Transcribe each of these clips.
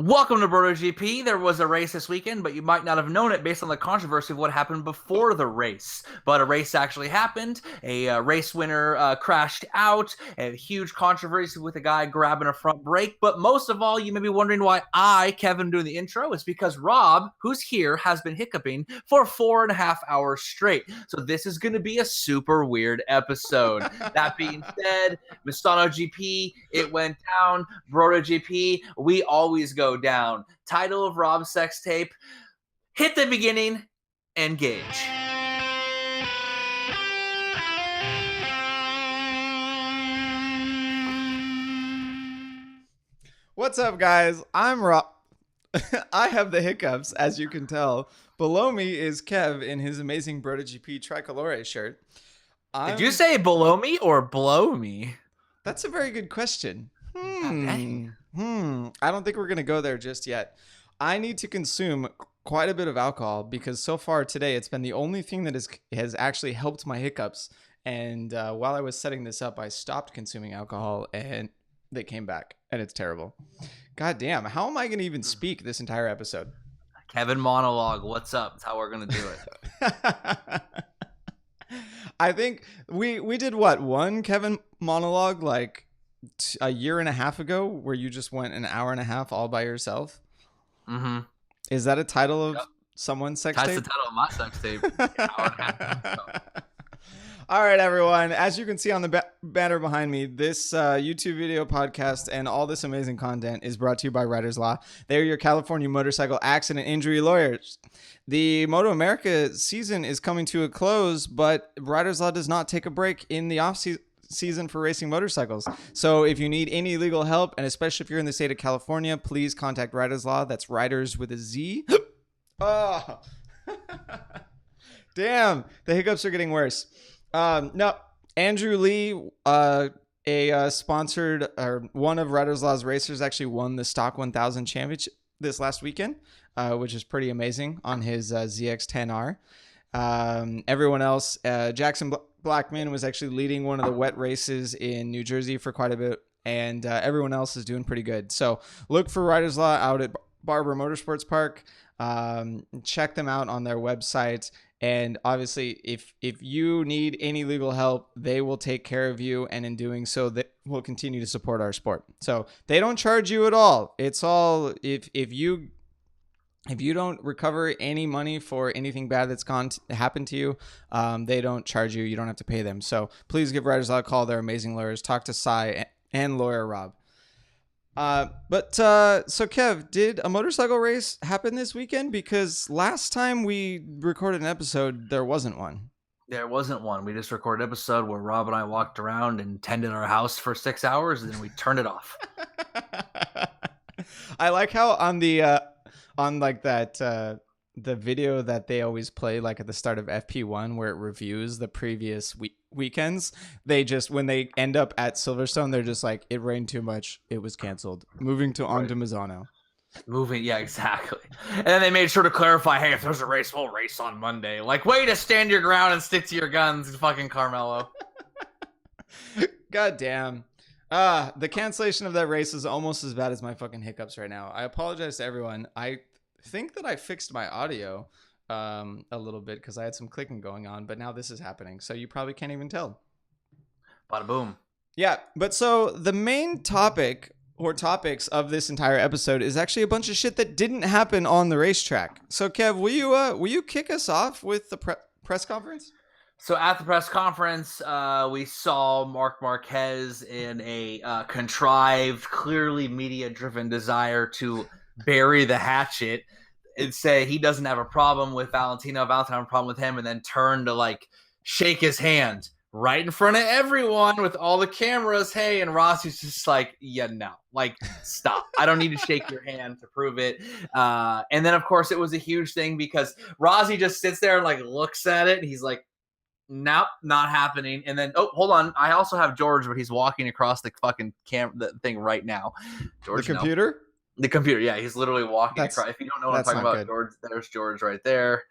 Welcome to BrotoGP. There was a race this weekend, but you might not have known it based on the controversy of what happened before the race. But a race actually happened. A race winner crashed out. A huge controversy with a guy grabbing a front brake. But most of all, you may be wondering why I, Kevin, doing the intro. It's because Rob, who's here, has been hiccuping for 4.5 hours straight. So this is going to be a super weird episode. That being said, Misano GP, it went down. BrotoGP, we always go down. Title of Rob's sex tape, hit the beginning, engage. What's up, guys? I'm Rob. I have the hiccups, as you can tell. Below me is Kev in his amazing BrotoGP Tricolore shirt. Did you say below me or blow me? That's a very good question. Okay. I don't think we're going to go there just yet. I need to consume quite a bit of alcohol because so far today it's been the only thing that has actually helped my hiccups. And while I was setting this up, I stopped consuming alcohol and they came back and it's terrible. God damn. How am I going to even speak this entire episode? Kevin monologue. What's up? That's how we're going to do it. I think we did what? One Kevin monologue like a year and a half ago where you just went an hour and a half all by yourself. Mm-hmm. Is that a title of someone's sex tape? That's the title of my sex tape. Hour and a half. All right, everyone. As you can see on the banner behind me, this YouTube video podcast and all this amazing content is brought to you by Riders Law. They're your California motorcycle accident injury lawyers. The Moto America season is coming to a close, but Riders Law does not take a break in the off-season for racing motorcycles. So if you need any legal help, and especially if you're in the state of California, please contact Riders Law. That's Riders with a Z. Oh, damn. The hiccups are getting worse. No, Andrew Lee, a sponsored or one of Riders Law's racers, actually won the Stock 1000 championship this last weekend, which is pretty amazing on his ZX10R. Everyone else, Jackson Blackman was actually leading one of the wet races in New Jersey for quite a bit, and everyone else is doing pretty good. So look for Riders Law out at Barber Motorsports Park. Check them out on their website. And obviously, if you need any legal help, they will take care of you. And in doing so, they will continue to support our sport. So they don't charge you at all. It's all if you don't recover any money for anything bad that's happened to you, they don't charge you. You don't have to pay them. So please give Riders Law a call. They're amazing lawyers. Talk to Cy and lawyer Rob. So Kev, did a motorcycle race happen this weekend? Because last time we recorded an episode, there wasn't one. There wasn't one. We just recorded an episode where Rob and I walked around and tended our house for 6 hours, and then we turned it off. I like how on the the video that they always play like at the start of FP1 where it reviews the previous weekends, they just, when they end up at Silverstone, they're just like, it rained too much, it was canceled, moving to on to Misano. Yeah, exactly. And then they made sure to clarify, hey, if there's a race, we'll race on Monday. Like, way to stand your ground and stick to your guns, fucking Carmelo. God damn. The cancellation of that race is almost as bad as my fucking hiccups right now. I apologize to everyone. I think that I fixed my audio a little bit because I had some clicking going on, but now this is happening, so you probably can't even tell. Bada boom. Yeah, but so the main topic or topics of this entire episode is actually a bunch of shit that didn't happen on the racetrack. So Kev, will you kick us off with the press conference? So at the press conference, we saw Marc Marquez in a contrived, clearly media-driven desire to bury the hatchet and say he doesn't have a problem with Valentino have a problem with him, and then turn to like shake his hand right in front of everyone with all the cameras. Hey, and Rossi's just like, yeah, no, like, stop. I don't need to shake your hand to prove it. And then, of course, it was a huge thing because Rossi just sits there and like looks at it, and he's like, nope, not happening. And then, oh, hold on, I also have George, but he's walking across the fucking the thing right now. George, the computer? No. The computer, yeah, he's literally walking across. If you don't know what I'm talking about, good. George, there's George right there.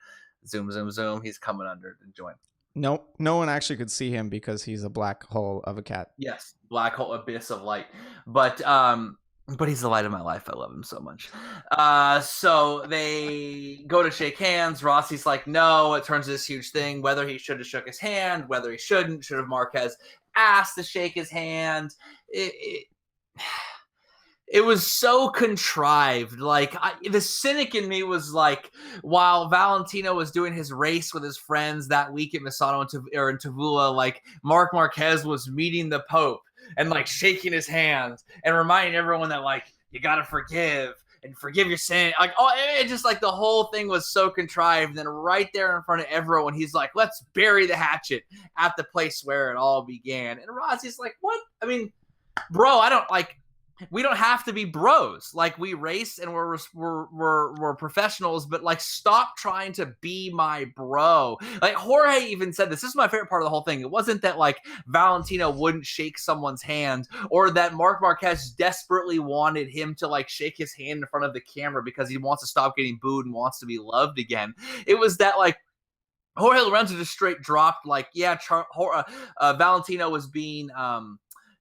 Zoom, zoom, zoom. He's coming under to join. Nope, no one actually could see him because he's a black hole of a cat. Yes, black hole abyss of light. But But he's the light of my life. I love him so much. So they go to shake hands. Rossi's like, no. It turns into this huge thing. Whether he should have shook his hand, whether he shouldn't, should have Marquez asked to shake his hand. It was so contrived. Like the cynic in me was like, while Valentino was doing his race with his friends that week at Misano in Tavula, like Marc Marquez was meeting the Pope and like shaking his hands and reminding everyone that like you gotta forgive and forgive your sin. Like it just like the whole thing was so contrived. And then right there in front of everyone, he's like, "Let's bury the hatchet at the place where it all began." And Rossi's like, "What? I mean, bro, I don't like." We don't have to be bros. Like we race and we're professionals, but like stop trying to be my bro. Like Jorge even said this is my favorite part of the whole thing. It wasn't that like Valentino wouldn't shake someone's hand or that Marc Marquez desperately wanted him to like shake his hand in front of the camera because he wants to stop getting booed and wants to be loved again. It was that like Jorge Lorenzo just straight dropped like, yeah, Valentino was being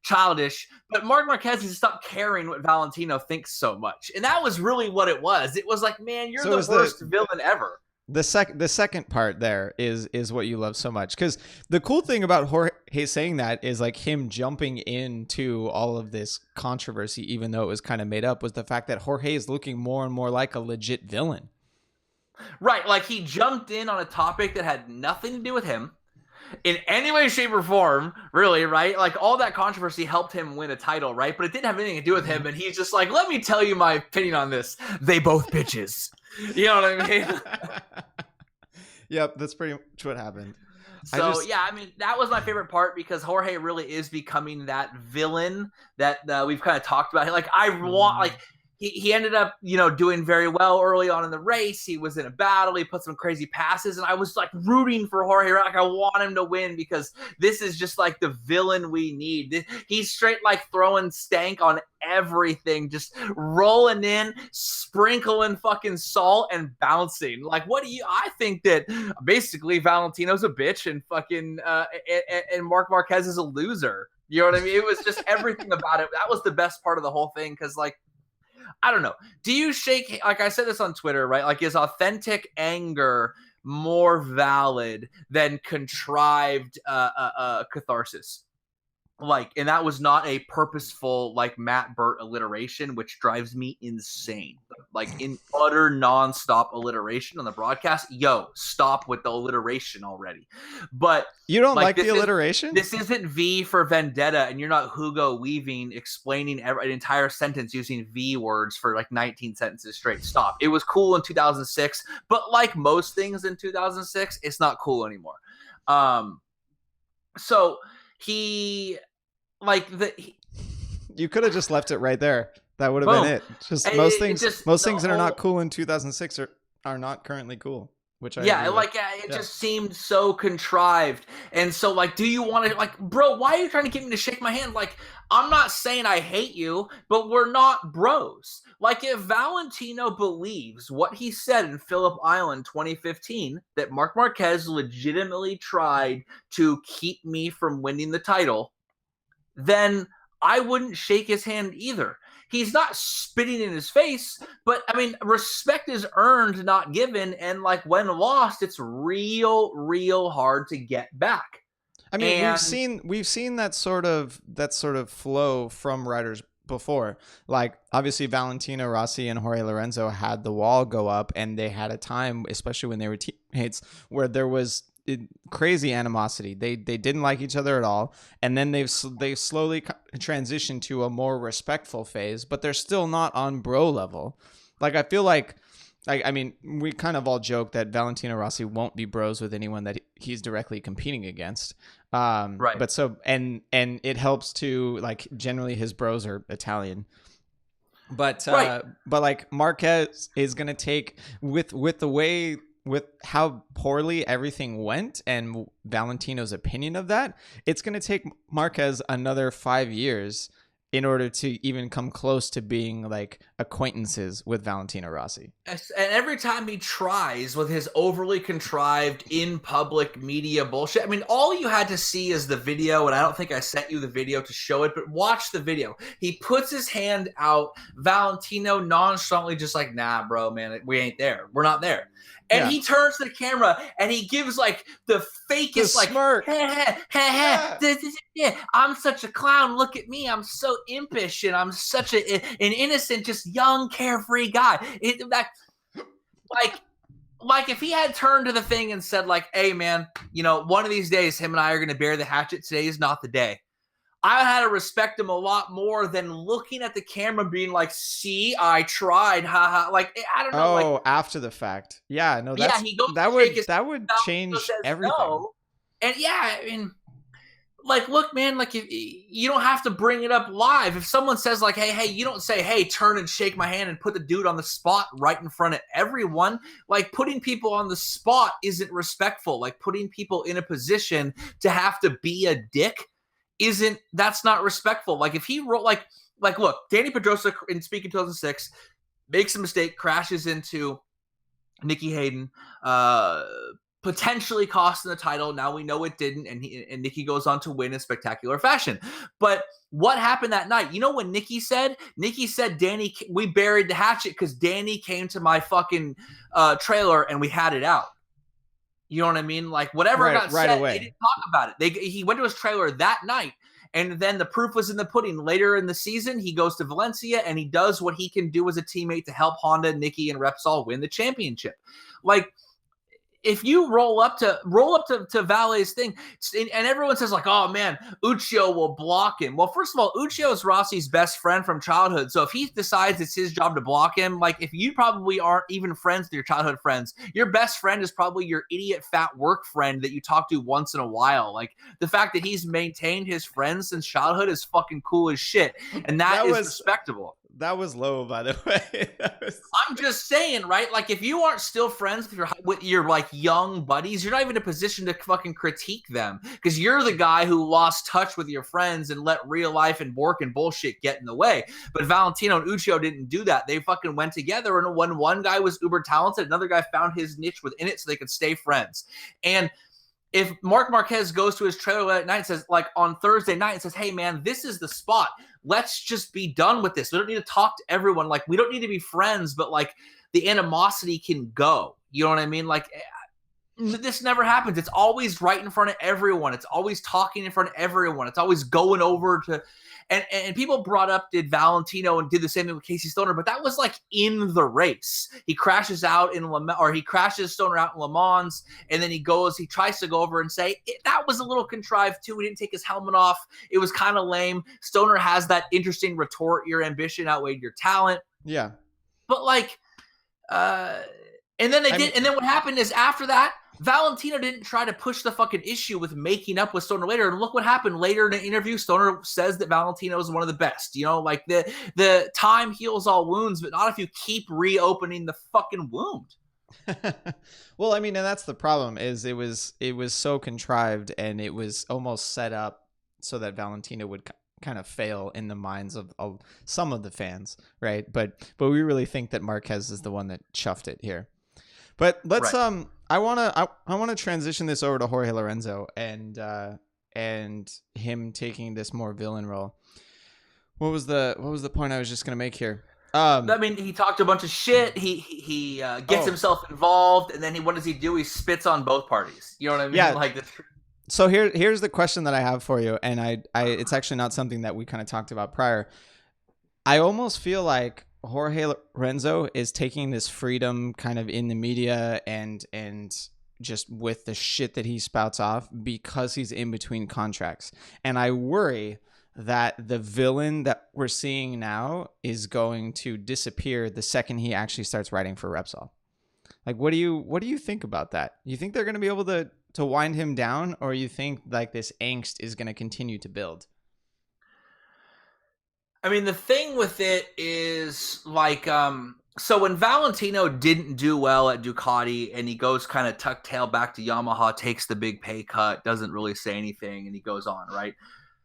childish, but Marc Marquez has stopped caring what Valentino thinks so much. And that was really what it was. It was like, man, you're the worst villain ever. The second part there is what you love so much. Because the cool thing about Jorge saying that is like him jumping into all of this controversy, even though it was kind of made up, was the fact that Jorge is looking more and more like a legit villain. Right. Like he jumped in on a topic that had nothing to do with him. In any way, shape, or form, really, right? Like, all that controversy helped him win a title, right? But it didn't have anything to do with him, and he's just like, let me tell you my opinion on this. They both bitches. You know what I mean? Yep, that's pretty much what happened. So, I mean, that was my favorite part because Jorge really is becoming that villain that we've kind of talked about. Like, I want, like... He ended up, doing very well early on in the race. He was in a battle. He put some crazy passes. And I was like rooting for Jorge. Like I want him to win because this is just like the villain we need. He's straight like throwing stank on everything, just rolling in, sprinkling fucking salt and bouncing. Like, I think that basically Valentino's a bitch and fucking, and Marc Marquez is a loser. You know what I mean? It was just everything about it. That was the best part of the whole thing. Cause like, I don't know. Do you shake, like I said this on Twitter, right? Like, is authentic anger more valid than contrived catharsis? Like, and that was not a purposeful, like, Matt Burt alliteration, which drives me insane. Like, in utter nonstop alliteration on the broadcast. Yo, stop with the alliteration already. But you don't like the alliteration? This isn't V for Vendetta, and you're not Hugo Weaving explaining an entire sentence using V words for like 19 sentences straight. Stop. It was cool in 2006, but like most things in 2006, it's not cool anymore. So he you could have just left it right there. That would have been it. Just most things that are not cool in 2006 are not currently cool. Which it just seemed so contrived. And so like, do you want to like, bro, why are you trying to get me to shake my hand? Like, I'm not saying I hate you, but we're not bros. Like if Valentino believes what he said in Phillip Island 2015, that Marc Marquez legitimately tried to keep me from winning the title, then I wouldn't shake his hand either. He's not spitting in his face, but I mean, respect is earned, not given. And like when lost, it's real hard to get back. I mean, we've seen that sort of flow from riders before. Like obviously Valentino Rossi and Jorge Lorenzo had the wall go up, and they had a time, especially when they were teammates, where there was crazy animosity. They didn't like each other at all, and then they've slowly transitioned to a more respectful phase, but they're still not on bro level. Like I feel like I mean, we kind of all joke that Valentino Rossi won't be bros with anyone that he's directly competing against. Right. But so and it helps to like generally his bros are Italian. But right. But like Marquez is gonna take with how poorly everything went and Valentino's opinion of that, it's going to take Marquez another 5 years in order to even come close to being like acquaintances with Valentino Rossi. And every time he tries with his overly contrived in public media bullshit, I mean, all you had to see is the video, and I don't think I sent you the video to show it, but watch the video. He puts his hand out, Valentino nonchalantly just like, nah, bro, man, we ain't there. We're not there. And he turns to the camera and he gives like the fakest, like, smirk. Yeah, I'm such a clown. Look at me. I'm so impish and I'm such an innocent, just young, carefree guy. Like if he had turned to the thing and said like, hey, man, you know, one of these days him and I are going to bury the hatchet. Today is not the day. I had to respect him a lot more than looking at the camera being like, see, I tried, haha. Like, I don't know. Oh, like, after the fact. Yeah, no, yeah, he goes that would change everything. No. And yeah, I mean, like, look, man, like, you don't have to bring it up live. If someone says like, hey, you don't say, hey, turn and shake my hand and put the dude on the spot right in front of everyone. Like, putting people on the spot isn't respectful. Like, putting people in a position to have to be a dick that's not respectful. Like, if he wrote like look, Dani Pedrosa in speaking 2006 makes a mistake, crashes into Nicky Hayden, potentially costing the title. Now we know it didn't, and Nicky goes on to win in spectacular fashion. But what happened that night? You know what Nicky said? Nicky said, Dani, we buried the hatchet because Dani came to my fucking trailer and we had it out. You know what I mean? Like, whatever got said, they didn't talk about it. He went to his trailer that night, and then the proof was in the pudding. Later in the season, he goes to Valencia, and he does what he can do as a teammate to help Honda, Nicky, and Repsol win the championship. Like, if you roll up to Vale's thing, and everyone says like, oh man, Uccio will block him. Well, first of all, Uccio is Rossi's best friend from childhood. So if he decides it's his job to block him, like, if you probably aren't even friends with your childhood friends, your best friend is probably your idiot fat work friend that you talk to once in a while. Like, the fact that he's maintained his friends since childhood is fucking cool as shit. And that is respectable. That was low, by the way. I'm just saying, right? Like, if you aren't still friends with your like young buddies, you're not even in a position to fucking critique them because you're the guy who lost touch with your friends and let real life and work and bullshit get in the way. But Valentino and Uccio didn't do that. They fucking went together, and when one guy was uber talented, another guy found his niche within it so they could stay friends. And if Marc Marquez goes to his trailer at night and says, like, on Thursday night and says, hey, man, this is the spot. Let's just be done with this. We don't need to talk to everyone. Like, we don't need to be friends, but, like, the animosity can go. You know what I mean? Like, this never happens. It's always right in front of everyone. It's always talking in front of everyone. It's always going over to – and people brought up, did Valentino and did the same thing with Casey Stoner, but that was like in the race. He crashes out in he crashes Stoner out in Le Mans, and then he tries to go over and say, that was a little contrived too. He didn't take his helmet off. It was kind of lame. Stoner has that interesting retort, your ambition outweighed your talent. Yeah. But like, and then and then what happened is after that, Valentino didn't try to push the fucking issue with making up with Stoner later. And look what happened later in the interview. Stoner says that Valentino is one of the best. You know, like the time heals all wounds, but not if you keep reopening the fucking wound. Well, I mean, and that's the problem is it was so contrived and it was almost set up so that Valentino would kind of fail in the minds of some of the fans, right? But we really think that Marquez is the one that chuffed it here. But let's I want to transition this over to Jorge Lorenzo and him taking this more villain role. What was the point I was just going to make here? I mean, he talked a bunch of shit. He gets himself involved, and then what does he do? He spits on both parties. You know what I mean? Yeah. Like So here's the question that I have for you, and I it's actually not something that we kind of talked about prior. I almost feel like Jorge Lorenzo is taking this freedom kind of in the media and just with the shit that he spouts off because he's in between contracts. And I worry that the villain that we're seeing now is going to disappear the second he actually starts writing for Repsol. Like, what do you think about that? You think they're going to be able to wind him down, or you think like this angst is going to continue to build? I mean, the thing with it is like, so when Valentino didn't do well at Ducati and he goes kind of tuck tail back to Yamaha, takes the big pay cut, doesn't really say anything, and he goes on, right?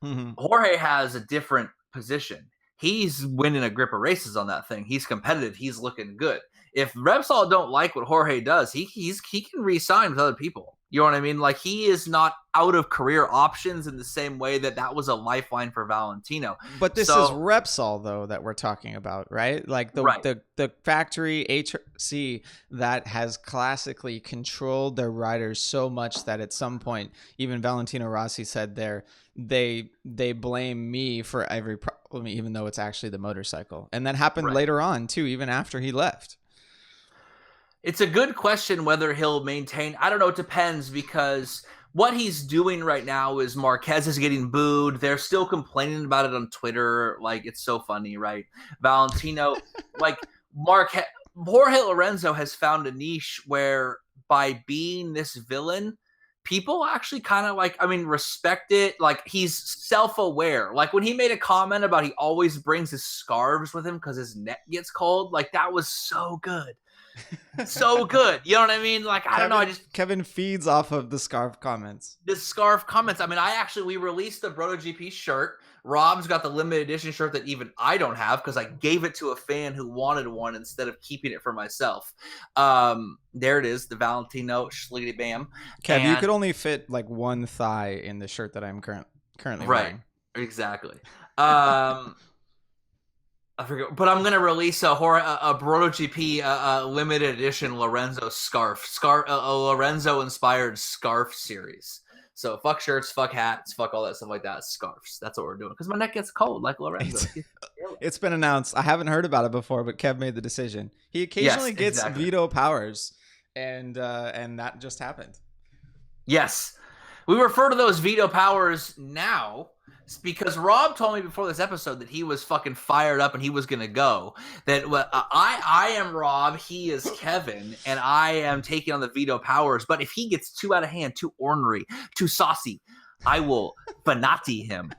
Mm-hmm. Jorge has a different position. He's winning a grip of races on that thing. He's competitive. He's looking good. If Repsol don't like what Jorge does, he can re-sign with other people. You know what I mean? Like, he is not out of career options in the same way that was a lifeline for Valentino. But this is Repsol, though, that we're talking about, right? Like the factory HRC that has classically controlled their riders so much that at some point, even Valentino Rossi said they blame me for every problem, even though it's actually the motorcycle. And that happened later on, too, even after he left. It's a good question whether he'll maintain. I don't know. It depends, because what he's doing right now is Marquez is getting booed. They're still complaining about it on Twitter. Like, it's so funny, right? Valentino, like Jorge Lorenzo has found a niche where by being this villain, people actually kind of respect it. Like, he's self-aware. Like, when he made a comment about he always brings his scarves with him because his neck gets cold, like, that was so good. So good. You know what I mean? Like, I don't know. Kevin feeds off of the scarf comments. The scarf comments. I mean, we released the BrotoGP shirt. Rob's got the limited edition shirt that even I don't have because I gave it to a fan who wanted one instead of keeping it for myself. There it is, the Valentino Schliggity Bam. Kev, you could only fit like one thigh in the shirt that I'm currently wearing. Exactly. I forget, but I'm gonna release a BrotoGP limited edition Lorenzo Lorenzo inspired scarf series. So fuck shirts, fuck hats, fuck all that stuff like that. Scarves. That's what we're doing because my neck gets cold like Lorenzo. It's been announced. I haven't heard about it before, but Kev made the decision. He occasionally gets veto powers, and that just happened. Yes, we refer to those veto powers now. Because Rob told me before this episode that he was fucking fired up and he was going to go. That I am Rob, he is Kevin, and I am taking on the veto powers. But if he gets too out of hand, too ornery, too saucy, I will Fenati him.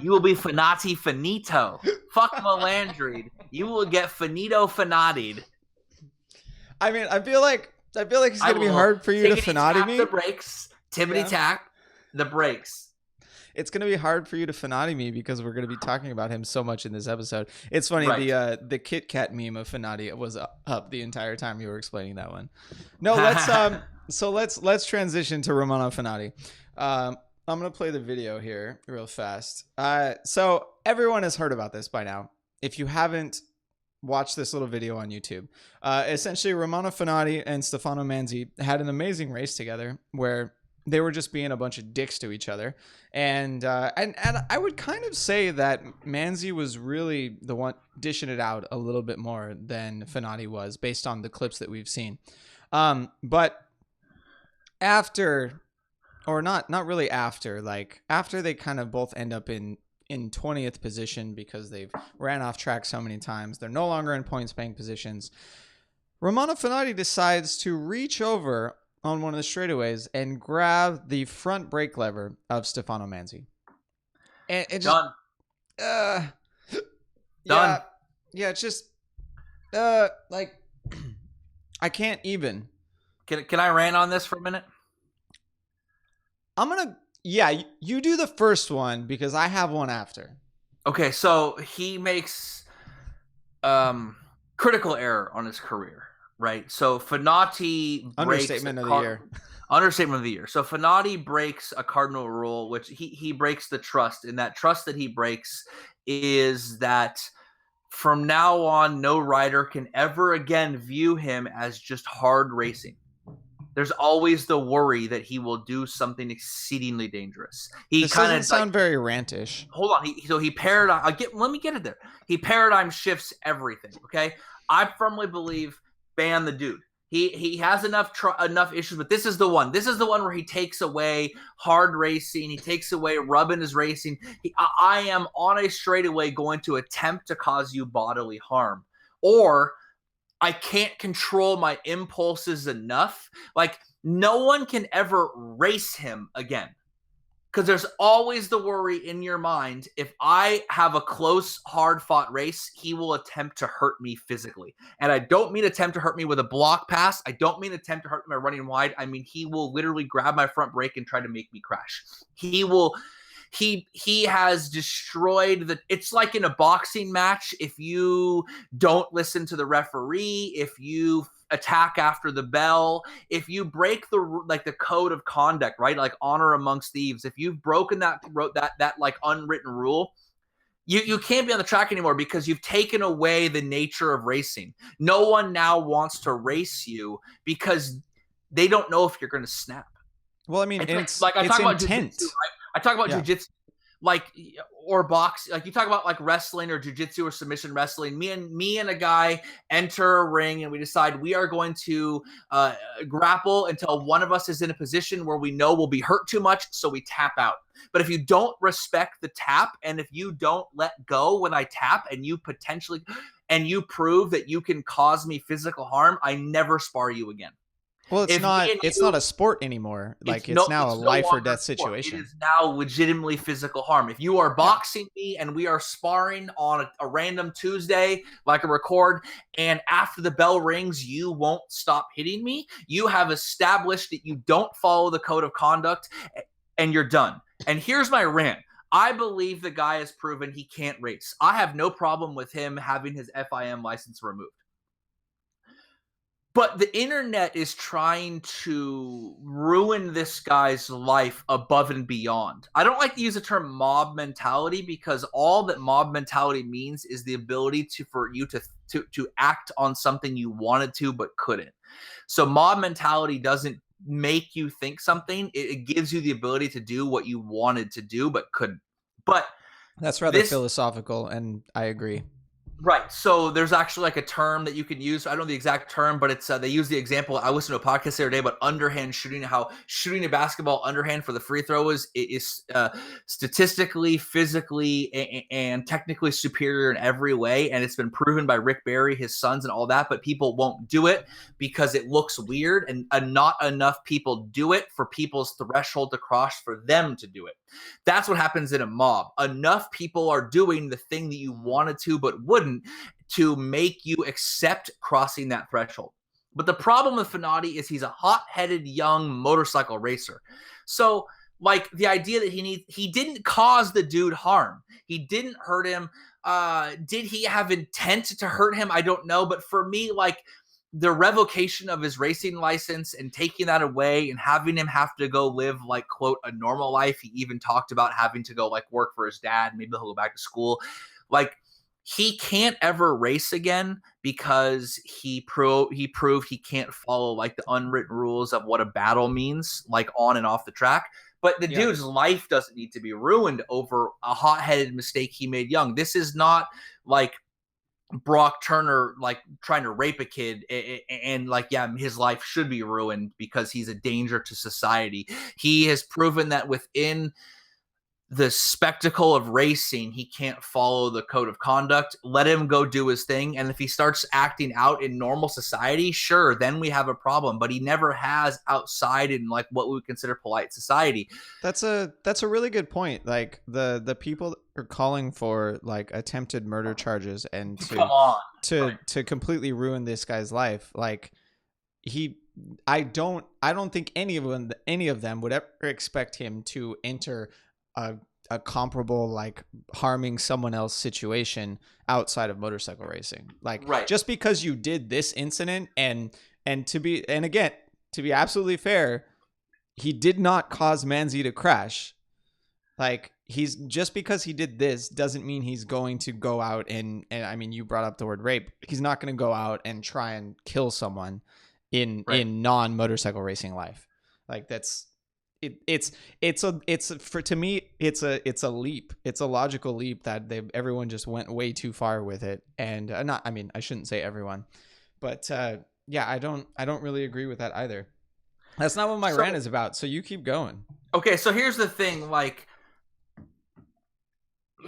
You will be Fenati finito. Fuck Melandried. You will get finito Fenati'd. I mean, I feel like it's going to be hard for you to Fenati me. The brakes. Tippity tap the brakes. It's going to be hard for you to Fenati me because we're going to be talking about him so much in this episode. It's funny, the Kit Kat meme of Fenati was up the entire time you were explaining that one. No, let's transition to Romano Fenati. I'm going to play the video here real fast. So everyone has heard about this by now. If you haven't watched this little video on YouTube, essentially Romano Fenati and Stefano Manzi had an amazing race together where they were just being a bunch of dicks to each other. And I would kind of say that Manzi was really the one dishing it out a little bit more than Fenati was based on the clips that we've seen. But after, or not really after, like after they kind of both end up in 20th position because they've ran off track so many times, they're no longer in points bank positions. Romano Fenati decides to reach over on one of the straightaways and grab the front brake lever of Stefano Manzi. And it just, done. Done. Yeah, it's just like I can't even. Can I rant on this for a minute? You do the first one because I have one after. Okay, so he makes critical error on his career. Right, so Fenati breaks understatement of the year. Understatement of the year. So Fenati breaks a cardinal rule, which he breaks the trust, and that trust that he breaks is that from now on, no rider can ever again view him as just hard racing. There's always the worry that he will do something exceedingly dangerous. This doesn't sound very rantish. Hold on. He paradigm. Let me get it there. He paradigm shifts everything. Okay, I firmly believe. Ban the dude. He has enough issues, but this is the one. This is the one where he takes away hard racing. He takes away rubbing his racing. I am on a straightaway going to attempt to cause you bodily harm, or I can't control my impulses enough. Like, no one can ever race him again. Because there's always the worry in your mind, if I have a close, hard-fought race, he will attempt to hurt me physically. And I don't mean attempt to hurt me with a block pass. I don't mean attempt to hurt me by running wide. I mean, he will literally grab my front brake and try to make me crash. He will he has destroyed it's like in a boxing match. If you don't listen to the referee, if you attack after the bell, if you break the code of conduct, right? Like honor amongst thieves. If you've broken that like unwritten rule, you can't be on the track anymore because you've taken away the nature of racing. No one now wants to race you because they don't know if you're going to snap. Well, I mean, it's like I talk about jiu-jitsu, right? I talk about jiu-jitsu, like, or box, like you talk about like wrestling or jiu-jitsu or submission wrestling. Me and a guy enter a ring and we decide we are going to grapple until one of us is in a position where we know we'll be hurt too much, so we tap out. But if you don't respect the tap, and if you don't let go when I tap, and you prove that you can cause me physical harm, I never spar you again. Well, it's not a sport anymore. Like it's now a life or death situation. It is now legitimately physical harm. If you are boxing me and we are sparring on a random Tuesday, like a record, and after the bell rings, you won't stop hitting me, you have established that you don't follow the code of conduct and you're done. And here's my rant. I believe the guy has proven he can't race. I have no problem with him having his FIM license removed. But the internet is trying to ruin this guy's life above and beyond. I don't like to use the term mob mentality because all that mob mentality means is the ability for you to act on something you wanted to but couldn't. So mob mentality doesn't make you think something. It gives you the ability to do what you wanted to do but couldn't. But that's rather philosophical, and I agree. Right. So there's actually like a term that you can use. I don't know the exact term, but it's they use the example. I listened to a podcast the other day about underhand shooting, how shooting a basketball underhand for the free throw is statistically, physically, and technically superior in every way. And it's been proven by Rick Barry, his sons, and all that. But people won't do it because it looks weird, and not enough people do it for people's threshold to cross for them to do it. That's what happens in a mob. Enough people are doing the thing that you wanted to but wouldn't to make you accept crossing that threshold. But the problem with Fenati is he's a hot-headed young motorcycle racer. So like the idea that he didn't cause the dude harm. He didn't hurt him. Did he have intent to hurt him? I don't know. But for me, like, the revocation of his racing license and taking that away and having him have to go live like, quote, a normal life. He even talked about having to go like work for his dad. Maybe he'll go back to school. Like, he can't ever race again because he proved he can't follow like the unwritten rules of what a battle means, like on and off the track. But the dude's life doesn't need to be ruined over a hot-headed mistake he made young. This is not like Brock Turner like trying to rape a kid and like, yeah, his life should be ruined because he's a danger to society. He has proven that within the spectacle of racing, he can't follow the code of conduct. Let him go do his thing. And if he starts acting out in normal society, sure, then we have a problem. But he never has outside in like what we would consider polite society. That's a really good point. Like the people that are calling for like attempted murder charges and to completely ruin this guy's life. Like I don't think any of them would ever expect him to enter a comparable like harming someone else situation outside of motorcycle racing. Like, right. Just because you did this incident and to be absolutely fair, he did not cause Manzi to crash. Like, he's just because he did this doesn't mean he's going to go out and I mean, you brought up the word rape. He's not going to go out and try and kill someone in non-motorcycle racing life. Like, that's it's to me it's a leap. It's a logical leap that everyone just went way too far with it. And I shouldn't say everyone, but yeah, I don't really agree with that either. That's not what my rant is about. So you keep going. Okay, so here's the thing, like,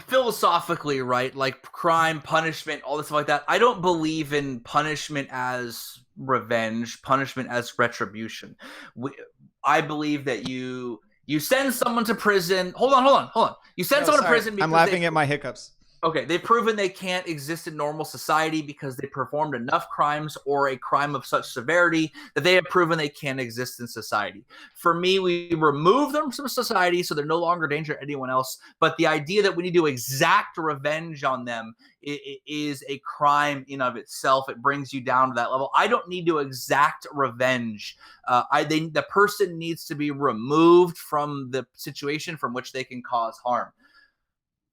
philosophically, right? Like, crime, punishment, all this stuff like that. I don't believe in punishment as revenge, punishment as retribution. I believe that you send someone to prison. Hold on. You send someone to prison because I'm laughing at my hiccups. Okay, they've proven they can't exist in normal society because they performed enough crimes or a crime of such severity that they have proven they can't exist in society. For me, we remove them from society so they're no longer a danger to anyone else. But the idea that we need to exact revenge on them is a crime in of itself. It brings you down to that level. I don't need to exact revenge. The person needs to be removed from the situation from which they can cause harm.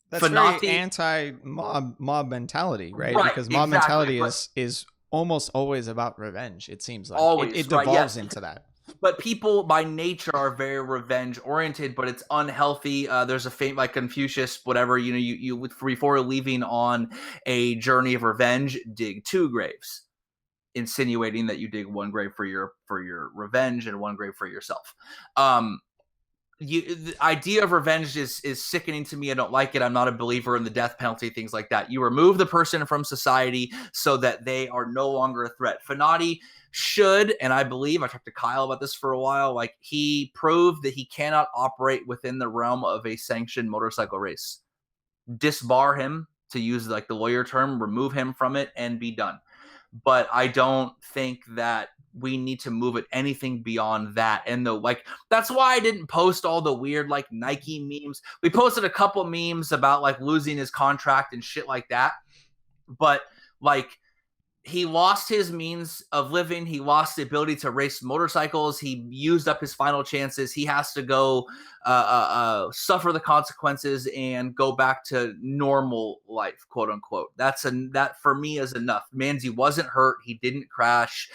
That's very anti-mob mentality, right? Right, Because mob exactly, mentality is almost always about revenge. It seems like always, it right, devolves yes. into that. But people by nature are very revenge oriented, but it's unhealthy. There's a fame like Confucius, whatever, you before leaving on a journey of revenge, dig 2 graves, insinuating that you dig 1 grave for your revenge and 1 grave for yourself. The idea of revenge is sickening to me. I don't like it. I'm not a believer in the death penalty, things like that. You remove the person from society so that they are no longer a threat. Fenati should, and I believe I talked to Kyle about this for a while, like he proved that he cannot operate within the realm of a sanctioned motorcycle race. Disbar him, to use like the lawyer term, remove him from it and be done. But I don't think that we need to move it anything beyond that. And that's why I didn't post all the weird like Nike memes. We posted a couple memes about like losing his contract and shit like that. But like he lost his means of living. He lost the ability to race motorcycles. He used up his final chances. He has to go suffer the consequences and go back to normal life, quote unquote. That for me is enough. Manzi wasn't hurt. He didn't crash.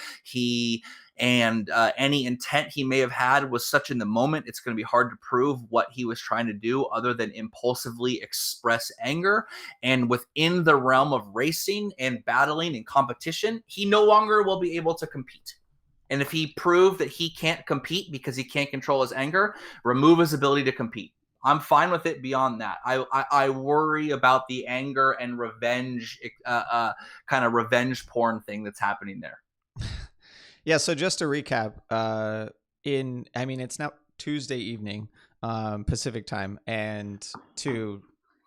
Any intent he may have had was such in the moment, it's going to be hard to prove what he was trying to do other than impulsively express anger. And within the realm of racing and battling and competition, he no longer will be able to compete. And if he proved that he can't compete because he can't control his anger, remove his ability to compete. I'm fine with it beyond that. I worry about the anger and revenge, kind of revenge porn thing that's happening there. Yeah, so just to recap, it's now Tuesday evening, Pacific time, and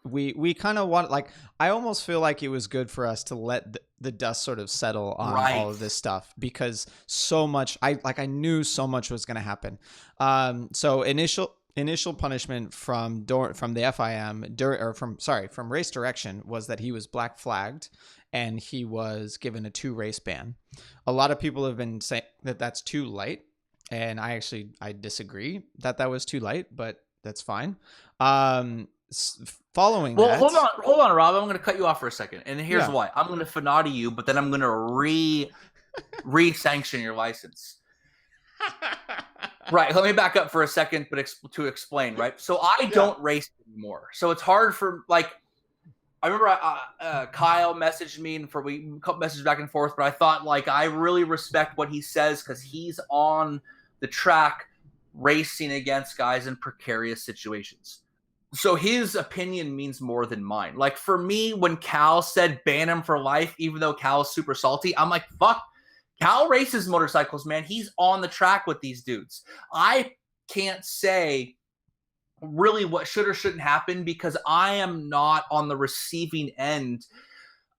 we kind of want, like, I almost feel like it was good for us to let the dust sort of settle on all of this stuff, because so much, I knew so much was going to happen. So initial punishment from the FIM from Race Direction was that he was black flagged and he was given a 2 race ban. A lot of people have been saying that that's too light, and I disagree that was too light, but that's fine. Following that, hold on, Rob. I'm going to cut you off for a second, and here's why. I'm going to Fenati you, but then I'm going to re-sanction your license. Right. Let me back up for a second, but to explain. Right. So I don't race anymore, so it's hard for like. I remember Kyle messaged me and we messaged back and forth, but I thought like I really respect what he says because he's on the track racing against guys in precarious situations. So his opinion means more than mine. Like for me, when Cal said ban him for life, even though Cal's super salty, I'm like, fuck, Cal races motorcycles, man. He's on the track with these dudes. I can't say really what should or shouldn't happen because I am not on the receiving end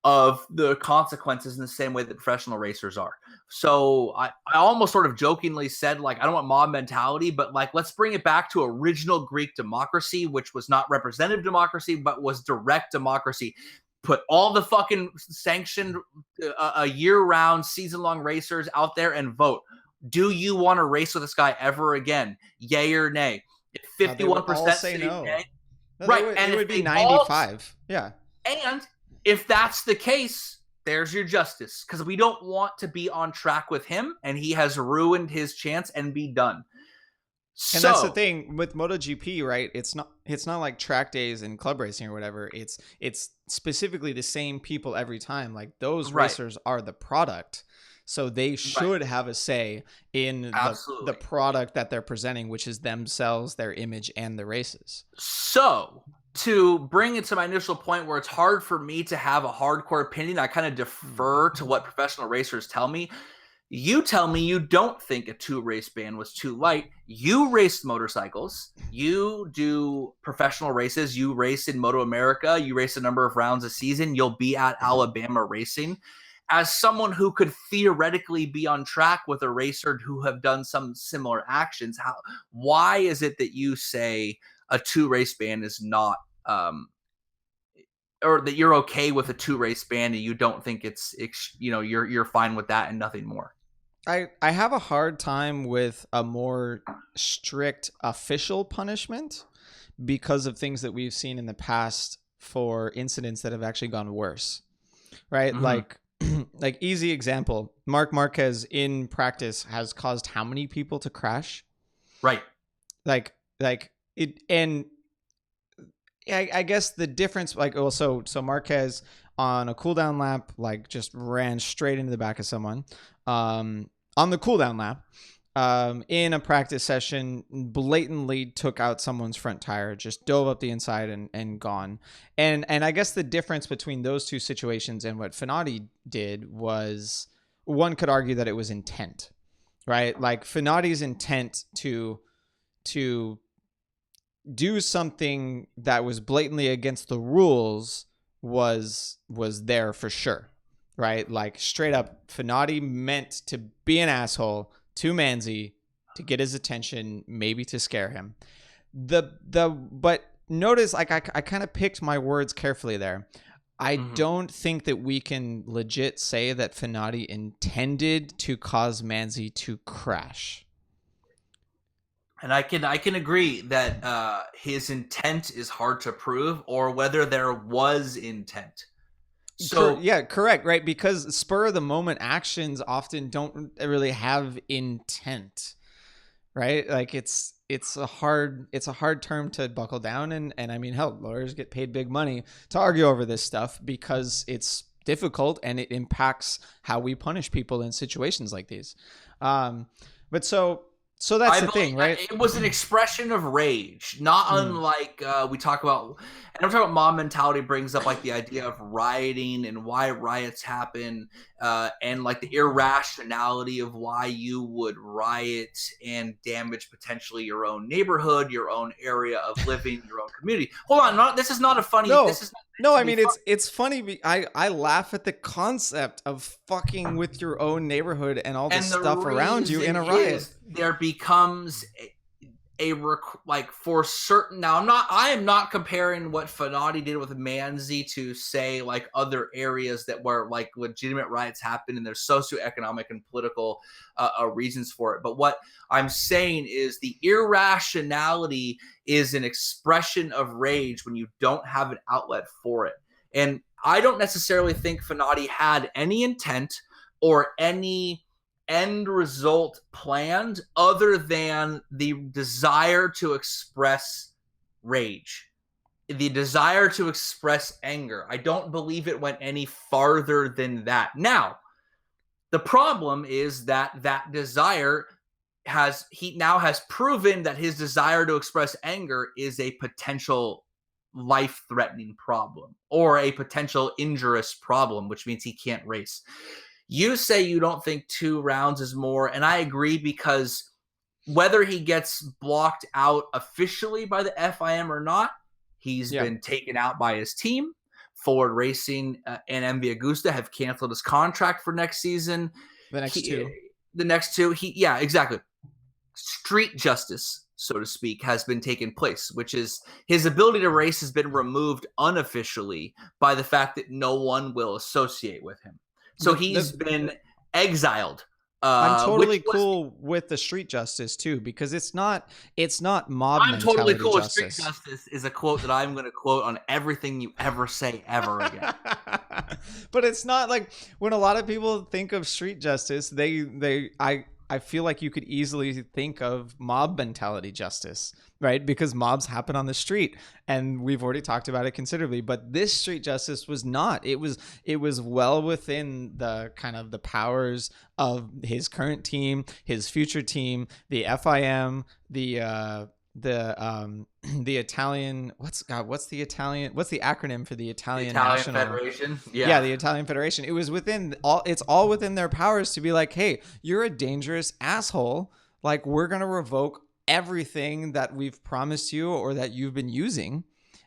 of the consequences in the same way that professional racers are. So I almost sort of jokingly said, like, I don't want mob mentality, but like, let's bring it back to original Greek democracy, which was not representative democracy, but was direct democracy. Put all the fucking sanctioned year-round, season-long racers out there and vote. Do you want to race with this guy ever again? Yay or nay? 51% say no. Right. And it would be 95. Yeah. And if that's the case, there's your justice. Because we don't want to be on track with him, and he has ruined his chance and be done. And that's the thing with MotoGP, right? It's not like track days and club racing or whatever. It's specifically the same people every time. Like those racers are the product. So they should have a say in the product that they're presenting, which is themselves, their image, and the races. So to bring it to my initial point where it's hard for me to have a hardcore opinion, I kind of defer to what professional racers tell me. You tell me you don't think a 2-race ban was too light. You raced motorcycles. You do professional races. You race in Moto America. You race a number of rounds a season. You'll be at Alabama racing. As someone who could theoretically be on track with a racer who have done some similar actions, why is it that you say a 2-race ban is not, or that you're okay with a 2-race ban and you don't think it's, you're fine with that and nothing more? I have a hard time with a more strict official punishment because of things that we've seen in the past for incidents that have actually gone worse, right? Mm-hmm. Like easy example, Marc Marquez in practice has caused how many people to crash? Right. Like it, and I guess the difference, like, so Marquez on a cool down lap, like just ran straight into the back of someone. On the cooldown lap, in a practice session, blatantly took out someone's front tire, just dove up the inside and gone. And I guess the difference between those two situations and what Fenati did was, one could argue that it was intent, right? Like Fenati's intent to do something that was blatantly against the rules was there for sure. Right? Like straight up, Fenati meant to be an asshole to Manzi to get his attention, maybe to scare him. But notice, like, I kind of picked my words carefully there. I don't think that we can legit say that Fenati intended to cause Manzi to crash. And I can agree that his intent is hard to prove, or whether there was intent. So yeah, correct, right? Because spur of the moment actions often don't really have intent, right? Like it's a hard term to buckle down, and I mean, hell, lawyers get paid big money to argue over this stuff because it's difficult and it impacts how we punish people in situations like these. But so that's the thing, right? It was an expression of rage, not unlike we talk about, and I'm talking about mob mentality brings up like the idea of rioting and why riots happen, and like the irrationality of why you would riot and damage potentially your own neighborhood, your own area of living, your own community. Hold on, this is not a funny. No. This is No, I mean, it's funny. I laugh at the concept of fucking with your own neighborhood and all this stuff around you in a riot. There becomes like for certain. Now, I am not comparing what Fenati did with Manzi to say like other areas that were like legitimate riots happen and there's socioeconomic and political reasons for it. But what I'm saying is the irrationality is an expression of rage when you don't have an outlet for it. And I don't necessarily think Fenati had any intent or any end result planned other than the desire to express rage, the desire to express anger. I don't believe it went any farther than that. Now, the problem is that desire he now has proven that his desire to express anger is a potential life-threatening problem or a potential injurious problem, which means he can't race. You say you don't think 2 rounds is more, and I agree, because whether he gets blocked out officially by the FIM or not, he's been taken out by his team. Ford Racing and MV Agusta have canceled his contract for next season. The next two, exactly. Street justice, so to speak, has been taken place, which is his ability to race has been removed unofficially by the fact that no one will associate with him. So he's been exiled. I'm totally cool with the street justice too, because it's not mob mentality. I'm totally cool with street justice is a quote that I'm going to quote on everything you ever say ever again. But it's not like when a lot of people think of street justice, I feel like you could easily think of mob mentality justice, right? Because mobs happen on the street, and we've already talked about it considerably. But this street justice was not. It was well within the kind of the powers of his current team, his future team, the FIM, the the Italian, what's the acronym for the Italian Italian National Federation. Yeah, the Italian Federation. It was it's all within their powers to be like, hey, you're a dangerous asshole. Like, we're going to revoke everything that we've promised you or that you've been using.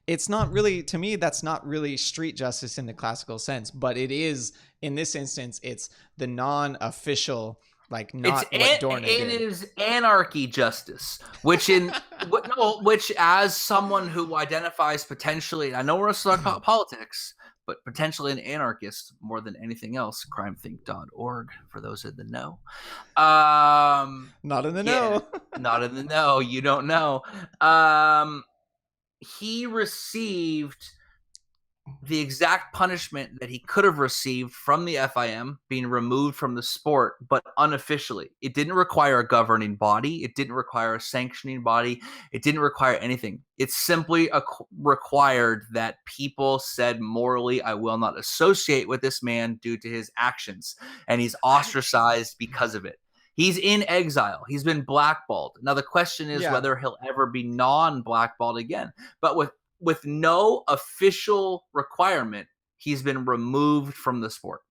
It's not really, to me, that's not really street justice in the classical sense, but it is, in this instance, it's the non-official, like, not what Dorna did. It is anarchy justice, which as someone who identifies potentially, I know we're talking about politics, but potentially an anarchist more than anything else, crimethink.org for those in the know. Not in the know. Not in the know. You don't know. He received the exact punishment that he could have received from the FIM, being removed from the sport, but unofficially. It didn't require a governing body. It didn't require a sanctioning body. It didn't require anything. It simply required that people said morally, I will not associate with this man due to his actions. And he's ostracized because of it. He's in exile. He's been blackballed. Now, the question is whether he'll ever be non-blackballed again. But with no official requirement, he's been removed from the sport.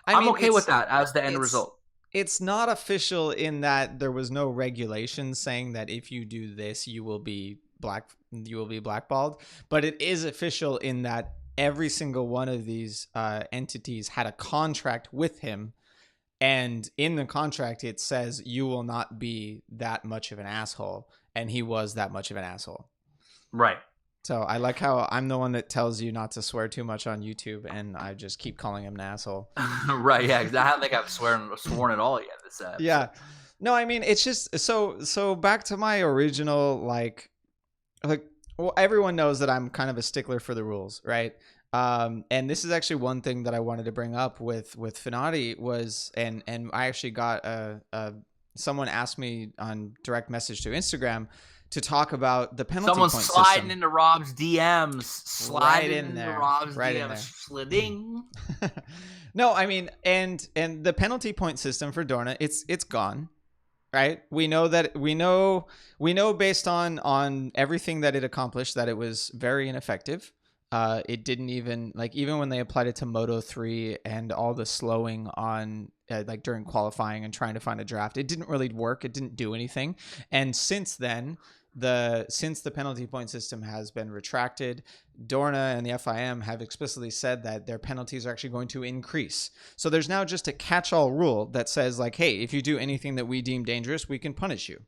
I'm okay with that as the end result. It's not official in that there was no regulation saying that if you do this, you will be blackballed. But it is official in that every single one of these entities had a contract with him. And in the contract, it says you will not be that much of an asshole. And he was that much of an asshole. Right. So I like how I'm the one that tells you not to swear too much on YouTube, and I just keep calling him an asshole. Right, yeah, because I don't think I've sworn at all yet this episode. Yeah. No, I mean, it's just, so back to my original, like, well, everyone knows that I'm kind of a stickler for the rules, right? And this is actually one thing that I wanted to bring up with Fenati was, and I actually got someone asked me on direct message to Instagram to talk about the penalty point system. Someone's sliding into Rob's DMs. Sliding in there. Into Rob's right DMs. In there. Sliding. No, I mean, and the penalty point system for Dorna, it's gone, right? We know based on everything that it accomplished that it was very ineffective. It didn't even, like, even when they applied it to Moto 3 and all the slowing on like during qualifying and trying to find a draft, it didn't really work. It didn't do anything. And since then, since the penalty point system has been retracted, Dorna and the FIM have explicitly said that their penalties are actually going to increase. So there's now just a catch-all rule that says, like, hey, if you do anything that we deem dangerous, we can punish you.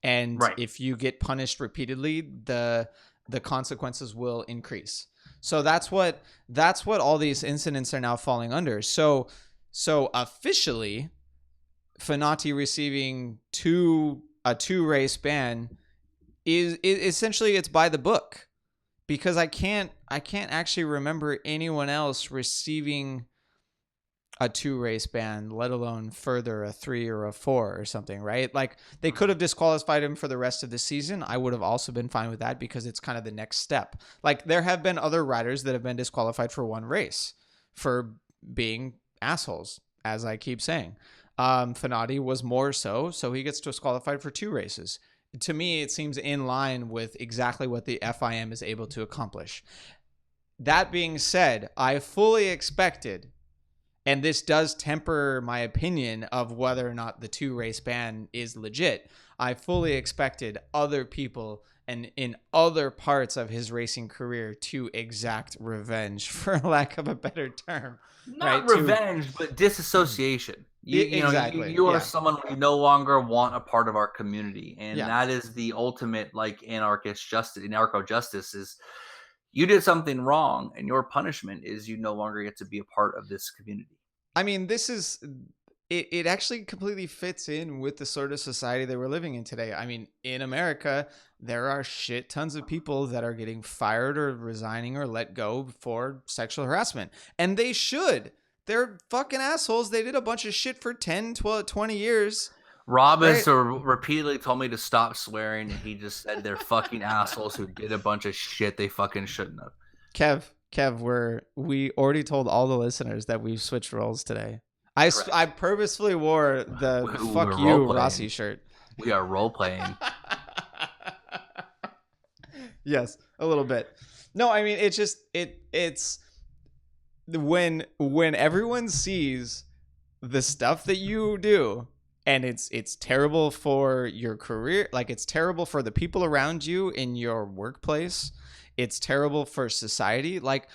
And if you get punished repeatedly, the consequences will increase. So that's what all these incidents are now falling under. So officially, Fenati receiving a two race ban is essentially, it's by the book, because I can't actually remember anyone else receiving a 2 race ban, let alone further a 3 or a 4 or something, right? Like, they could have disqualified him for the rest of the season. I would have also been fine with that because it's kind of the next step. Like, there have been other riders that have been disqualified for 1 race for being assholes, as I keep saying. Fenati was more so he gets disqualified for 2 races. To me, it seems in line with exactly what the FIM is able to accomplish. That being said, I fully expected, and this does temper my opinion of whether or not the 2 race ban is legit, I fully expected other people and in other parts of his racing career to exact revenge, for lack of a better term. Not revenge, but disassociation. Exactly. You are someone we no longer want a part of our community. And that is the ultimate, like, anarcho justice is, you did something wrong, and your punishment is you no longer get to be a part of this community. I mean, this is, it actually completely fits in with the sort of society that we're living in today. I mean, in America, there are shit tons of people that are getting fired or resigning or let go for sexual harassment. And they should. They're fucking assholes. They did a bunch of shit for 10, 12, 20 years. Rob has repeatedly told me to stop swearing, and he just said they're fucking assholes who did a bunch of shit they fucking shouldn't have. Kev, we already told all the listeners that we've switched roles today. I purposefully wore the "fuck you" Rossi shirt. We are role playing. Yes, a little bit. No, I mean it's just it's when everyone sees the stuff that you do and it's terrible for your career, like it's terrible for the people around you in your workplace, it's terrible for society, like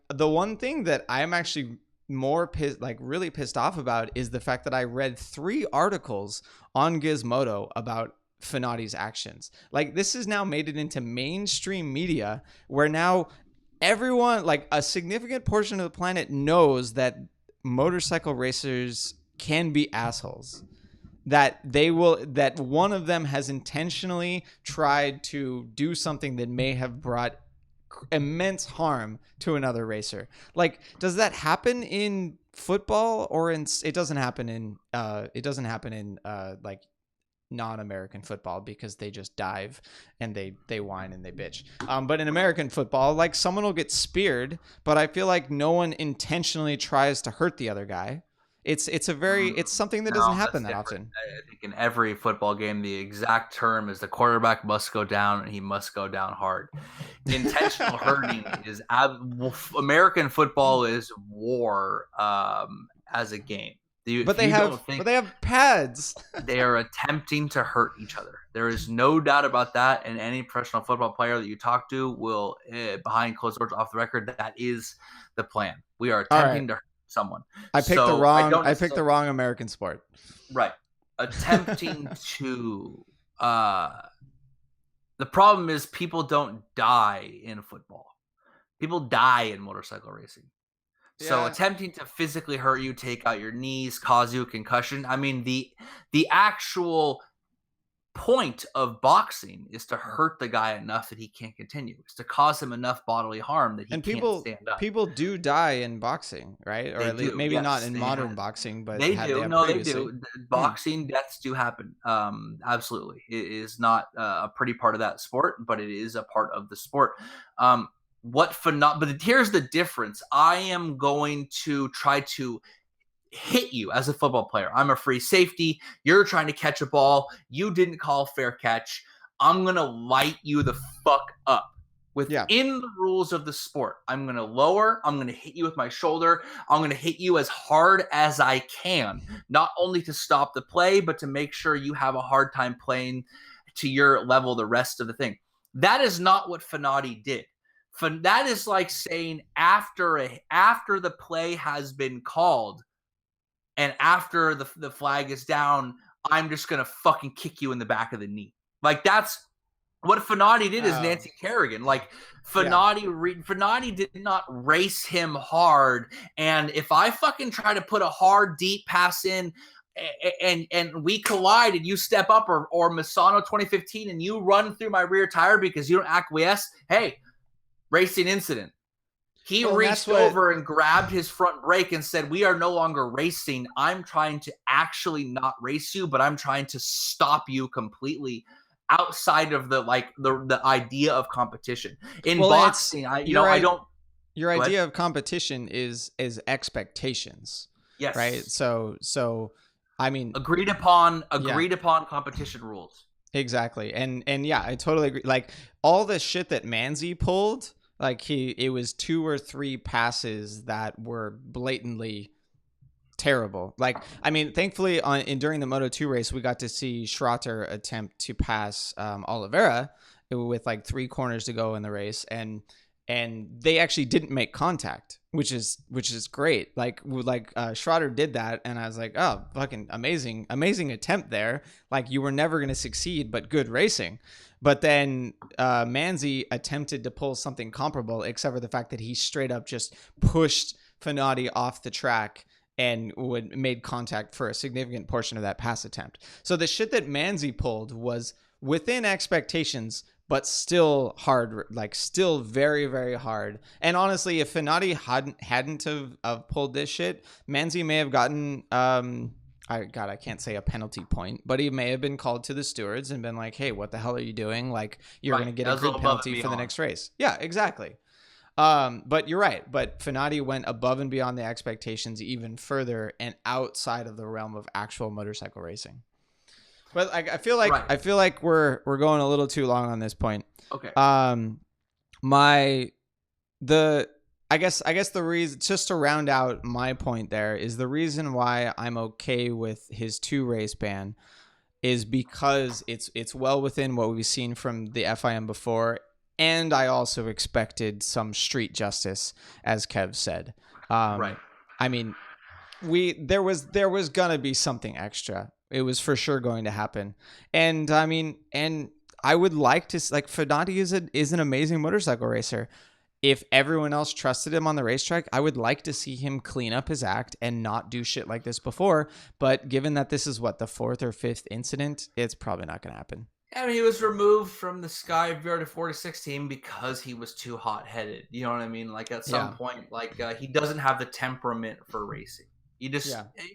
the one thing that I'm actually more pissed, like really pissed off about, is the fact that I read 3 articles on Gizmodo about Fenati's actions. Like this has now made it into mainstream media where now everyone, like a significant portion of the planet, knows that motorcycle racers can be assholes, that one of them has intentionally tried to do something that may have brought immense harm to another racer. Like, does that happen in football or in, it doesn't happen in like non-American football because they just dive and they whine and they bitch. But in American football, like someone will get speared, but I feel like no one intentionally tries to hurt the other guy. It's something that doesn't happen that often. I think in every football game, the exact term is the quarterback must go down and he must go down hard. Intentional hurting is American football is war as a game. But they have pads. They are attempting to hurt each other. There is no doubt about that. And any professional football player that you talk to will, behind closed doors, off the record, that is the plan. We are attempting to hurt someone. I picked the wrong American sport. Right. Attempting to. The problem is people don't die in football. People die in motorcycle racing. So attempting to physically hurt you, take out your knees, cause you a concussion. I mean, the actual point of boxing is to hurt the guy enough that he can't continue. It's to cause him enough bodily harm that he can't stand up. People do die in boxing, right? Or at least maybe not in modern boxing, but they do. No, they do. Boxing deaths do happen. Absolutely, it is not a pretty part of that sport, but it is a part of the sport. But here's the difference. I am going to try to hit you as a football player. I'm a free safety. You're trying to catch a ball. You didn't call fair catch. I'm going to light you the fuck up. Within the rules of the sport, I'm going to lower. I'm going to hit you with my shoulder. I'm going to hit you as hard as I can, not only to stop the play, but to make sure you have a hard time playing to your level the rest of the thing. That is not what Fenati did. That is like saying after the play has been called and after the flag is down, I'm just going to fucking kick you in the back of the knee. Like that's what Fenati did. Is Nancy Kerrigan. Like Fenati did not race him hard. And if I fucking try to put a hard, deep pass in and we collide and you step up or Misano 2015 and you run through my rear tire because you don't acquiesce, hey, racing incident. He reached over and grabbed his front brake and said, we are no longer racing. I'm trying to actually not race you, but I'm trying to stop you completely outside of the idea of competition. In boxing, your idea of competition is expectations. Yes. Right? So I mean, agreed upon competition rules. Exactly. And yeah, I totally agree. Like all the shit that Manzi pulled, like it was 2 or 3 passes that were blatantly terrible. Like, I mean, thankfully during the Moto2 race, we got to see Schroeter attempt to pass Oliveira with like 3 corners to go in the race. And they actually didn't make contact, which is great. Like Schroeter did that, and I was like, oh, fucking amazing attempt there. Like you were never going to succeed, but good racing. But then Manzi attempted to pull something comparable, except for the fact that he straight up just pushed Fenati off the track and made contact for a significant portion of that pass attempt. So the shit that Manzi pulled was within expectations, but still hard, like still very, very hard. And honestly, if Fenati hadn't have pulled this shit, Manzi may have gotten, I can't say a penalty point, but he may have been called to the stewards and been like, hey, what the hell are you doing? Like, you're going to get a good penalty for the next race. Yeah, exactly. But you're right. But Fenati went above and beyond the expectations even further and outside of the realm of actual motorcycle racing. But I feel like Right. we're going a little too long on this point. Okay. My the I guess the reason, just to round out my point there, is the reason why I'm okay with his 2 race ban is because it's well within what we've seen from the FIM before, and I also expected some street justice, as Kev said. Right. I mean, there was gonna be something extra. It was for sure going to happen, and I mean, and I would like to, like, Fenati is an amazing motorcycle racer. If everyone else trusted him on the racetrack, I would like to see him clean up his act and not do shit like this before. But given that this is what, the 4th or 5th incident, it's probably not going to happen. I mean, he was removed from the Sky VR to 4-6 team because he was too hot-headed. You know what I mean? Like, at some point, like, he doesn't have the temperament for racing. You just, you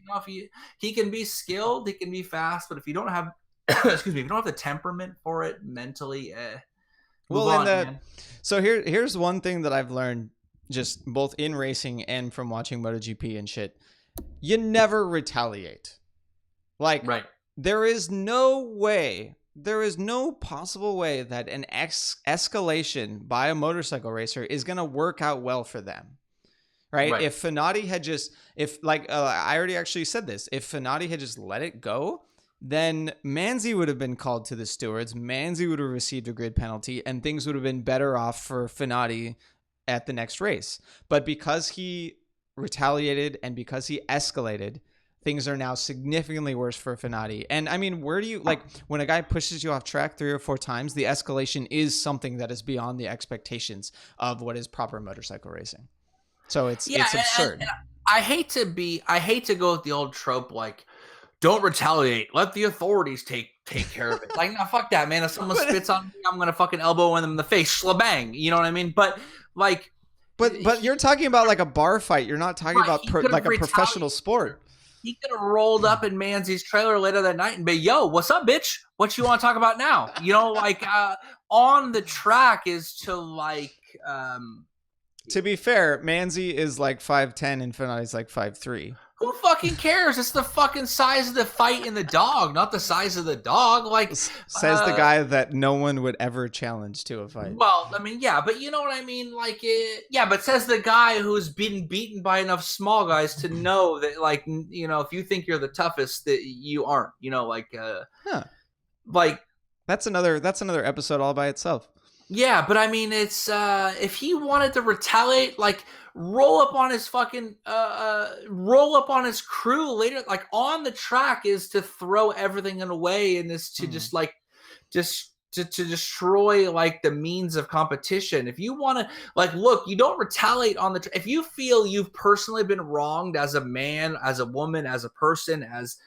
know, if he can be skilled, he can be fast, but if you don't have, excuse me, if you don't have the temperament for it mentally, so here's one thing that I've learned, just both in racing and from watching MotoGP and shit. You never retaliate. Like, there is no possible way that an escalation by a motorcycle racer is going to work out well for them. Right? If Fenati had just, I already actually said this, if Fenati had just let it go, then Manzi would have been called to the stewards. Manzi would have received a grid penalty, and things would have been better off for Fenati at the next race. But because he retaliated and because he escalated, things are now significantly worse for Fenati. And I mean, where do you, like, when a guy pushes you off track 3 or 4 times, the escalation is something that is beyond the expectations of what is proper motorcycle racing. So it's absurd. And I hate to go with the old trope, like, don't retaliate. Let the authorities take care of it. Like, no, fuck that, man. If someone spits on me, I'm gonna fucking elbow them in the face, shlabang. You know what I mean? But like, but you're talking about like a bar fight. You're not talking about like a professional sport. He could have rolled up in Manzi's trailer later that night and be, yo, what's up, bitch? What you want to talk about now? You know, like, on the track is to, like, to be fair, Manzi is like 5'10" and Fenati's like 5'3". Who fucking cares? It's the fucking size of the fight in the dog, not the size of the dog. Like, says the guy that no one would ever challenge to a fight. Well, I mean, yeah, but you know what I mean? Like, but says the guy who's been beaten by enough small guys to know that, like, you know, if you think you're the toughest, that you aren't. You know, like, like, that's another episode all by itself. Yeah, but I mean, it's if he wanted to retaliate, like, roll up on his crew later, like, on the track, is to throw everything in a way, and is to just to destroy, like, the means of competition. If you want to, like, look, you don't retaliate on if you feel you've personally been wronged as a man, as a woman, as a person, as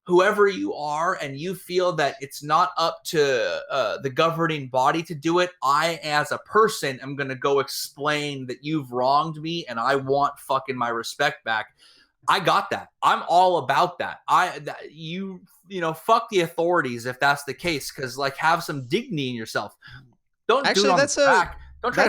whoever you are, and you feel that it's not up to the governing body to do it, I, as a person, am going to go explain that you've wronged me and I want fucking my respect back. I got that. I'm all about that. You know, fuck the authorities if that's the case, because, like, have some dignity in yourself. Don't do it on the track. Don't try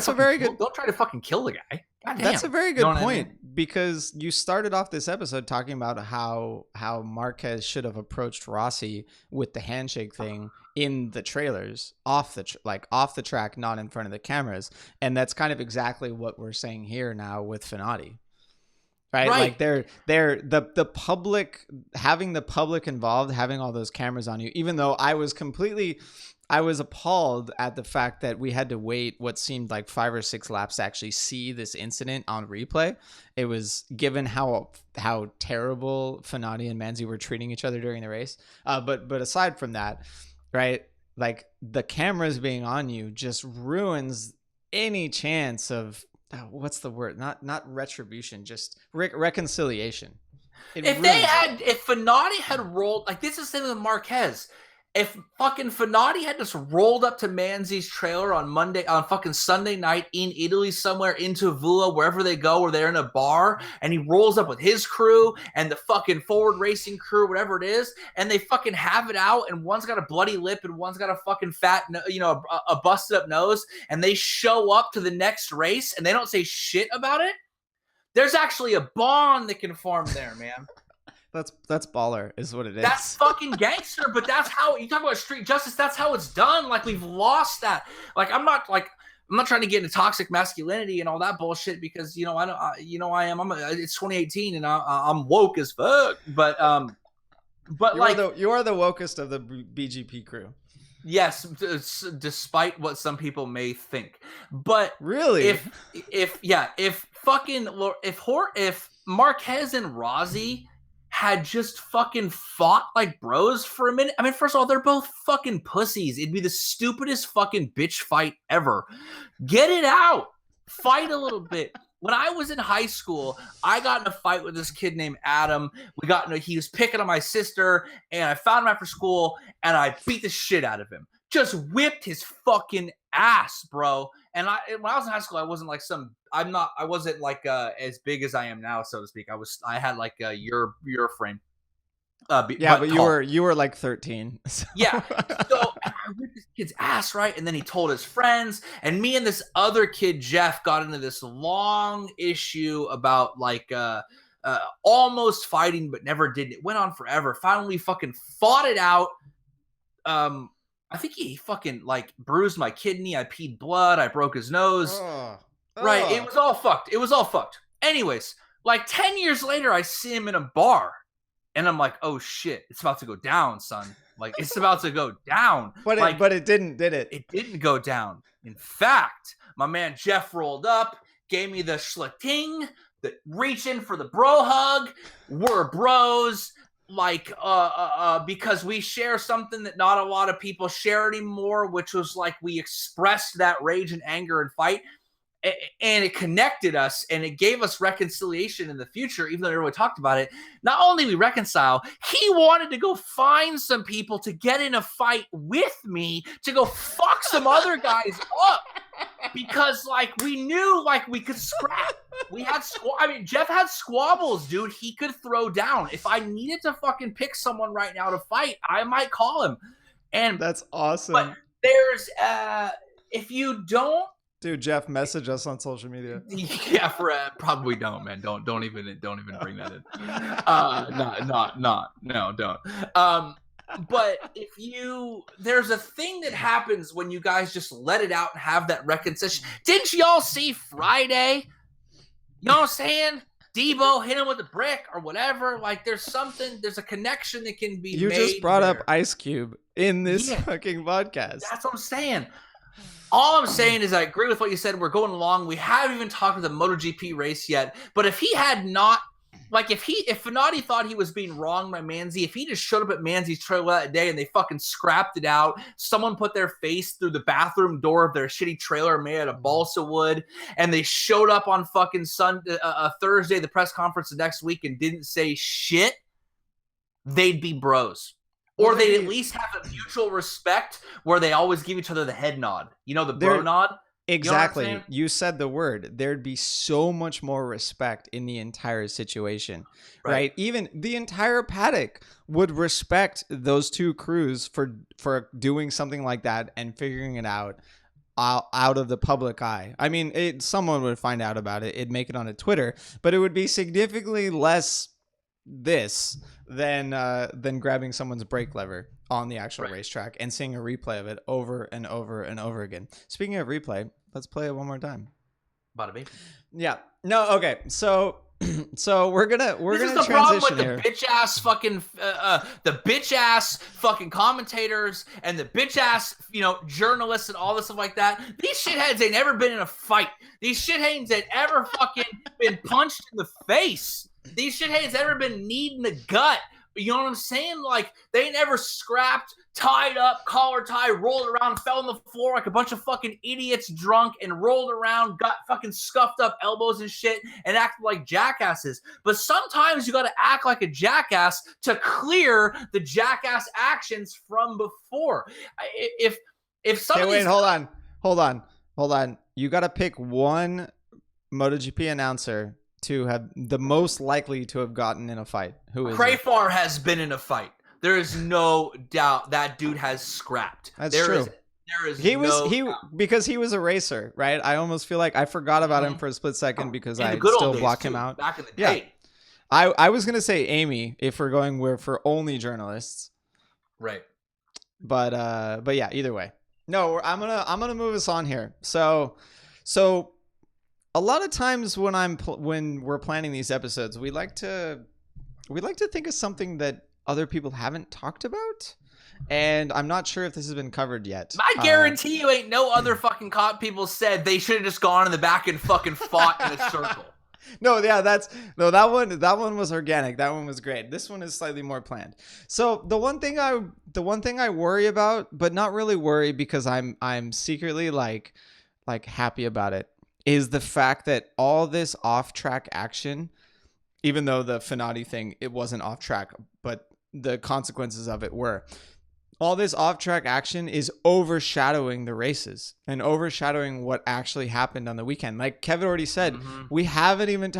to fucking kill the guy. God damn. That's a very good point, because you started off this episode talking about how Marquez should have approached Rossi with the handshake thing in the trailers, off the track, not in front of the cameras, and that's kind of exactly what we're saying here now with Fenati. Right? Like, they're the public, having the public involved, having all those cameras on you, even though I was appalled at the fact that we had to wait what seemed like 5 or 6 laps to actually see this incident on replay. It was, given how terrible Fenati and Manzi were treating each other during the race. But aside from that, right, like, the cameras being on you just ruins any chance of, what's the word? Not retribution, just reconciliation. If Fenati had rolled, like, this is the thing with Marquez. If fucking Fenati had just rolled up to Manzi's trailer on fucking Sunday night in Italy somewhere, into Vula, wherever they go, or they're in a bar, and he rolls up with his crew and the fucking forward racing crew, whatever it is, and they fucking have it out, and one's got a bloody lip and one's got a fucking fat, a busted up nose, and they show up to the next race and they don't say shit about it, there's actually a bond that can form there, man. That's baller, is what it is. That's fucking gangster, but that's how you talk about street justice. That's how it's done. Like, we've lost that. Like, I'm not trying to get into toxic masculinity and all that bullshit because I am. It's 2018 and I'm woke as fuck. But you are the wokest of the BGP crew. Yes, despite what some people may think. But really, if Marquez and Rossi had just fucking fought like bros for a minute. I mean, first of all, they're both fucking pussies. It'd be the stupidest fucking bitch fight ever. Get it out. Fight a little bit. When I was in high school, I got in a fight with this kid named Adam. He was picking on my sister, and I found him after school, and I beat the shit out of him. Just whipped his fucking ass, bro. And when I was in high school, I wasn't like I wasn't like as big as I am now, so to speak. I had like your frame. But you were like 13. So. Yeah. So I whipped this kid's ass, right? And then he told his friends, and me and this other kid, Jeff, got into this long issue about like almost fighting, but never did. It went on forever. Finally fucking fought it out. I think he fucking like bruised my kidney. I peed blood. I broke his nose. Right. It was all fucked. Anyways, like 10 years later, I see him in a bar. And I'm like, oh shit, it's about to go down, son. Like, it's about to go down. But it didn't, did it? It didn't go down. In fact, my man Jeff rolled up, gave me the schlatting, the reaching for the bro hug. We're bros. Like, because we share something that not a lot of people share anymore, which was like we expressed that rage and anger and fight. And it connected us, and it gave us reconciliation in the future, even though everyone talked about it. Not only we reconcile, he wanted to go find some people to get in a fight with me to go fuck some other guys up. Because, like, we knew, like, we could scrap. Jeff had squabbles, dude. He could throw down. If I needed to fucking pick someone right now to fight, I might call him. And that's awesome. But there's, if you don't, dude, Jeff, message us on social media. Yeah, probably don't, man. Don't even bring that in. Don't. But there's a thing that happens when you guys just let it out and have that reconciliation. Didn't y'all see Friday? You know what I'm saying? Debo hit him with a brick or whatever. Like, there's a connection that can be made. You just brought up Ice Cube in this fucking podcast. That's what I'm saying. All I'm saying is I agree with what you said. We're going along. We haven't even talked about the MotoGP race yet. But if he had not, like, if Fenati thought he was being wronged by Manzi, if he just showed up at Manzi's trailer that day and they fucking scrapped it out, someone put their face through the bathroom door of their shitty trailer made out of balsa wood, and they showed up on fucking Thursday, the press conference the next week, and didn't say shit, they'd be bros. Or they'd at least have a mutual respect where they always give each other the head nod. You know, the bro nod? Exactly. You know you said the word. There'd be so much more respect in the entire situation, right? Even the entire paddock would respect those two crews for doing something like that and figuring it out of the public eye. I mean, someone would find out about it. It'd make it onto Twitter, but it would be significantly less than grabbing someone's brake lever on the actual racetrack and seeing a replay of it over and over and over again. Speaking of replay, let's play it one more time. Bada bing. Yeah. No. Okay. So we're gonna transition the problem with here. The bitch ass fucking commentators and the bitch ass journalists and all this stuff like that. These shitheads ain't ever been in a fight. These shitheads ain't ever fucking been punched in the face. These shitheads ever been kneed in the gut. You know what I'm saying? Like, they ain't ever scrapped, tied up, collar tie, rolled around, fell on the floor like a bunch of fucking idiots drunk and rolled around, got fucking scuffed up elbows and shit and acted like jackasses. But sometimes you got to act like a jackass to clear the jackass actions from before. If some of these... Wait, hold on. You got to pick one MotoGP announcer to have the most likely to have gotten in a fight. Who is Crayfar has been in a fight. There is no doubt that dude has scrapped. That's true. Because he was a racer, right? I almost feel like I forgot about him for a split second because I still block him out back in the day. I was gonna say Amy if we're going where for only journalists, Right. but yeah, either way. No, I'm gonna move us on here. So a lot of times when we're planning these episodes, we like to think of something that other people haven't talked about, and I'm not sure if this has been covered yet. I guarantee you ain't no other fucking cop people said they should have just gone in the back and fucking fought in a circle. No, yeah, that one was organic. That one was great. This one is slightly more planned. So the one thing I worry about, but not really worry because I'm secretly like happy about it, is the fact that all this off-track action, even though the Fenati thing, it wasn't off track, but the consequences of it were. All this off-track action is overshadowing the races and overshadowing what actually happened on the weekend. Like Kevin already said, we haven't even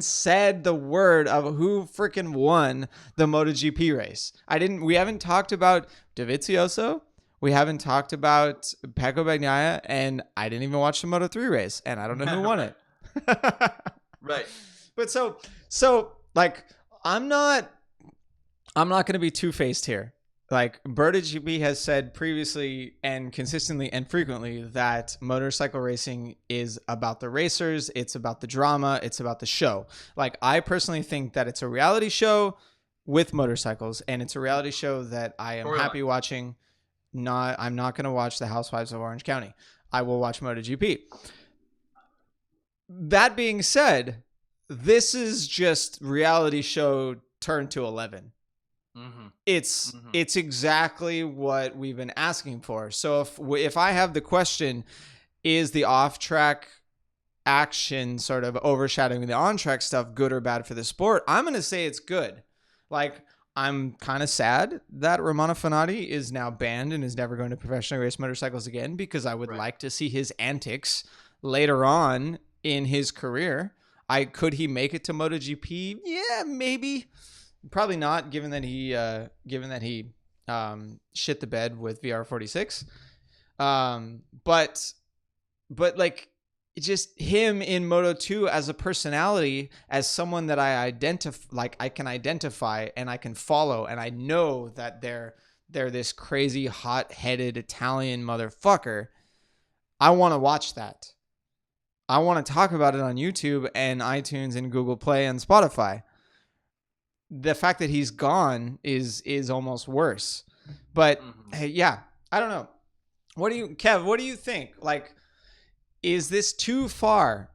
said the word of who freaking won the MotoGP race. We haven't talked about Dovizioso. We haven't talked about Pecco Bagnaia, and I didn't even watch the Moto3 race, and I don't know who won it. Right. But so like, I'm not going to be two-faced here. Like, BrotoGP has said previously and consistently and frequently that motorcycle racing is about the racers, it's about the drama, it's about the show. Like, I personally think that it's a reality show with motorcycles, and it's a reality show that I am happy watching. I'm not going to watch The Housewives of Orange County. I will watch MotoGP. That being said, this is just reality show turned to 11. It's exactly what we've been asking for. So if I have the question, is the off-track action sort of overshadowing the on-track stuff good or bad for the sport? I'm going to say it's good. Like, I'm kind of sad that Romano Fenati is now banned and is never going to professionally race motorcycles again, because I would like to see his antics later on in his career. Could he make it to MotoGP? Yeah, maybe. Probably not, given that he shit the bed with VR46. But like, just him in Moto2 as a personality, as someone that I can identify and I can follow, and I know that they're this crazy hot-headed Italian motherfucker. I want to watch that. I want to talk about it on YouTube and iTunes and Google Play and Spotify. The fact that he's gone is almost worse. But yeah, I don't know. Kev, what do you think? Like, is this too far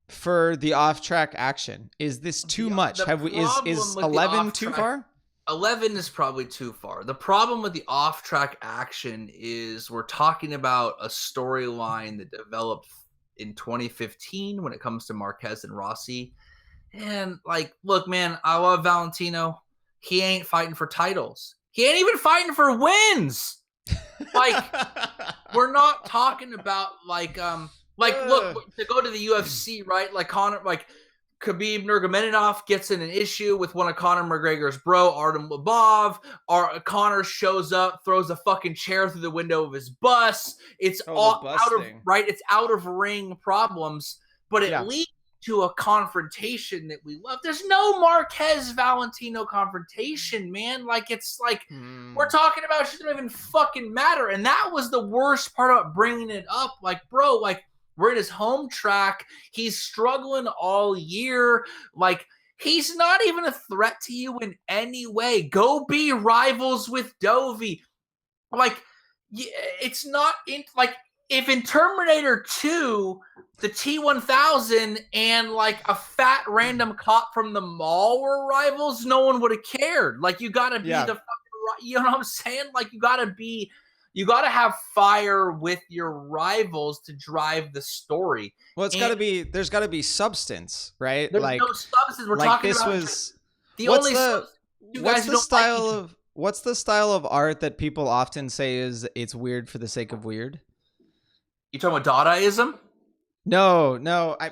for the off-track action? Is this too much? Is 11 too far? 11 is probably too far. The problem with the off-track action is we're talking about a storyline that developed in 2015 when it comes to Marquez and Rossi. And, like, look, man, I love Valentino. He ain't fighting for titles. He ain't even fighting for wins. Like, we're not talking about, look, to go to the UFC, right? Like, Khabib Nurmagomedov gets in an issue with one of Conor McGregor's bro, Artem Lobov. Conor shows up, throws a fucking chair through the window of his bus. It's it's out of ring problems, but it leads to a confrontation that we love. There's no Marquez Valentino confrontation, man. Like, it's like we're talking about it shouldn't even fucking matter. And that was the worst part about bringing it up. Like, bro, like, we're in his home track. He's struggling all year. Like, he's not even a threat to you in any way. Go be rivals with Dovi. Like, it's not in, like, if in Terminator 2, the T-1000 and, like, a fat random cop from the mall were rivals, no one would have cared. Like, you got to be the fucking, you know what I'm saying? Like, you got to have fire with your rivals to drive the story. Well, there's got to be substance, right? There's no substance. We're talking about what's the style of art that people often say is it's weird for the sake of weird? You talking about Dadaism? No. I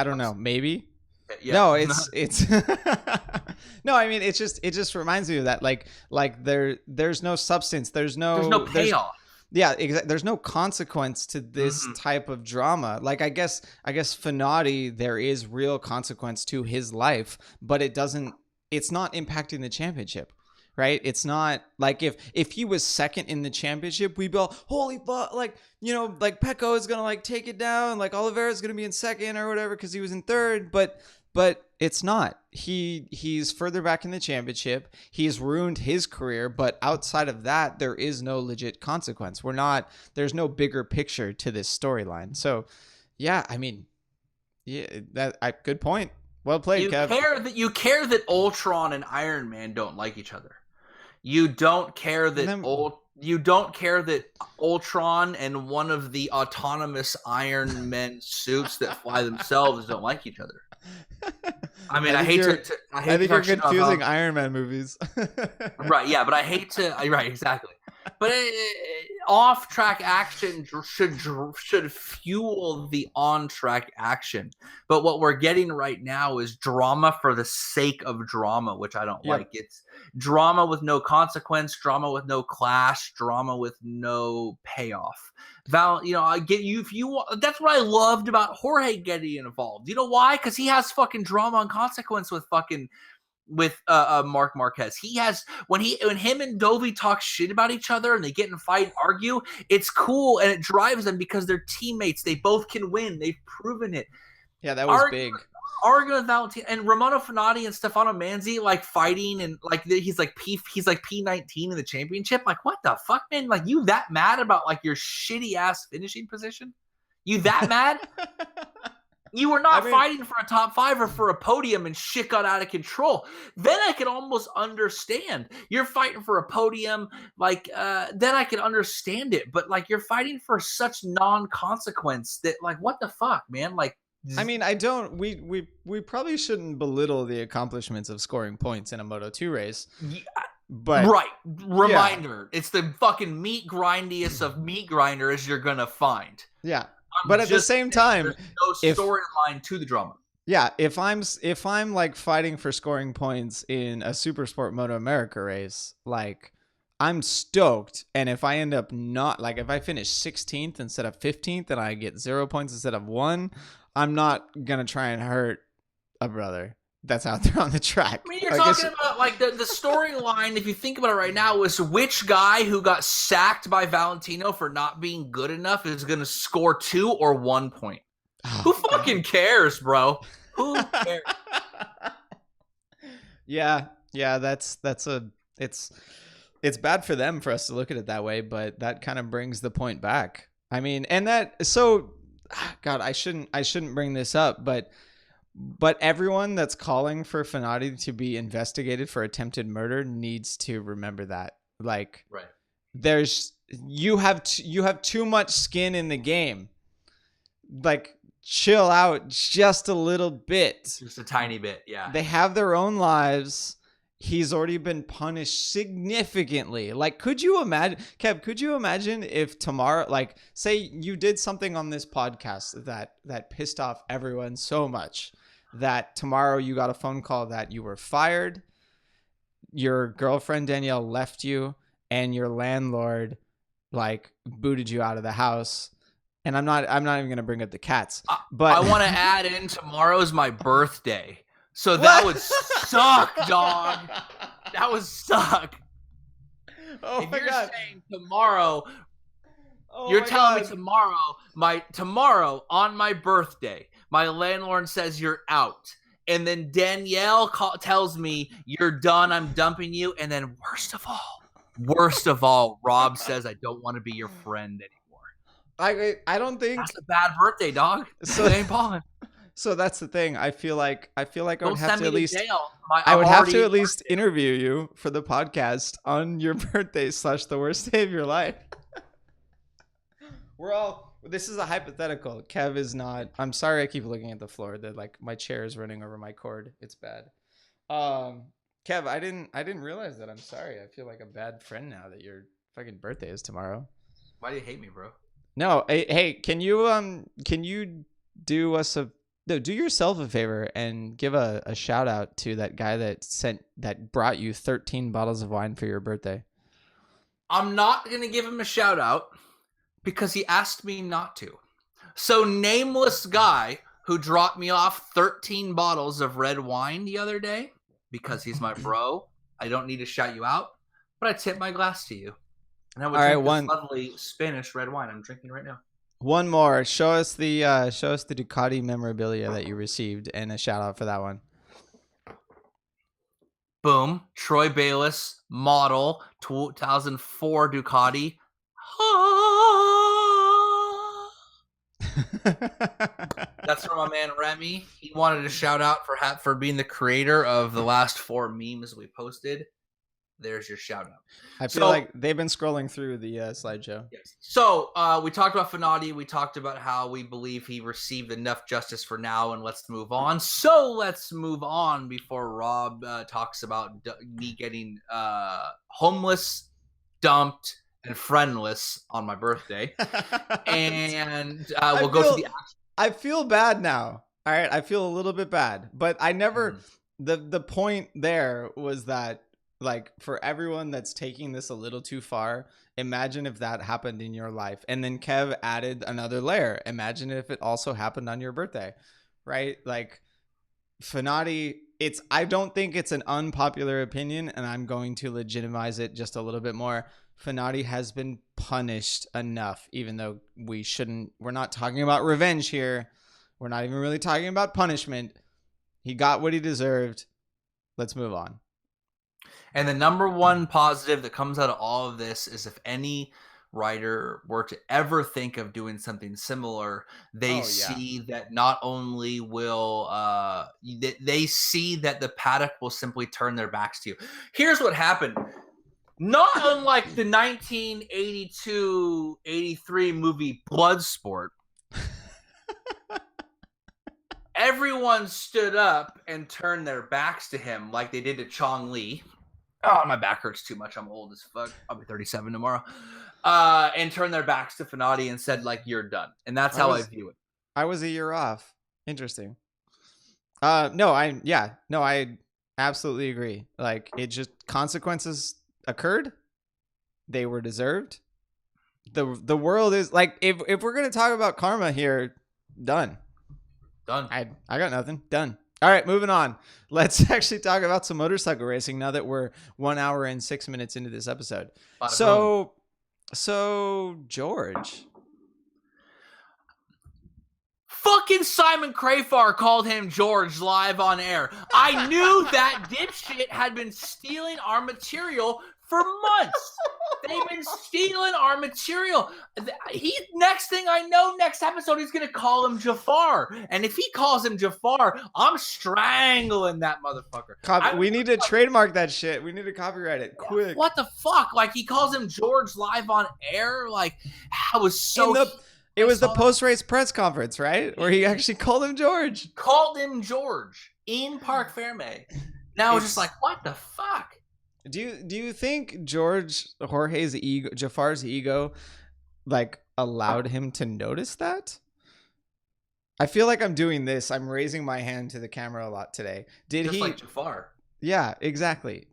don't know. Maybe. Yeah. No, it's no. I mean, it just reminds me of that. Like there's no substance. There's no payoff. Yeah, there's no consequence to this type of drama. Like I guess Fenati, there is real consequence to his life, but it's not impacting the championship. Right? It's not like if he was second in the championship, we'd be all, holy fuck, like, like Pecco is gonna like take it down, like Oliveira's gonna be in second or whatever because he was in third, but it's not. He's further back in the championship. He's ruined his career, but outside of that, there is no legit consequence. There's no bigger picture to this storyline. So, yeah, I mean, good point. Well played, Kev. You care that Ultron and Iron Man don't like each other. You don't care that Ultron and one of the autonomous Iron Man suits that fly themselves don't like each other. I mean, I think you're confusing Iron Man movies. Right, yeah, but I hate to. Right, exactly. But off-track action should fuel the on-track action. But what we're getting right now is drama for the sake of drama, which I don't like. It's drama with no consequence, drama with no clash, drama with no payoff. I get you if you want. That's what I loved about Jorge getting involved. You know why? Because he has fucking drama and consequence with Marc Marquez. He has when him and Dovi talk shit about each other and they get in a fight and argue, it's cool and it drives them because they're teammates. They both can win. They've proven it. Yeah, that was big. Arguing with Valentino and Romano Fenati and Stefano Manzi like fighting and like he's like P19 in the championship. Like what the fuck, man? Like you that mad about like your shitty ass finishing position? You that mad? You were not fighting for a top 5 or for a podium and shit got out of control. Then I could almost understand. You're fighting for a podium, like, then I could understand it. But, like, you're fighting for such non-consequence that, like, what the fuck, man? Like, I mean, we probably shouldn't belittle the accomplishments of scoring points in a Moto2 race. Yeah. But right. Reminder. Yeah. It's the fucking meat grindiest of meat grinders you're going to find. Yeah. But at the same time, there's no storyline to the drama. Yeah, if I'm like fighting for scoring points in a Super Sport Moto America race, like I'm stoked. And if I end up if I finish 16th instead of 15th and I get 0 points instead of 1, I'm not gonna try and hurt a brother that's out there on the track. I mean, you're talking about like the storyline, if you think about it right now, is which guy who got sacked by Valentino for not being good enough is going to score 2 or 1 point. Who fucking cares, bro? Who cares? Yeah, it's bad for them for us to look at it that way, but that kind of brings the point back. I mean, and God, I shouldn't bring this up, but everyone that's calling for Fenati to be investigated for attempted murder needs to remember that. Like, right. You have too much skin in the game. Like, chill out just a little bit. Just a tiny bit, yeah. They have their own lives. He's already been punished significantly. Like, could you imagine, Kev, could you imagine if tomorrow, like, say you did something on this podcast that pissed off everyone so much that tomorrow you got a phone call that you were fired, your girlfriend Danielle left you, and your landlord like booted you out of the house. And I'm not even gonna bring up the cats, but I want to add in tomorrow's my birthday, so that would suck, dog. That would suck. Oh if my you're God. saying tomorrow, you're telling me tomorrow on my birthday, my landlord says you're out. And then Danielle tells me you're done. I'm dumping you. And then worst of all, Rob says I don't want to be your friend anymore. I don't think that's a bad birthday, dog. So it ain't balling. So that's the thing. I feel like I would have to at least interview you for the podcast on your birthday / the worst day of your life. This is a hypothetical. Kev is not. I'm sorry I keep looking at the floor. That like my chair is running over my cord. It's bad. Kev, I didn't realize that. I'm sorry. I feel like a bad friend now that your fucking birthday is tomorrow. Why do you hate me, bro? No, hey, can you do yourself a favor and give a shout out to that guy that brought you 13 bottles of wine for your birthday? I'm not going to give him a shout out because he asked me not to. So nameless guy who dropped me off 13 bottles of red wine the other day because he's my bro. I don't need to shout you out, but I tip my glass to you. And I would drink this lovely Spanish red wine I'm drinking right now. One more. Show us the Ducati memorabilia that you received and a shout out for that one. Boom. Troy Bayliss model 2004 Ducati. That's from my man Remy. He wanted a shout out for being the creator of the last 4 memes we posted. There's your shout out. I feel like they've been scrolling through the slideshow. Yes. So we talked about Fenati. We talked about how we believe he received enough justice for now, and let's move on. So let's move on before Rob talks about me getting homeless, dumped, and friendless on my birthday. And we'll go to the action. I feel bad now. All right. I feel a little bit bad, but I never, the point there was that, like, for everyone that's taking this a little too far, imagine if that happened in your life. And then Kev added another layer. Imagine if it also happened on your birthday, right? Like, Fenati, I don't think it's an unpopular opinion, and I'm going to legitimize it just a little bit more. Fenati has been punished enough, even though we're not talking about revenge here. We're not even really talking about punishment. He got what he deserved. Let's move on. And the number one positive that comes out of all of this is if any rider were to ever think of doing something similar, they see that not only will they see that the paddock will simply turn their backs to you. Here's what happened. Not unlike the 1982-83 movie Bloodsport, everyone stood up and turned their backs to him like they did to Chong Li. Oh, my back hurts too much. I'm old as fuck. I'll be 37 tomorrow. And turned their backs to Fenati and said, like, you're done. And that's how I view it. I was a year off. Interesting. I absolutely agree. Like, it just, consequences occurred. They were deserved. The world is like, if we're gonna talk about karma here, done. I got nothing. Done. All right, moving on. Let's actually talk about some motorcycle racing now that we're 1 hour and 6 minutes into this episode. So George. Fucking Simon Crafar called him George live on air. I knew that dipshit had been stealing our material for months. They've been stealing our material. Next thing I know, next episode, he's going to call him Jafar. And if he calls him Jafar, I'm strangling that motherfucker. We need to trademark that shit. We need to copyright it quick. What the fuck? Like, he calls him George live on air? Like, I was so... It was the post-race press conference, right? Where he actually called him George. Called him George in Parc Ferme. Now it's just like, what the fuck? Do you think Jorge's ego, Jafar's ego, like, allowed him to notice that? I feel like I'm doing this. I'm raising my hand to the camera a lot today. Just like Jafar. Yeah, exactly.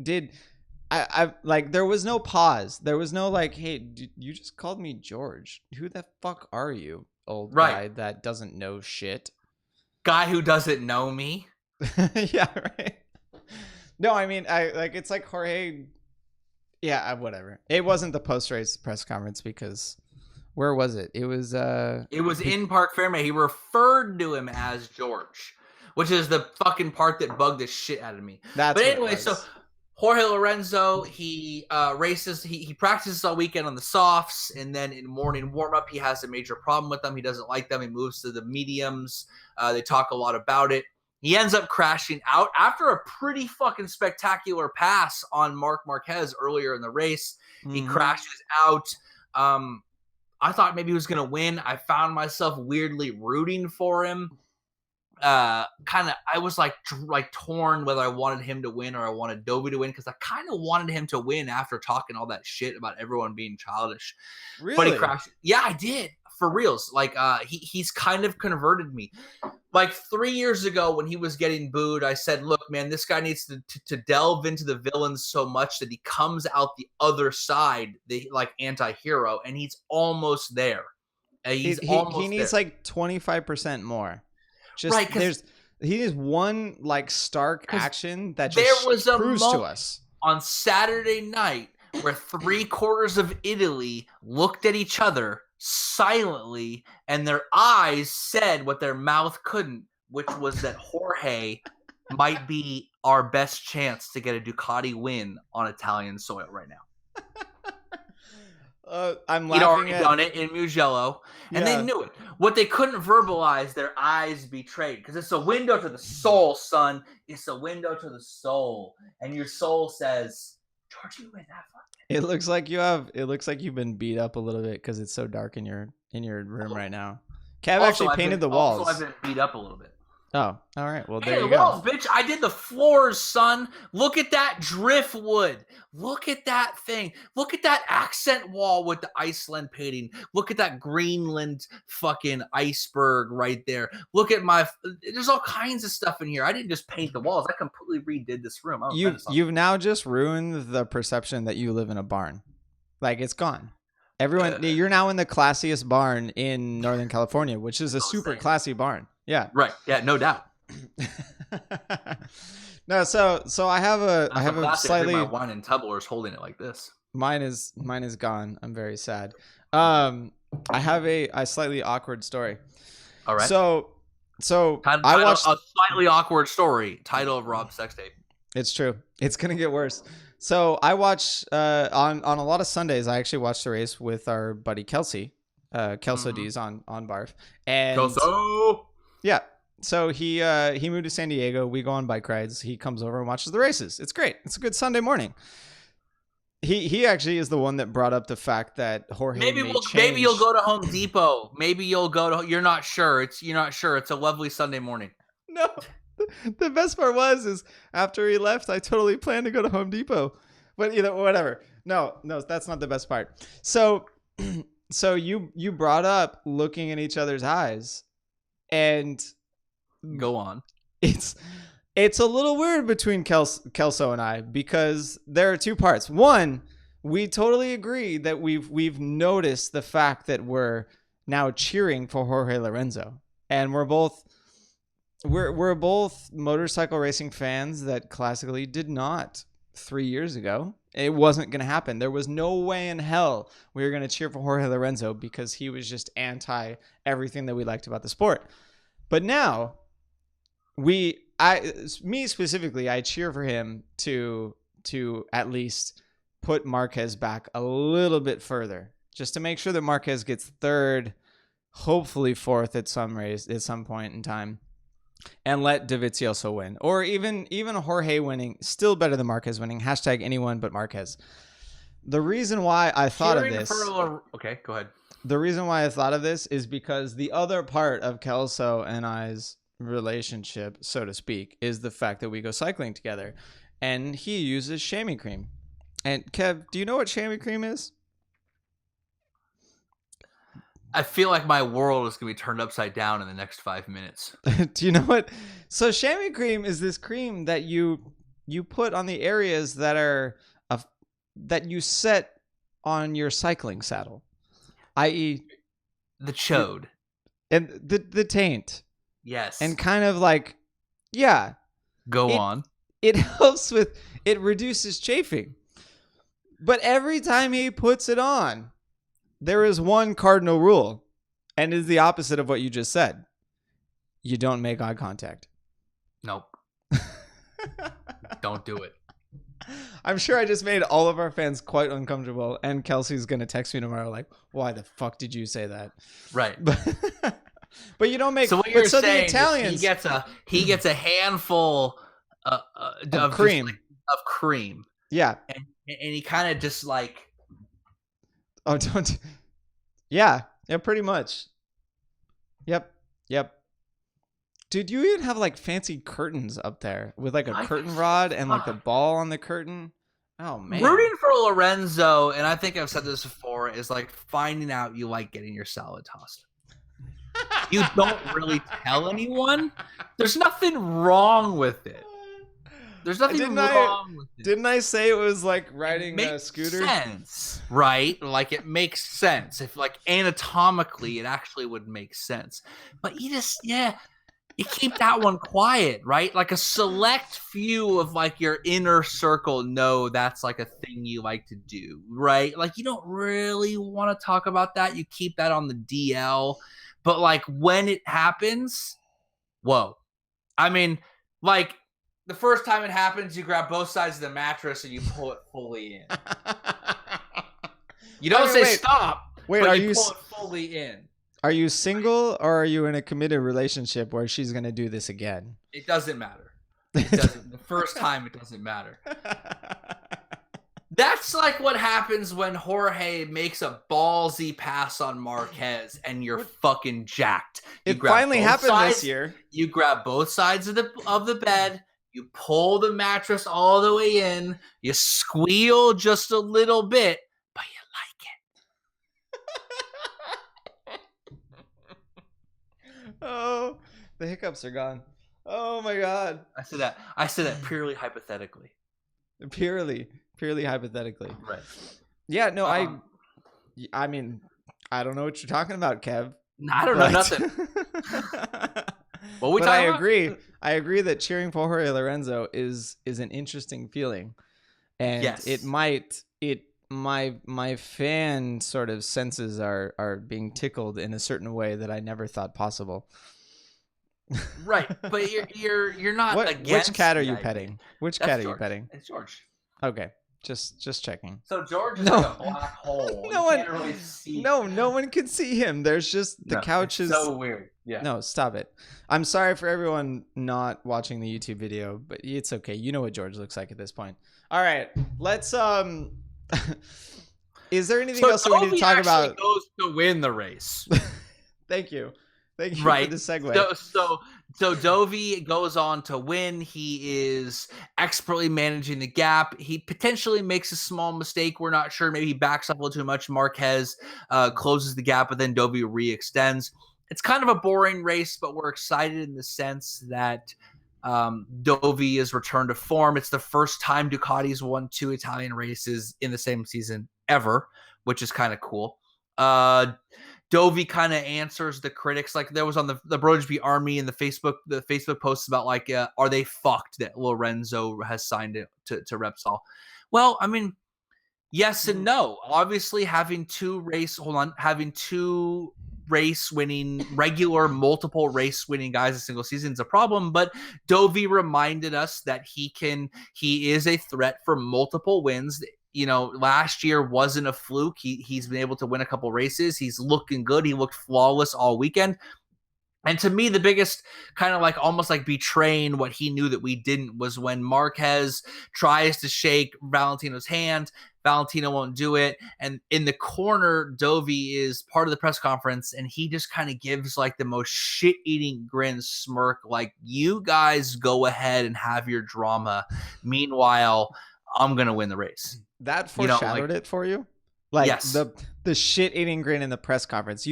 I like, there was no pause. There was no like, hey, you just called me George. Who the fuck are you, old guy that doesn't know shit? Guy who doesn't know me. Yeah, right. No, I mean, it's like Jorge. Yeah, whatever. It wasn't the post-race press conference because where was it? It was in Parc Ferme. He referred to him as George, which is the fucking part that bugged the shit out of me. But anyway, so Jorge Lorenzo, he races, he practices all weekend on the softs, and then in morning warm-up, he has a major problem with them. He doesn't like them. He moves to the mediums. They talk a lot about it. He ends up crashing out after a pretty fucking spectacular pass on Marc Marquez earlier in the race. Mm-hmm. He crashes out. I thought maybe he was going to win. I found myself weirdly rooting for him. I was like torn whether I wanted him to win or I wanted Dovi to win, because I kind of wanted him to win after talking all that shit about everyone being childish. Really? But he crashed. Yeah, I did. for reals. Like he's kind of converted me. Like 3 years ago when he was getting booed, I said, look, man, this guy needs to delve into the villains so much that he comes out the other side, the like anti-hero, and he's almost there. He needs like 25% more. Just right, he needs one like stark action that just proves to us on Saturday night where 3/4 of Italy looked at each other silently and their eyes said what their mouth couldn't, which was that Jorge might be our best chance to get a Ducati win on Italian soil right now. I'm laughing. He'd already done it in Mugello, and they knew it. What they couldn't verbalize, their eyes betrayed, because it's a window to the soul, son. It's a window to the soul, and your soul says, "George, you win that fucking." It looks like you have. It looks like you've been beat up a little bit because it's so dark in your room right now. Kev actually painted the walls. Also, I've been beat up a little bit. Oh, all right. Well, there you go. Walls, bitch. I did the floors, son. Look at that driftwood. Look at that thing. Look at that accent wall with the Iceland painting. Look at that Greenland fucking iceberg right there. Look at there's all kinds of stuff in here. I didn't just paint the walls. I completely redid this room. You've now just ruined the perception that you live in a barn. Like, it's gone. Everyone, you're now in the classiest barn in Northern California, which is a super classy barn. Yeah. Right. Yeah. No doubt. No. So I have a slightly my wine in tumblers holding it like this. Mine is gone. I'm very sad. I have a slightly awkward story. All right. So I watched a slightly awkward story. Title of Rob's sex tape. It's true. It's gonna get worse. So I watch on a lot of Sundays. I actually watch the race with our buddy Kelsey. Kelso D's on Barf. And Kelso. Yeah. So he moved to San Diego. We go on bike rides. He comes over and watches the races. It's great. It's a good Sunday morning. He actually is the one that brought up the fact that Jorge maybe you'll go to Home Depot. Maybe you'll go to. You're not sure. It's a lovely Sunday morning. No. The best part is after he left, I totally planned to go to Home Depot, but whatever. No, that's not the best part. So you brought up looking in each other's eyes, and go on. It's a little weird between Kelso and I, because there are two parts. One, we totally agree that we've noticed the fact that we're now cheering for Jorge Lorenzo, and we're both motorcycle racing fans that classically did not 3 years ago. It wasn't going to happen. There was no way in hell we were going to cheer for Jorge Lorenzo because he was just anti everything that we liked about the sport. But now me specifically, I cheer for him to at least put Marquez back a little bit further, just to make sure that Marquez gets third, hopefully fourth at some point in time. And let Dovizioso win, or even Jorge winning, still better than Marquez winning. Hashtag anyone but Marquez. The reason why I thought of this. Okay, go ahead. The reason why I thought of this is because the other part of Kelso and I's relationship, so to speak, is the fact that we go cycling together, and he uses chamois cream. And Kev, do you know what chamois cream is? I feel like my world is going to be turned upside down in the next 5 minutes. Do you know what? So chamois cream is this cream that you put on the areas that you set on your cycling saddle, i.e. the chode and the taint. Yes. And kind of like, yeah. Go on. It helps it reduces chafing. But every time he puts it on, there is one cardinal rule, and it is the opposite of what you just said. You don't make eye contact. Nope. Don't do it. I'm sure I just made all of our fans quite uncomfortable, and Kelsey's going to text me tomorrow like, why the fuck did you say that? Right. But you don't make... So what you're saying the Italians, he gets a handful of cream. Of cream. Yeah. And he kind of just like... Oh, don't. Yeah, pretty much. Yep. Dude, you even have like fancy curtains up there with like a curtain rod and like the ball on the curtain. Oh man. Rooting for Lorenzo, and I think I've said this before, is like finding out you like getting your salad tossed. You don't really tell anyone. There's nothing wrong with it. There's nothing wrong with it. Didn't I say it was like riding a scooter? Sense, right? Like it makes sense. If like anatomically it actually would make sense. But you keep that one quiet, right? Like a select few of like your inner circle know that's like a thing you like to do, right? Like you don't really want to talk about that. You keep that on the DL. But like when it happens, whoa. I mean, like the first time it happens, you grab both sides of the mattress and you pull it fully in. You don't say stop. Wait, but you pull it fully in. Are you single or are you in a committed relationship where she's gonna do this again? It doesn't matter. It doesn't. The first time, it doesn't matter. That's like what happens when Jorge makes a ballsy pass on Marquez and you're fucking jacked. It finally happened this year. You grab both sides of the bed. You pull the mattress all the way in. You squeal just a little bit, but you like it. Oh, the hiccups are gone. Oh my god. I said that purely hypothetically. Purely hypothetically. Right. Yeah, no, I mean, I don't know what you're talking about, Kev. I don't know nothing. But I agree. I agree that cheering for Jorge Lorenzo is an interesting feeling, and yes. My fan sort of senses are being tickled in a certain way that I never thought possible. Right, but you're not against. Which cat are you petting? Which cat are you petting? It's George. Okay. Just checking. So George is like a black hole. No one can't really see. No one can see him. There's just the couch is so weird. Yeah. No, stop it. I'm sorry for everyone not watching the YouTube video, but it's okay. You know what George looks like at this point. All right, let's Is there anything else we need to talk about? Goes to win the race. Thank you for the segue. So Dovi goes on to win. He is expertly managing the gap. He potentially makes a small mistake. We're not sure. Maybe he backs up a little too much. Marquez closes the gap, but then Dovi re-extends. It's kind of a boring race, but we're excited in the sense that Dovi is returned to form. It's the first time Ducati's won 2 Italian races in the same season ever, which is kind of cool. Dovi kind of answers the critics. Like there was on the BrotoGP Army and the Facebook posts about like, are they fucked that Lorenzo has signed it to Repsol? Well, I mean, yes and no. Obviously, having two race winning, regular multiple race winning guys a single season is a problem. But Dovi reminded us that he is a threat for multiple wins. You know, last year wasn't a fluke. He's been able to win a couple races. He's looking good. He looked flawless all weekend. And to me, the biggest kind of like almost like betraying what he knew that we didn't was when Marquez tries to shake Valentino's hand. Valentino won't do it. And in the corner, Dovi is part of the press conference, and he just kind of gives like the most shit-eating grin smirk, like, you guys go ahead and have your drama. Meanwhile, I'm going to win the race. That foreshadowed it for you? Like yes. the shit-eating grin in the press conference.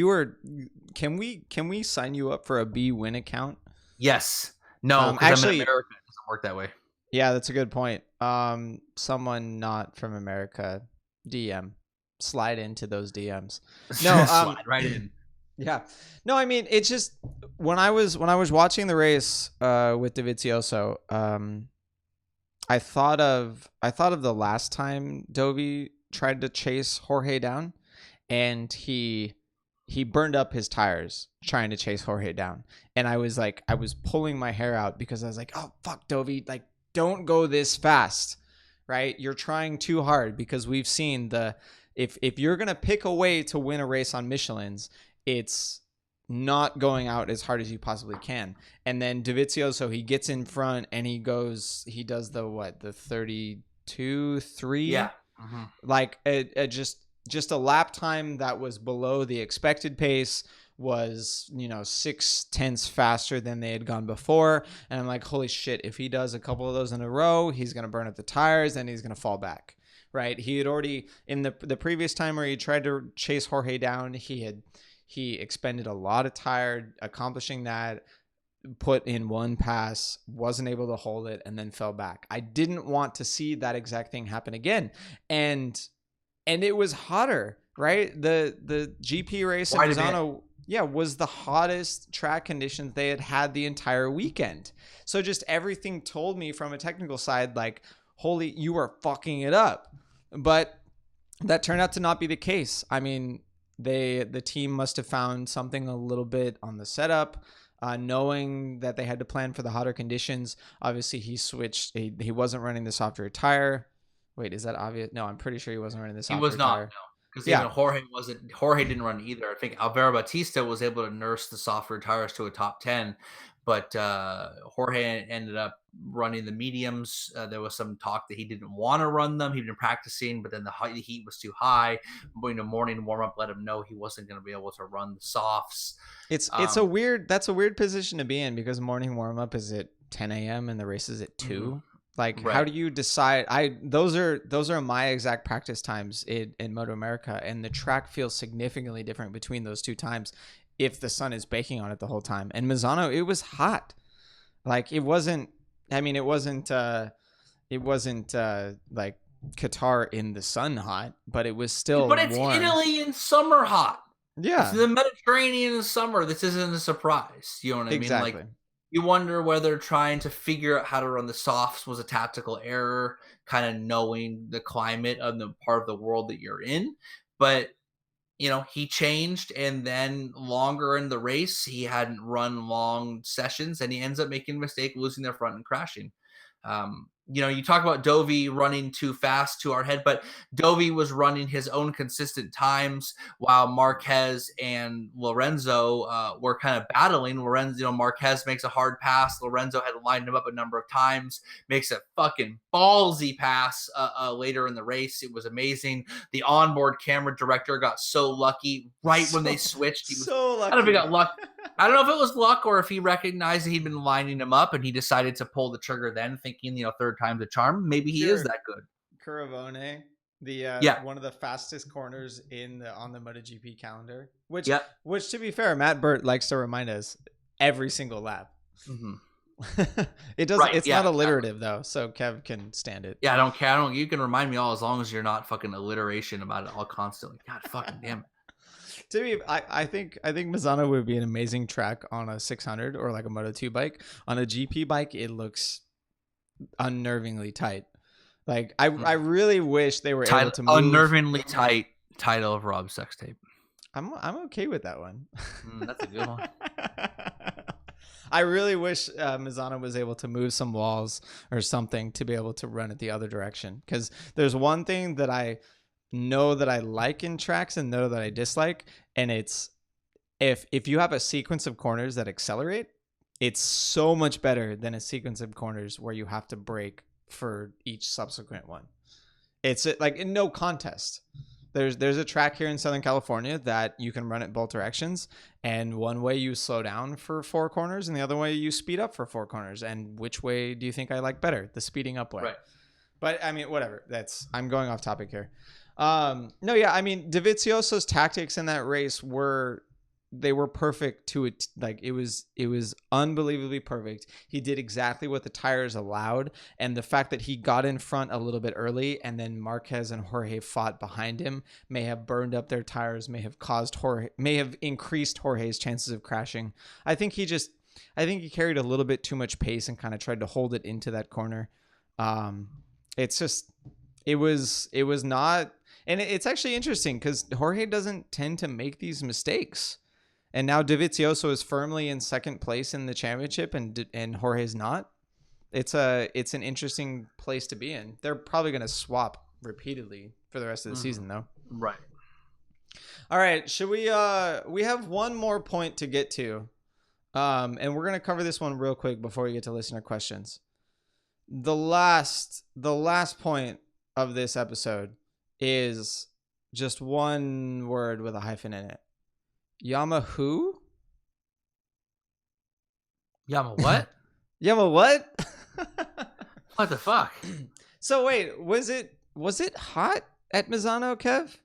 Can we sign you up for a B win account? Yes. No, actually, I'm in America. It doesn't work that way. Yeah, that's a good point. Someone not from America, DM, slide into those DMs. No, slide right in. Yeah. No, I mean, it's just when I was watching the race with Dovizioso, I thought of the last time Dovi tried to chase Jorge down, and he burned up his tires trying to chase Jorge down. And I was pulling my hair out because I was like, oh fuck, Dovi, like, don't go this fast, right? You're trying too hard, because we've seen if you're going to pick a way to win a race on Michelin's, it's not going out as hard as you possibly can. And then Dovizioso, he gets in front and he does the 32.3. Yeah. Mm-hmm. Like just a lap time that was below the expected pace, was 0.6 faster than they had gone before. And I'm like, holy shit, if he does a couple of those in a row, he's going to burn up the tires and he's going to fall back. right? He had already in the previous time where he tried to chase Jorge down, he expended a lot of tire accomplishing that, put in one pass, wasn't able to hold it, and then fell back. I didn't want to see that exact thing happen again. And it was hotter, right? The GP race in Misano, was the hottest track conditions they had the entire weekend. So just everything told me from a technical side, like, holy, you are fucking it up. But that turned out to not be the case. I mean, the team must have found something a little bit on the setup, knowing that they had to plan for the hotter conditions. Obviously, he switched. He wasn't running the softer tire. Wait, is that obvious? No, I'm pretty sure he wasn't running the softer tire. He was not, no. Because even Jorge didn't run either. I think Alvaro Bautista was able to nurse the softer tires to a top 10, but Jorge ended up running the mediums. There was some talk that he didn't want to run them. He'd been practicing, but then the heat was too high. Morning warm-up let him know he wasn't going to be able to run the softs. That's a weird position to be in, because morning warm-up is at 10 a.m. and the race is at 2. Mm-hmm. Like, right. How do you decide? Those are my exact practice times in Moto America, and the track feels significantly different between those two times if the sun is baking on it the whole time. And Misano, it was hot. Like, it wasn't like Qatar in the sun hot, but it was still But it's warm. Italy in summer hot. Yeah. It's the Mediterranean in summer. This isn't a surprise. You know what I mean? Like, you wonder whether trying to figure out how to run the softs was a tactical error, kind of knowing the climate of the part of the world that you're in. But, he changed, and then longer in the race, he hadn't run long sessions, and he ends up making a mistake, losing their front and crashing. You talk about Dovi running too fast to our head, but Dovi was running his own consistent times while Marquez and Lorenzo were kind of battling. Marquez makes a hard pass. Lorenzo had lined him up a number of times, makes a fucking ballsy pass later in the race. It was amazing. The onboard camera director got so lucky when they switched. He was so lucky. I don't know if he got luck. I don't know if it was luck or if he recognized that he'd been lining him up and he decided to pull the trigger then, thinking, third time's a charm. Maybe he is that good. Curavone, one of the fastest corners on the MotoGP calendar, which to be fair, Matt Burt likes to remind us every single lap. Mm-hmm. It doesn't. Right, it's not alliterative though, so Kev can stand it. Yeah, I don't care. You can remind me all as long as you're not fucking alliteration about it all constantly. God fucking damn it. To me, I think Misano would be an amazing track on a 600 or like a Moto2 bike. On a GP bike, it looks unnervingly tight. Like, I really wish they were able to move. Unnervingly tight title of Rob's sex tape. I'm okay with that one. That's a good one. I really wish Misano was able to move some walls or something to be able to run it the other direction. Because there's one thing that I know that I like in tracks and know that I dislike, and it's if you have a sequence of corners that accelerate, it's so much better than a sequence of corners where you have to brake for each subsequent one. It's like in no contest. There's a track here in Southern California that you can run it both directions, and one way you slow down for 4 corners and the other way you speed up for 4 corners. And which way do you think I like better? The speeding up way. Right. But I mean, whatever. I'm going off topic here. I mean, Dovizioso's tactics in that race were perfect to it. Like, it was unbelievably perfect. He did exactly what the tires allowed. And the fact that he got in front a little bit early and then Marquez and Jorge fought behind him may have burned up their tires, may have increased Jorge's chances of crashing. I think he carried a little bit too much pace and kind of tried to hold it into that corner. It was not. And it's actually interesting because Jorge doesn't tend to make these mistakes. And now Dovizioso is firmly in second place in the championship and Jorge's not. It's an interesting place to be in. They're probably going to swap repeatedly for the rest of the season, though. Right. All right. Should we have one more point to get to. And we're going to cover this one real quick before we get to listener questions. The last point of this episode is just one word with a hyphen in it. Yama-who? Yama what? Yama what? What the fuck? So wait, was Was it hot at Misano, Kev?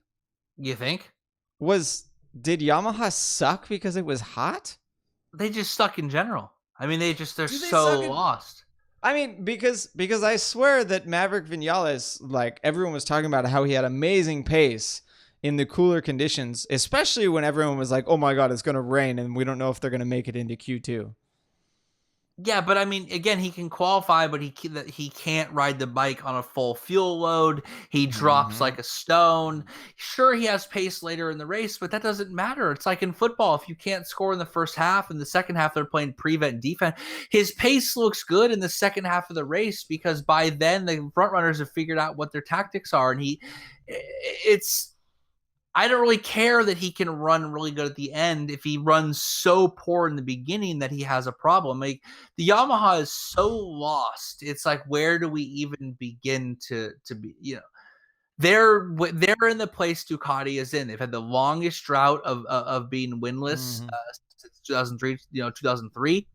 You think? Did Yamaha suck because it was hot? They just suck in general. I mean, they're Do they so suck? lost. I mean, because I swear that Maverick Vinales, like everyone was talking about how he had amazing pace in the cooler conditions, especially when everyone was like, "Oh my God, it's going to rain," and we don't know if they're going to make it into Q2. Yeah, but I mean, again, he can qualify, but he can't ride the bike on a full fuel load. He drops like a stone. Sure, he has pace later in the race, but that doesn't matter. It's like in football. If you can't score in the first half, in the second half they're playing prevent defense. His pace looks good in the second half of the race because by then the front runners have figured out what their tactics are, and it's. I don't really care that he can run really good at the end if he runs so poor in the beginning that he has a problem. Like the Yamaha is so lost. It's like, where do we even begin to be, they're in the place Ducati is in. They've had the longest drought of being winless since 2003, 2003.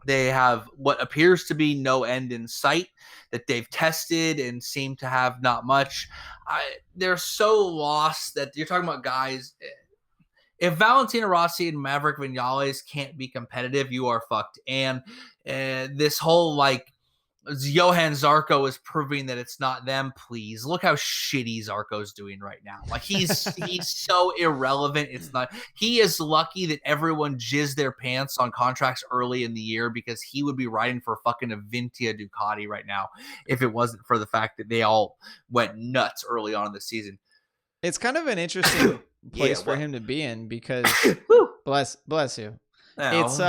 They have what appears to be no end in sight that they've tested and seem to have not much. They're so lost that you're talking about guys. If Valentino Rossi and Maverick Vinales can't be competitive, you are fucked. And this whole Johan Zarco is proving that it's not them. Please look how shitty Zarco's doing right now. Like he's so irrelevant. It's not. He is lucky that everyone jizzed their pants on contracts early in the year because he would be riding for fucking a Vintia Ducati right now if it wasn't for the fact that they all went nuts early on in the season. It's kind of an interesting place for him to be in because bless you. No. It's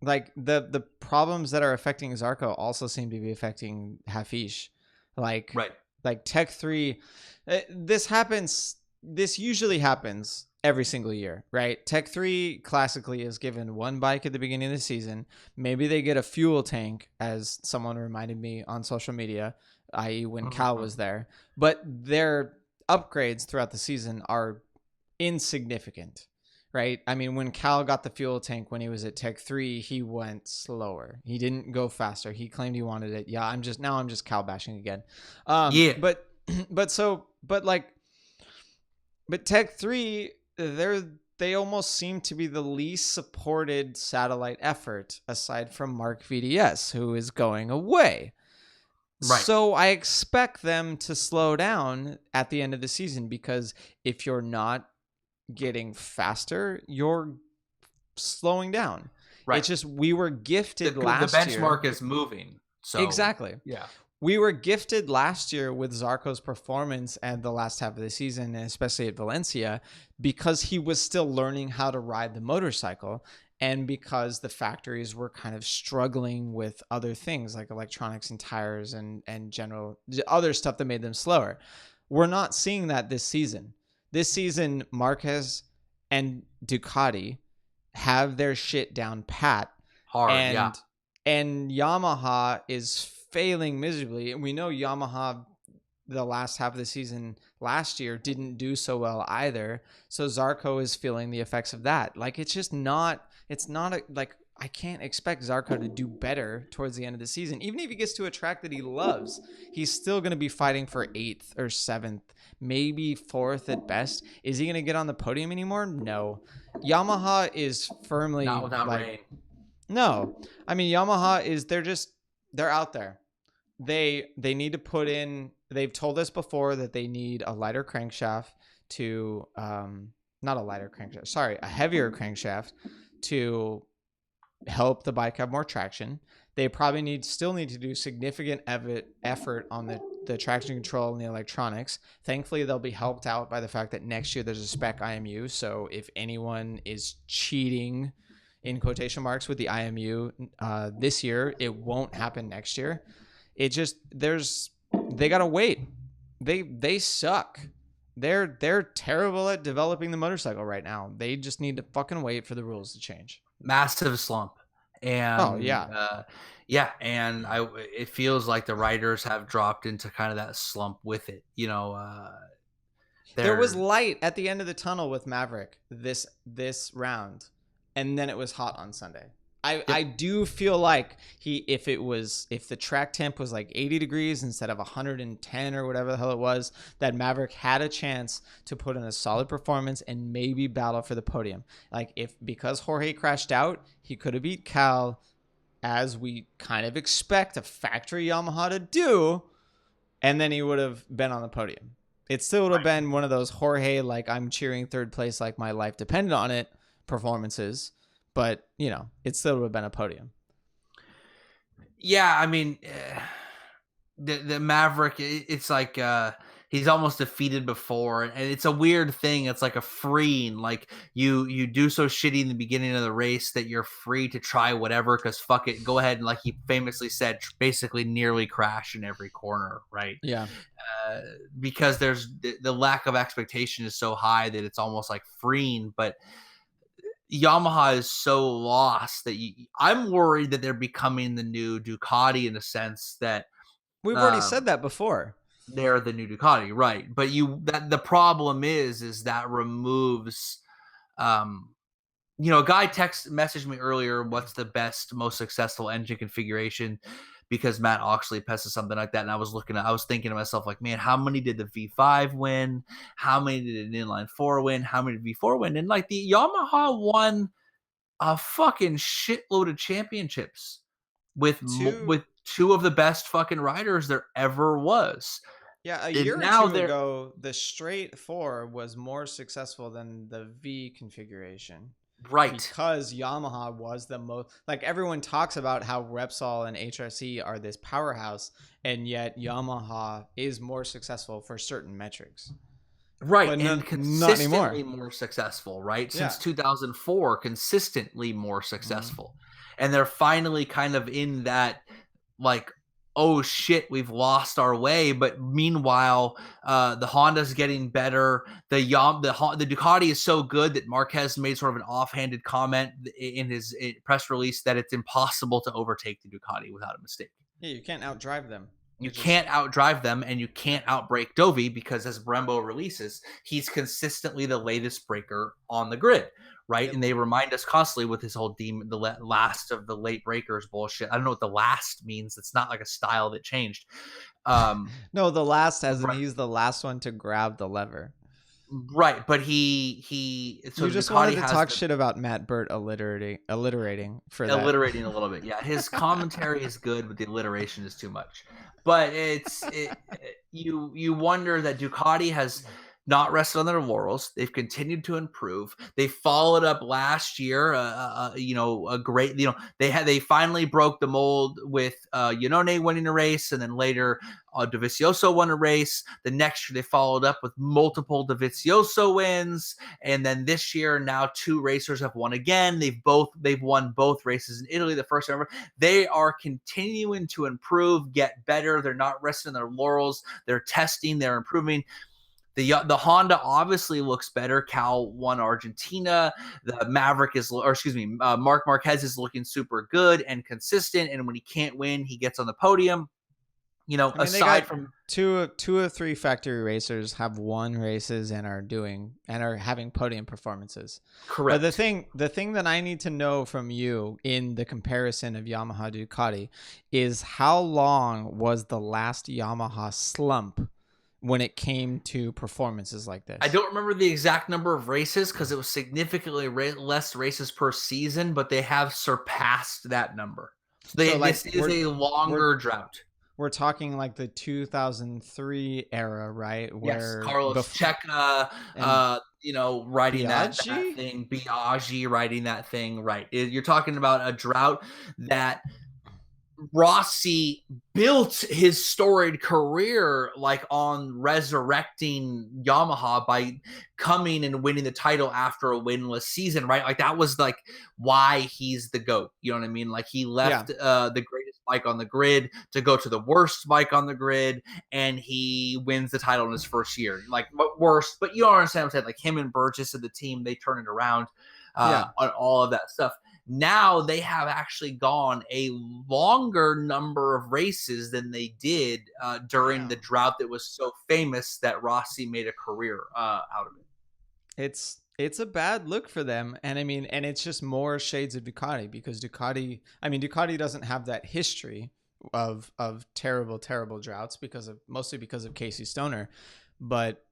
like the problems that are affecting Zarco also seem to be affecting Hafish. Like Tech 3, this usually happens every single year, right? Tech 3 classically is given one bike at the beginning of the season. Maybe they get a fuel tank, as someone reminded me on social media, i.e. when Cal was there. But their upgrades throughout the season are insignificant. Right. I mean, when Cal got the fuel tank when he was at Tech 3, he went slower. He didn't go faster. He claimed he wanted it. Yeah, I'm just Cal bashing again. But Tech 3, they almost seem to be the least supported satellite effort aside from Mark VDS, who is going away. Right. So I expect them to slow down at the end of the season because if you're not getting faster, you're slowing down. Right. It's just we were gifted last year. The benchmark is moving. So exactly. Yeah. We were gifted last year with Zarco's performance and the last half of the season, and especially at Valencia, because he was still learning how to ride the motorcycle and because the factories were kind of struggling with other things like electronics and tires and general other stuff that made them slower. We're not seeing that this season. This season, Marquez and Ducati have their shit down pat. Hard, and Yamaha is failing miserably. And we know Yamaha, the last half of the season last year, didn't do so well either. So Zarco is feeling the effects of that. Like, I can't expect Zarco to do better towards the end of the season. Even if he gets to a track that he loves, he's still going to be fighting for 8th or 7th, maybe 4th at best. Is he going to get on the podium anymore? No. Yamaha is firmly not without rain. No. I mean, Yamaha is they're out there. They need to put in, they've told us before that they need a lighter crankshaft to not a lighter crankshaft, sorry, a heavier crankshaft to help the bike have more traction. They probably still need to do significant effort on the traction control and the electronics. Thankfully, they'll be helped out by the fact that next year there's a spec IMU. So if anyone is cheating in quotation marks with the IMU this year, it won't happen next year. It just they gotta wait. They suck. They're terrible at developing the motorcycle right now. They just need to fucking wait for the rules to change. Massive slump. And and it feels like the riders have dropped into kind of that slump with it. There was light at the end of the tunnel with Maverick this round, and then it was hot on Sunday. I do feel like if the track temp was like 80 degrees instead of 110 or whatever the hell it was, that Maverick had a chance to put in a solid performance and maybe battle for the podium. Like because Jorge crashed out, he could have beat Cal, as we kind of expect a factory Yamaha to do, and then he would have been on the podium. It still would have been one of those Jorge, like, I'm cheering third place like my life depended on it performances. But, it still would have been a podium. Yeah, I mean, the Maverick, it's like he's almost defeated before, and it's a weird thing. It's like a freeing, like you do so shitty in the beginning of the race that you're free to try whatever, because fuck it, go ahead, and like he famously said, basically nearly crash in every corner, right? Yeah. Because there's the lack of expectation is so high that it's almost like freeing, but Yamaha is so lost that I'm worried that they're becoming the new Ducati in a sense that we've already said that before. They're the new Ducati, right? But the problem is that removes, a guy messaged me earlier, what's the best, most successful engine configuration? Because Matt Oxley posted something like that, and I was thinking to myself, like, man, how many did the V5 win? How many did an inline 4 win? How many did V4 win? And like the Yamaha won a fucking shitload of championships with two of the best fucking riders there ever was. Yeah, a year or two ago, the straight 4 was more successful than the V configuration. Right. Because Yamaha was the most, like, everyone talks about how Repsol and HRC are this powerhouse, and yet Yamaha is more successful for certain metrics. Right, and consistently more successful, right? Since 2004, consistently more successful. And they're finally kind of in that, like, oh shit, we've lost our way. But meanwhile, the Honda's getting better. The Ducati is so good that Marquez made sort of an offhanded comment in his press release that it's impossible to overtake the Ducati without a mistake. Yeah, you can't outdrive them. You can't outdrive them, and you can't outbrake Dovi, because as Brembo releases, he's consistently the latest breaker on the grid, right? Yep. And they remind us constantly with his whole the last of the late breakers bullshit. I don't know what the last means. It's not like a style that changed. No, the last, as in he's the last one to grab the lever. Right, but he. So you just wanted to talk shit about Matt Burt alliterating for that. Alliterating a little bit, yeah. His commentary is good, but the alliteration is too much. But you wonder that Ducati has not rested on their laurels. They've continued to improve. They followed up last year, a great, they finally broke the mold with Iannone winning a race, and then later Dovizioso won a race. The next year they followed up with multiple Dovizioso wins, and then this year now 2 racers have won again. They've won both races in Italy the first time ever. They are continuing to improve, get better. They're not resting on their laurels. They're testing. They're improving. The Honda obviously looks better. Cal won Argentina. The Maverick Marc Marquez is looking super good and consistent. And when he can't win, he gets on the podium. Aside from two or three factory racers have won races and are having podium performances. Correct. But the thing that I need to know from you in the comparison of Yamaha Ducati is, how long was the last Yamaha slump when it came to performances like this? I don't remember the exact number of races because it was significantly less races per season, but they have surpassed that number. So this is a longer drought. We're talking like the 2003 era, right? Where Carlos Checa, riding that thing, Biaggi riding that thing, right? You're talking about a drought that Rossi built his storied career like on resurrecting Yamaha by coming and winning the title after a winless season, right? Like that was like why he's the GOAT. You know what I mean? Like he left the greatest bike on the grid to go to the worst bike on the grid, and he wins the title in his first year. Like worst, but you don't understand what I'm saying. Like him and Burgess and the team, they turn it around on all of that stuff. Now they have actually gone a longer number of races than they did during the drought that was so famous that Rossi made a career out of it. It's a bad look for them. And I mean, and it's just more shades of Ducati because Ducati doesn't have that history of terrible droughts mostly because of Casey Stoner. But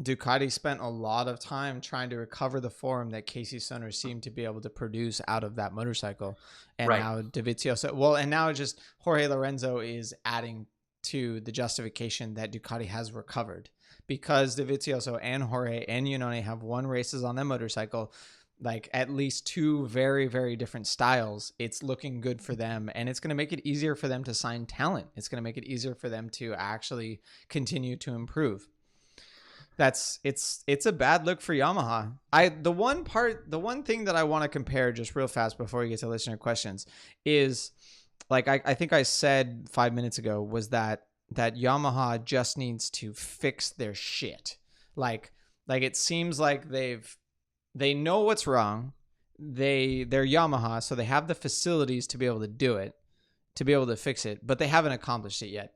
Ducati spent a lot of time trying to recover the form that Casey Stoner seemed to be able to produce out of that motorcycle. And Right. now Dovizioso, and now just Jorge Lorenzo is adding to the justification that Ducati has recovered because Dovizioso and Jorge and Iannone have won races on that motorcycle, like at least two very, very different styles. It's looking good for them, and it's going to make it easier for them to sign talent. It's going to make it easier for them to actually continue to improve. It's a bad look for Yamaha. The one thing that I want to compare just real fast before we get to listener questions is, like, I think I said 5 minutes ago, was that Yamaha just needs to fix their shit. Like it seems like they know what's wrong. They're Yamaha, so they have the facilities to be able to do it, to be able to fix it, but they haven't accomplished it yet.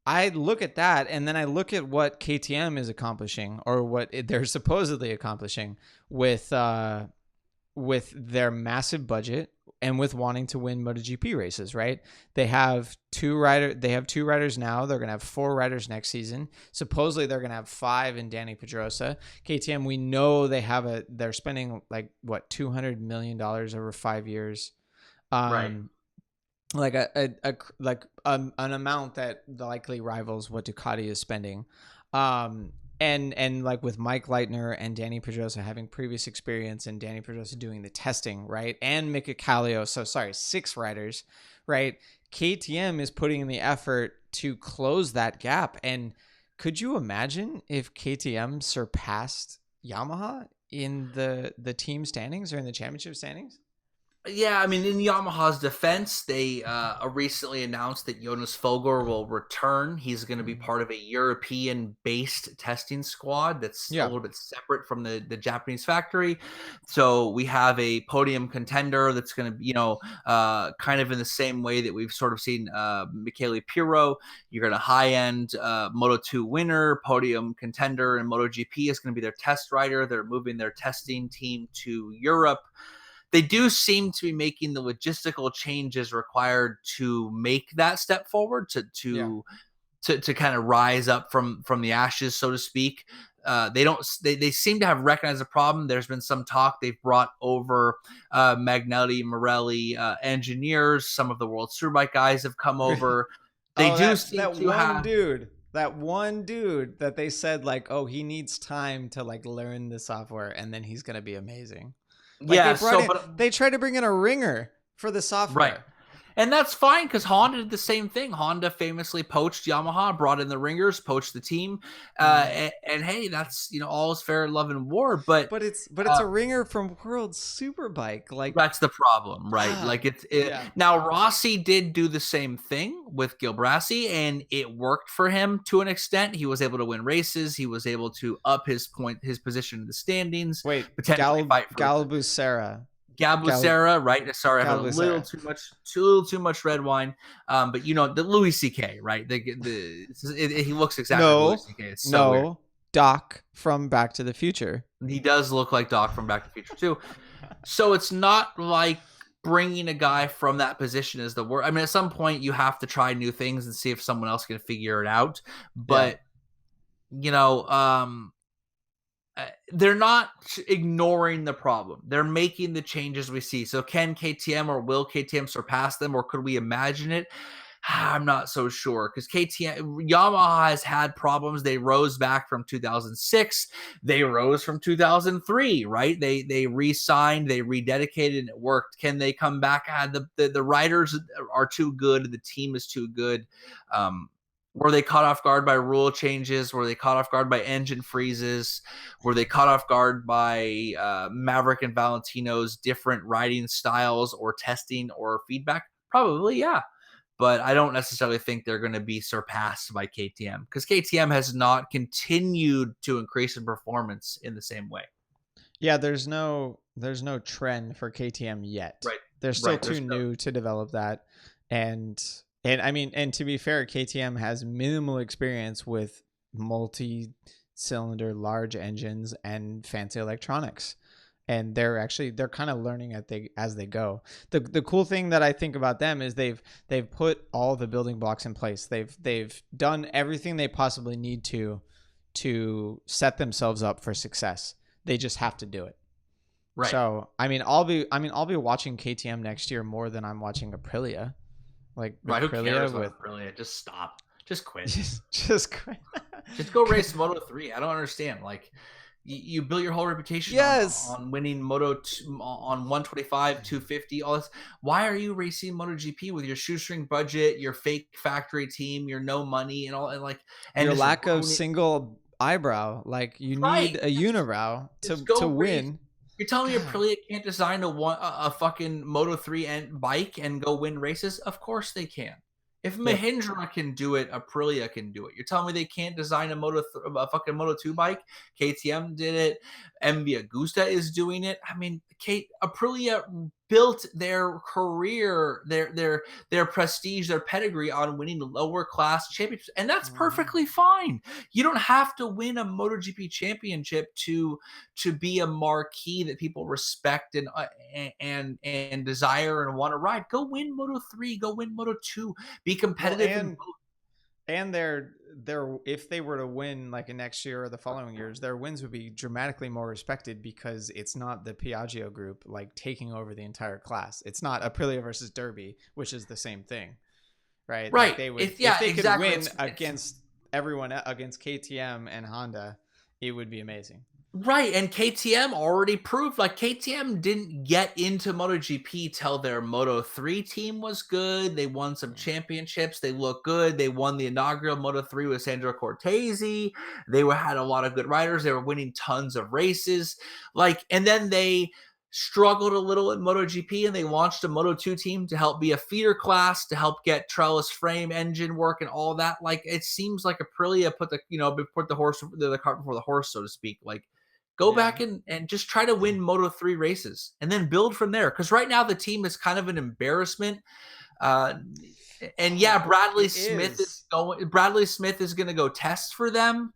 I look at that, and then I look at what KTM is accomplishing, or what they're supposedly accomplishing with their massive budget and with wanting to win MotoGP races. Right? They have two riders now. They're gonna have 4 riders next season. Supposedly, they're gonna have 5 in Dani Pedrosa. KTM, we know they're spending like what $200 million over 5 years. Right. Like an amount that likely rivals what Ducati is spending. And like with Mike Leitner and Dani Pedrosa having previous experience, and Dani Pedrosa doing the testing, right? And Mika Kallio, 6 riders, right? KTM is putting in the effort to close that gap. And could you imagine if KTM surpassed Yamaha in the team standings or in the championship standings? Yeah, I mean, in Yamaha's defense, they recently announced that Jonas Folger will return. He's going to be part of a European-based testing squad that's a little bit separate from the Japanese factory. So we have a podium contender that's going to be, kind of in the same way that we've sort of seen Michele Pirro. You're going to high-end Moto2 winner, podium contender, and MotoGP is going to be their test rider. They're moving their testing team to Europe. They do seem to be making the logistical changes required to make that step forward, to kind of rise up from the ashes, so to speak. They seem to have recognized the problem. There's been some talk. They've brought over Magnelli, Morelli engineers. Some of the World Superbike guys have come over. They That one dude that they said, like, oh, he needs time to like learn the software, and then he's gonna be amazing. Like they tried to bring in a ringer for the software. Right. And that's fine because Honda did the same thing. Honda famously poached Yamaha, brought in the ringers, poached the team. And hey, that's, all is fair in love and war. But it's a ringer from World Superbike. Like, that's the problem, right? Now Rossi did do the same thing with Gil Brasi, and it worked for him to an extent. He was able to win races. He was able to up his position in the standings. Potentially fight for Gabucera, right? Sorry, I had a little too much red wine. But the Louis C.K., right? He looks exactly like Louis C.K. It's so weird. Doc from Back to the Future. He does look like Doc from Back to the Future too. So it's not like bringing a guy from that position is the worst. I mean, at some point you have to try new things and see if someone else can figure it out. But they're not ignoring the problem. They're making the changes we see. So can KTM or will KTM surpass them, or could we imagine it? I'm not so sure, because Yamaha has had problems. They rose back from 2006. They rose from 2003, right? They re-signed, they rededicated, and it worked. Can they come back? The riders are too good. The team is too good. Were they caught off guard by rule changes? Were they caught off guard by engine freezes? Were they caught off guard by Maverick and Valentino's different riding styles or testing or feedback? Probably, yeah. But I don't necessarily think they're going to be surpassed by KTM, because KTM has not continued to increase in performance in the same way. Yeah, there's no trend for KTM yet. Right. They're still too new to develop that. And I mean, and to be fair, KTM has minimal experience with cylinder, large engines, and fancy electronics. And they're kind of learning as they go. The cool thing that I think about them is they've put all the building blocks in place. They've done everything they possibly need to set themselves up for success. They just have to do it. Right. So I'll be watching KTM next year more than I'm watching Aprilia. Like right, who Aprilia cares about Aprilia? Just stop. Just quit. Just quit. Just go race Moto3. I don't understand. Like, you built your whole reputation on winning Moto on 125, 250, all this. Why are you racing MotoGP with your shoestring budget, your fake factory team, your no money, and all, and your lack of single eyebrow? Like, you need a unibrow to win. You're telling me Aprilia can't design a fucking Moto3 bike and go win races? Of course they can. If Mahindra can do it, Aprilia can do it. You're telling me they can't design a fucking Moto2 bike? KTM did it. MV Agusta is doing it. I mean, Aprilia built their career, their prestige, their pedigree on winning lower class championships, and that's perfectly fine. You don't have to win a MotoGP championship to be a marquee that people respect and desire and want to ride. Go win Moto3, go win Moto2, be competitive. And they're if they were to win like next year or the following years, their wins would be dramatically more respected because it's not the Piaggio group like taking over the entire class. It's not Aprilia versus Derby, which is the same thing, right? Right. Like they would, if they could win against everyone, against KTM and Honda, it would be amazing. Right, and KTM already proved, like, KTM didn't get into MotoGP till their Moto3 team was good. They won some championships. They looked good. They won the inaugural Moto3 with Sandro Cortese. They had a lot of good riders. They were winning tons of races. Like, and then they struggled a little in MotoGP, and they launched a Moto2 team to help be a feeder class, to help get trellis frame engine work and all that. Like, it seems like Aprilia put the cart before the horse, so to speak. Like, go back and just try to win Moto3 races and then build from there. Because right now the team is kind of an embarrassment. Bradley Smith is going to go test for them.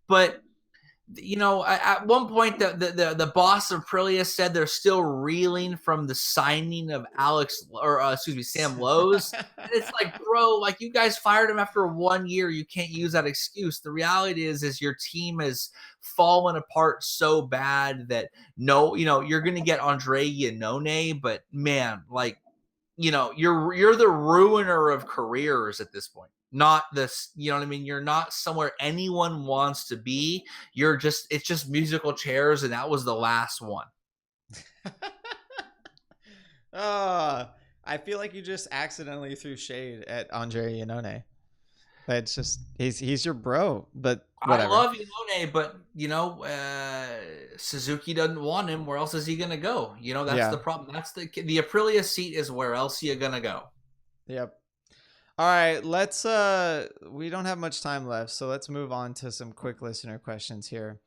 But, at one point the boss of Aprilia said they're still reeling from the signing of Sam Lowe's. And it's like, bro, like, you guys fired him after 1 year. You can't use that excuse. The reality is your team has fallen apart so bad that you're going to get Andre Iannone, but man, like, you're the ruiner of careers at this point. Not this, you know what I mean? You're not somewhere anyone wants to be. It's just musical chairs, and that was the last one. I feel like you just accidentally threw shade at Andre Iannone. It's just he's your bro, but whatever. I love Iannone, but Suzuki doesn't want him. Where else is he gonna go? That's the problem. That's the Aprilia seat is where else are you gonna go? Yep. All right, let's we don't have much time left, so let's move on to some quick listener questions here.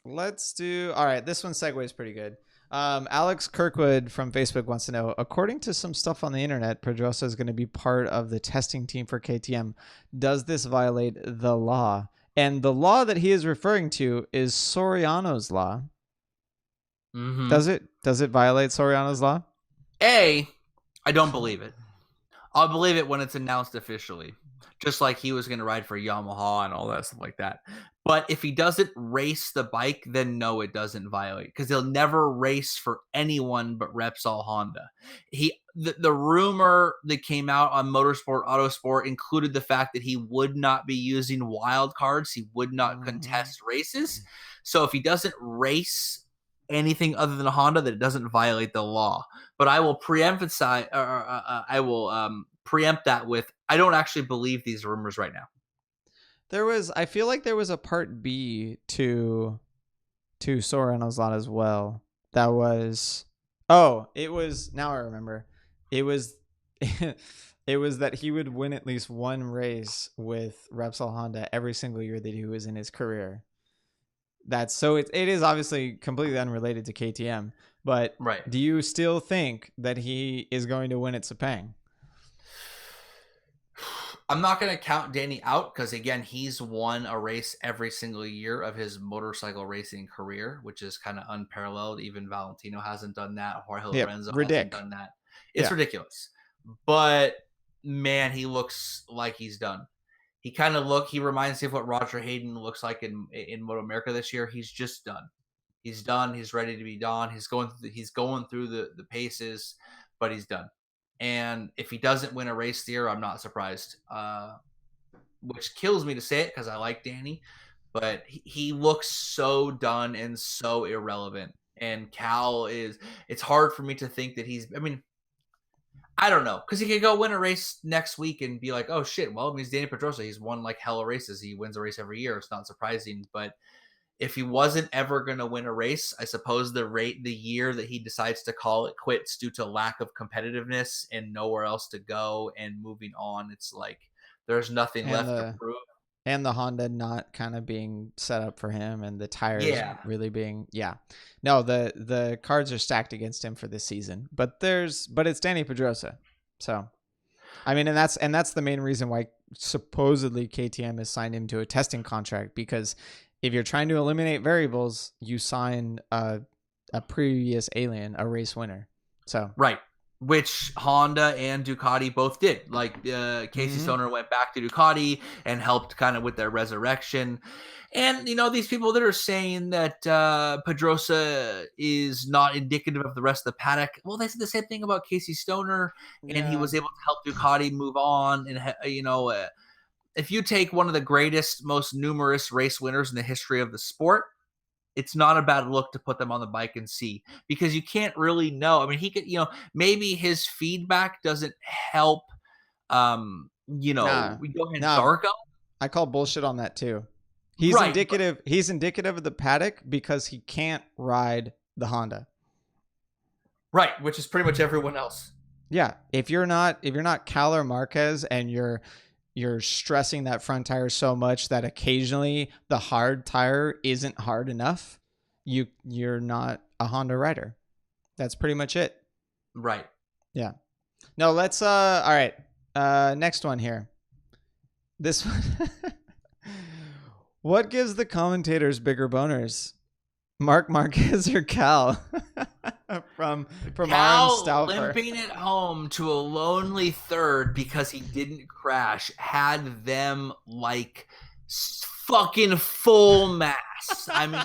Let's do. All right, this one segues pretty good. Alex Kirkwood from Facebook wants to know, according to some stuff on the internet, Pedrosa is going to be part of the testing team for KTM. Does this violate the law? And the law that he is referring to is Soriano's law. Mm-hmm. Does it violate Soriano's law? I don't believe it. I'll believe it when it's announced officially. Just like he was going to ride for Yama-who and all that stuff like that. But if he doesn't race the bike, then no, it doesn't violate, because he'll never race for anyone but Repsol Honda. The rumor that came out on Motorsport Autosport included the fact that he would not be using wild cards. He would not contest races. So if he doesn't race anything other than a Honda, that it doesn't violate the law. But I will preempt that with, I don't actually believe these rumors right now. I feel like there was a part B to Soriano's law as well. That was, now I remember. It was that he would win at least one race with Repsol Honda every single year that he was in his career. It is obviously completely unrelated to KTM, but right. Do you still think that he is going to win at Sepang? I'm not going to count Danny out because, again, he's won a race every single year of his motorcycle racing career, which is kind of unparalleled. Even Valentino hasn't done that. Jorge Yep, Lorenzo hasn't ridic. done that. It's Yeah. ridiculous. But, man, he looks like he's done. He reminds me of what Roger Hayden looks like in Moto America this year. He's just done. He's done. He's ready to be done. He's going through the paces, but he's done. And if he doesn't win a race here, I'm not surprised. Which kills me to say it because I like Danny, but he looks so done and so irrelevant. And Cal it's hard for me to think that I don't know, because he could go win a race next week and be like, oh shit, well, he's Dani Pedrosa. He's won like hella races. He wins a race every year. It's not surprising. But if he wasn't ever going to win a race, I suppose the year that he decides to call it quits due to lack of competitiveness and nowhere else to go and moving on, it's like there's nothing left to prove. And the Honda not kind of being set up for him, and the tires really being no, the cards are stacked against him for this season. But it's Dani Pedrosa, so I mean, and that's the main reason why supposedly KTM has signed him to a testing contract, because if you're trying to eliminate variables, you sign a previous alien, a race winner. So right. Which Honda and Ducati both did. Like Casey Stoner went back to Ducati and helped kind of with their resurrection. And, these people that are saying that Pedrosa is not indicative of the rest of the paddock, well, they said the same thing about Casey Stoner, and he was able to help Ducati move on. And, if you take one of the greatest, most numerous race winners in the history of the sport, it's not a bad look to put them on the bike and see, because you can't really know. I mean, he could, maybe his feedback doesn't help, we go ahead and Zarco. I call bullshit on that too. He's indicative. He's indicative of the paddock because he can't ride the Honda. Right. Which is pretty much everyone else. Yeah. If you're not Cal or Marquez and you're stressing that front tire so much that occasionally the hard tire isn't hard enough, you're not a Honda rider. That's pretty much it. Right. Yeah. No, let's all right. Next one here. This one. What gives the commentators bigger boners? Mark Marquez or Cal? from Cal limping it home to a lonely third because he didn't crash had them like fucking full mass. I mean,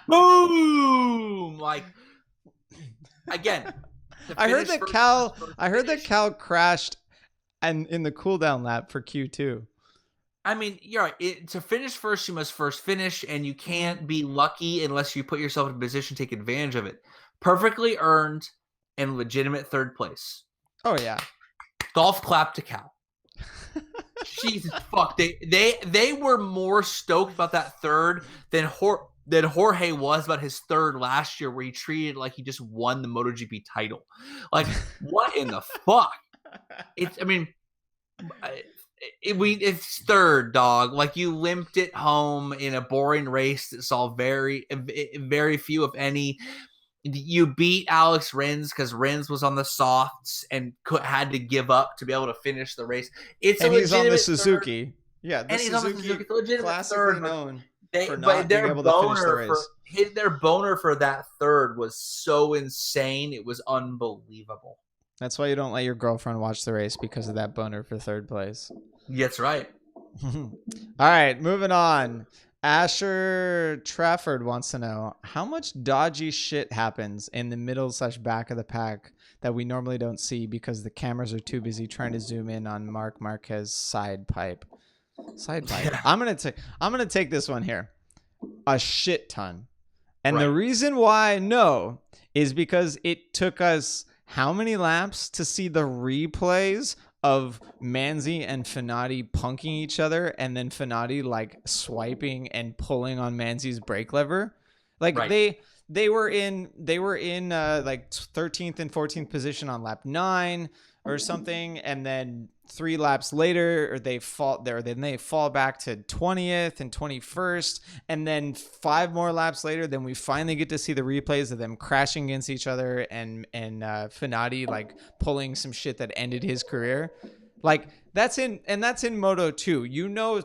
boom! Like, again, I heard that Cal crashed and in the cooldown lap for Q2. I mean, you're right. To finish first, you must first finish, and you can't be lucky unless you put yourself in a position to take advantage of it. Perfectly earned and legitimate third place. Oh yeah. Golf clap to Cal. Jesus fuck. They were more stoked about that third than Jorge was about his third last year, where he treated it like he just won the MotoGP title. Like, what in the fuck? It's third, dog. Like, you limped it home in a boring race that saw very few, if any. You beat Alex Rins because Rins was on the softs and had to give up to be able to finish the race. He's on the Suzuki. Third. Yeah, and he's on the Suzuki. It's a legitimate third. Known for not being able to finish the race. Their boner for that third was so insane. It was unbelievable. That's why you don't let your girlfriend watch the race, because of that boner for third place. That's right. All right, moving on. Asher Trafford wants to know how much dodgy shit happens in the middle/back of the pack that we normally don't see because the cameras are too busy trying to zoom in on Marc Marquez's side pipe. Yeah. I'm gonna take this one here. A shit ton. And the reason why I know is because it took us how many laps to see the replays of Manzi and Fenati punking each other, and then Fenati like swiping and pulling on Manzi's brake lever. Like they were in like 13th and 14th position on lap 9 or something, and then 3 laps later they fall back to 20th and 21st, and then 5 more laps later then we finally get to see the replays of them crashing against each other and Fenati like pulling some shit that ended his career. Like, That's in Moto 2. You know,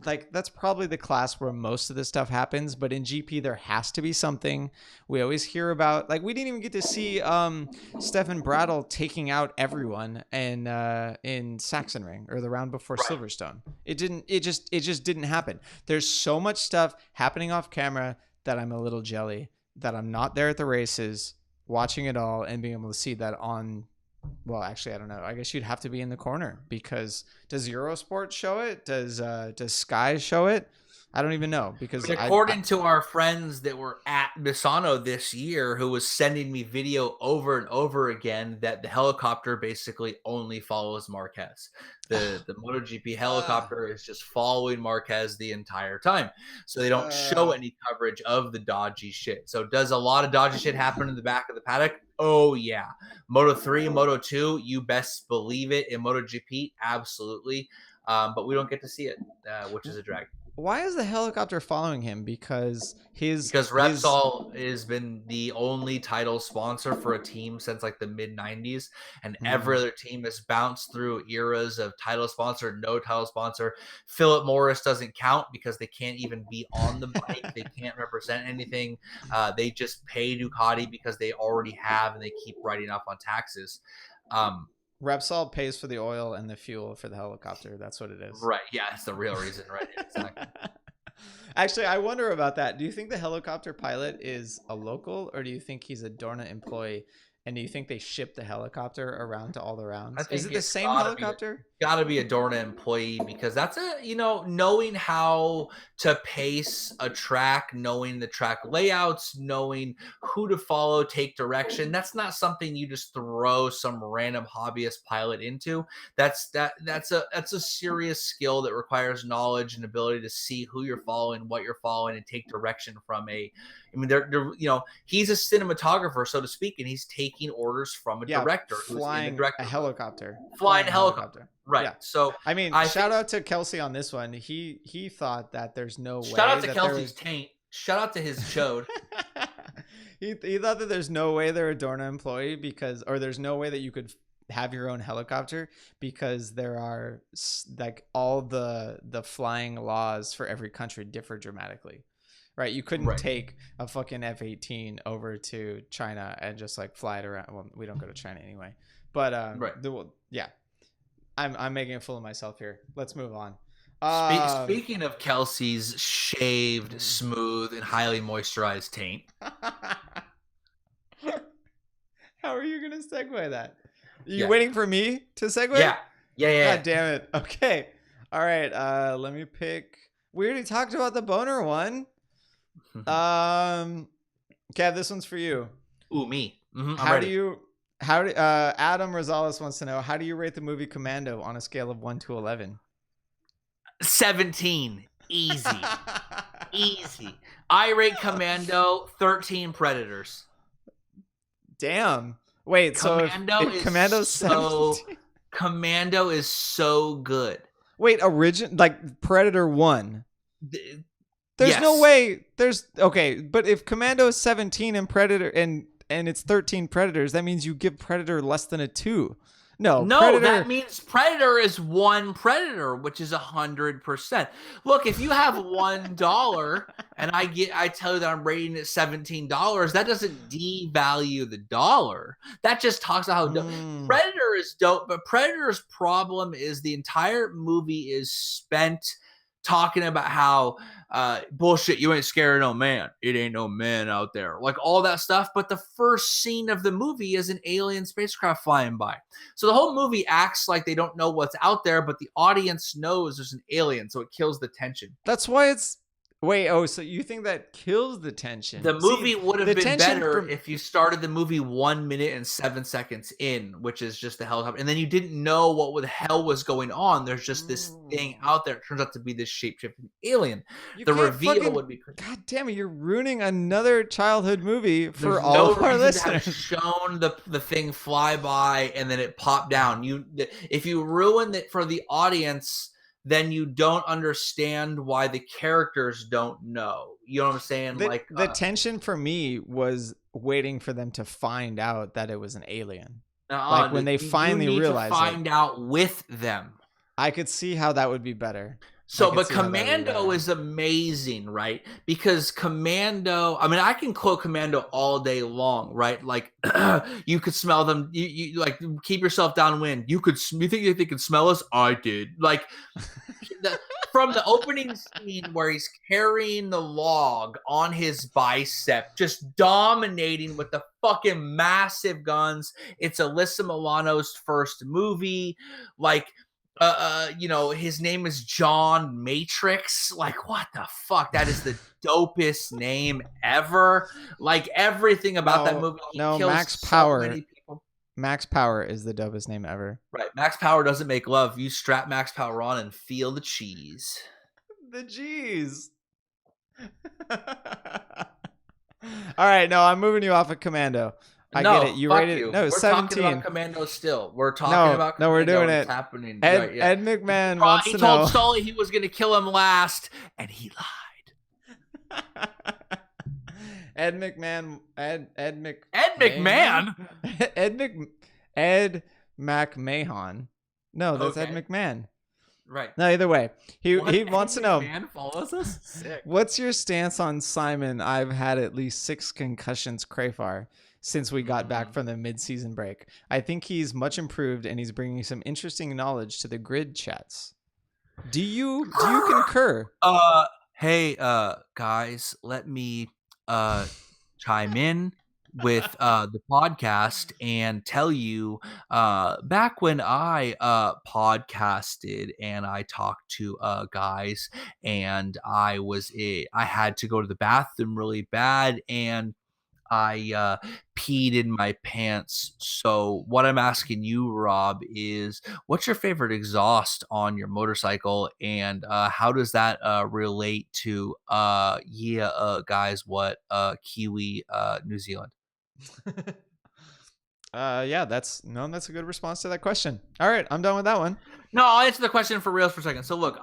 like that's probably the class where most of this stuff happens, but in GP there has to be something. We always hear about, like, we didn't even get to see Stefan Bradl taking out everyone in Sachsenring or the round before Right. Silverstone. It just didn't happen. There's so much stuff happening off camera that I'm a little jelly that I'm not there at the races watching it all and being able to see that on. Well, actually, I don't know. I guess you'd have to be in the corner, because does Eurosport show it? Does Sky show it? I don't even know, because according to our friends that were at Misano this year, who was sending me video over and over again, that the helicopter basically only follows Marquez. The MotoGP helicopter is just following Marquez the entire time. So they don't show any coverage of the dodgy shit. So does a lot of dodgy shit happen in the back of the paddock? Oh, yeah. Moto 3, Moto 2, you best believe it. In MotoGP, absolutely. But we don't get to see it, which is a drag. Why is the helicopter following him? Because Repsol has been the only title sponsor for a team since like the mid 90s, and every other team has bounced through eras of title sponsor, no title sponsor. Philip Morris doesn't count because they can't even be on the bike. They can't represent anything. They just pay Ducati because they already have, and they keep writing off on taxes. Repsol pays for the oil and the fuel for the helicopter. That's what it is. Right. Yeah, that's the real reason. Right. Exactly. Actually, I wonder about that. Do you think the helicopter pilot is a local, or do you think he's a Dorna employee? And do you think they ship the helicopter around to all the rounds? Is it the same helicopter? Got to be a Dorna employee, because that's knowing how to pace a track, knowing the track layouts, knowing who to follow, take direction. That's not something you just throw some random hobbyist pilot into. That's a serious skill that requires knowledge and ability to see who you're following, what you're following, and take direction from he's a cinematographer, so to speak, and he's taking orders from a director, flying a helicopter. Flying a helicopter. Right. Yeah. So I mean, shout out to Kelsey on this one. He thought that there's no way. Shout out to Kelsey's taint. Shout out to his chode. he thought that there's no way they're a Dorna employee, or there's no way that you could have your own helicopter, because there are, like, all the flying laws for every country differ dramatically. Right, you couldn't take a fucking F-18 over to China and just like fly it around. Well, we don't go to China anyway, but I'm making a fool of myself here. Let's move on. Speaking of Kelsey's shaved, smooth, and highly moisturized taint, how are you gonna segue that? Are you waiting for me to segue? Yeah. God damn it. Okay. All right. Let me pick. We already talked about the boner one. Kev, this one's for you. Ooh, me. I'm ready. How do Adam Rosales wants to know, how do you rate the movie Commando on a scale of 1 to 11? 17. Easy. Easy. I rate Commando 13 Predators. Damn. Wait, Commando is so good. Wait, like Predator 1. There's no way. But if Commando is 17 and Predator and it's 13 Predators, that means you give Predator less than a 2. No, that means Predator is 1 Predator, which is 100%. Look, if you have $1 and I tell you that I'm rating it $17, that doesn't devalue the dollar. That just talks about how Predator is dope, but Predator's problem is the entire movie is spent talking about how bullshit, you ain't scared of no man. It ain't no man out there. Like all that stuff. But the first scene of the movie is an alien spacecraft flying by. So the whole movie acts like they don't know what's out there, but the audience knows there's an alien. So it kills the tension. That's why it's... Wait, so you think that kills the tension? The movie would have been better if you started the movie 1 minute and 7 seconds in, which is just the helicopter, and then you didn't know what the hell was going on. There's just this thing out there. It turns out to be this shape-shifting alien. The reveal would be... God damn it, you're ruining another childhood movie for all of our listeners. Shown the thing fly by and then it popped down. If you ruin it for the audience, then you don't understand why the characters don't know. You know what I'm saying? The tension for me was waiting for them to find out that it was an alien. Like when they finally realized find out with them. I could see how that would be better. I So, could but see how that would be Commando better. is amazing, right? Because Commando, I mean, I can quote Commando all day long, right? Like, you could smell them. You like keep yourself downwind. You think they could smell us? I did. Like, from the opening scene where he's carrying the log on his bicep, just dominating with the fucking massive guns. It's Alyssa Milano's first movie. Like, his name is John Matrix. Like, what the fuck? That is the dopest name ever. Like, everything about that movie, he kills Max so Power. many people. Max Power is the dopest name ever. Right. Max Power doesn't make love. You strap Max Power on and feel the cheese. The G's. All right, no, I'm moving you off of Commando. I get it. You rated it. No, We're 17. talking about Commando still. We're talking about Commando. No, we're doing it. It's happening. Ed, right, yeah. Ed McMahon wants He to told know. Sully he was going to kill him last, and he lied. Ed McMahon. Ed McMahon. No, that's Ed McMahon. Right. No, either way. He wants to know. Man follows us? Sick. What's your stance on Simon? I've had at least 6 concussions Crafar since we got back from the mid-season break. I think he's much improved and he's bringing some interesting knowledge to the grid chats. Do you concur? Hey, guys, let me chime in with the podcast and tell you back when I podcasted and I talked to guys and I had to go to the bathroom really bad and I peed in my pants. So what I'm asking you, Rob, is what's your favorite exhaust on your motorcycle, and how does that relate to guys, what Kiwi New Zealand? That's a good response to that question. All right, I'm done with that one. No, I'll answer the question for reals for a second. So look,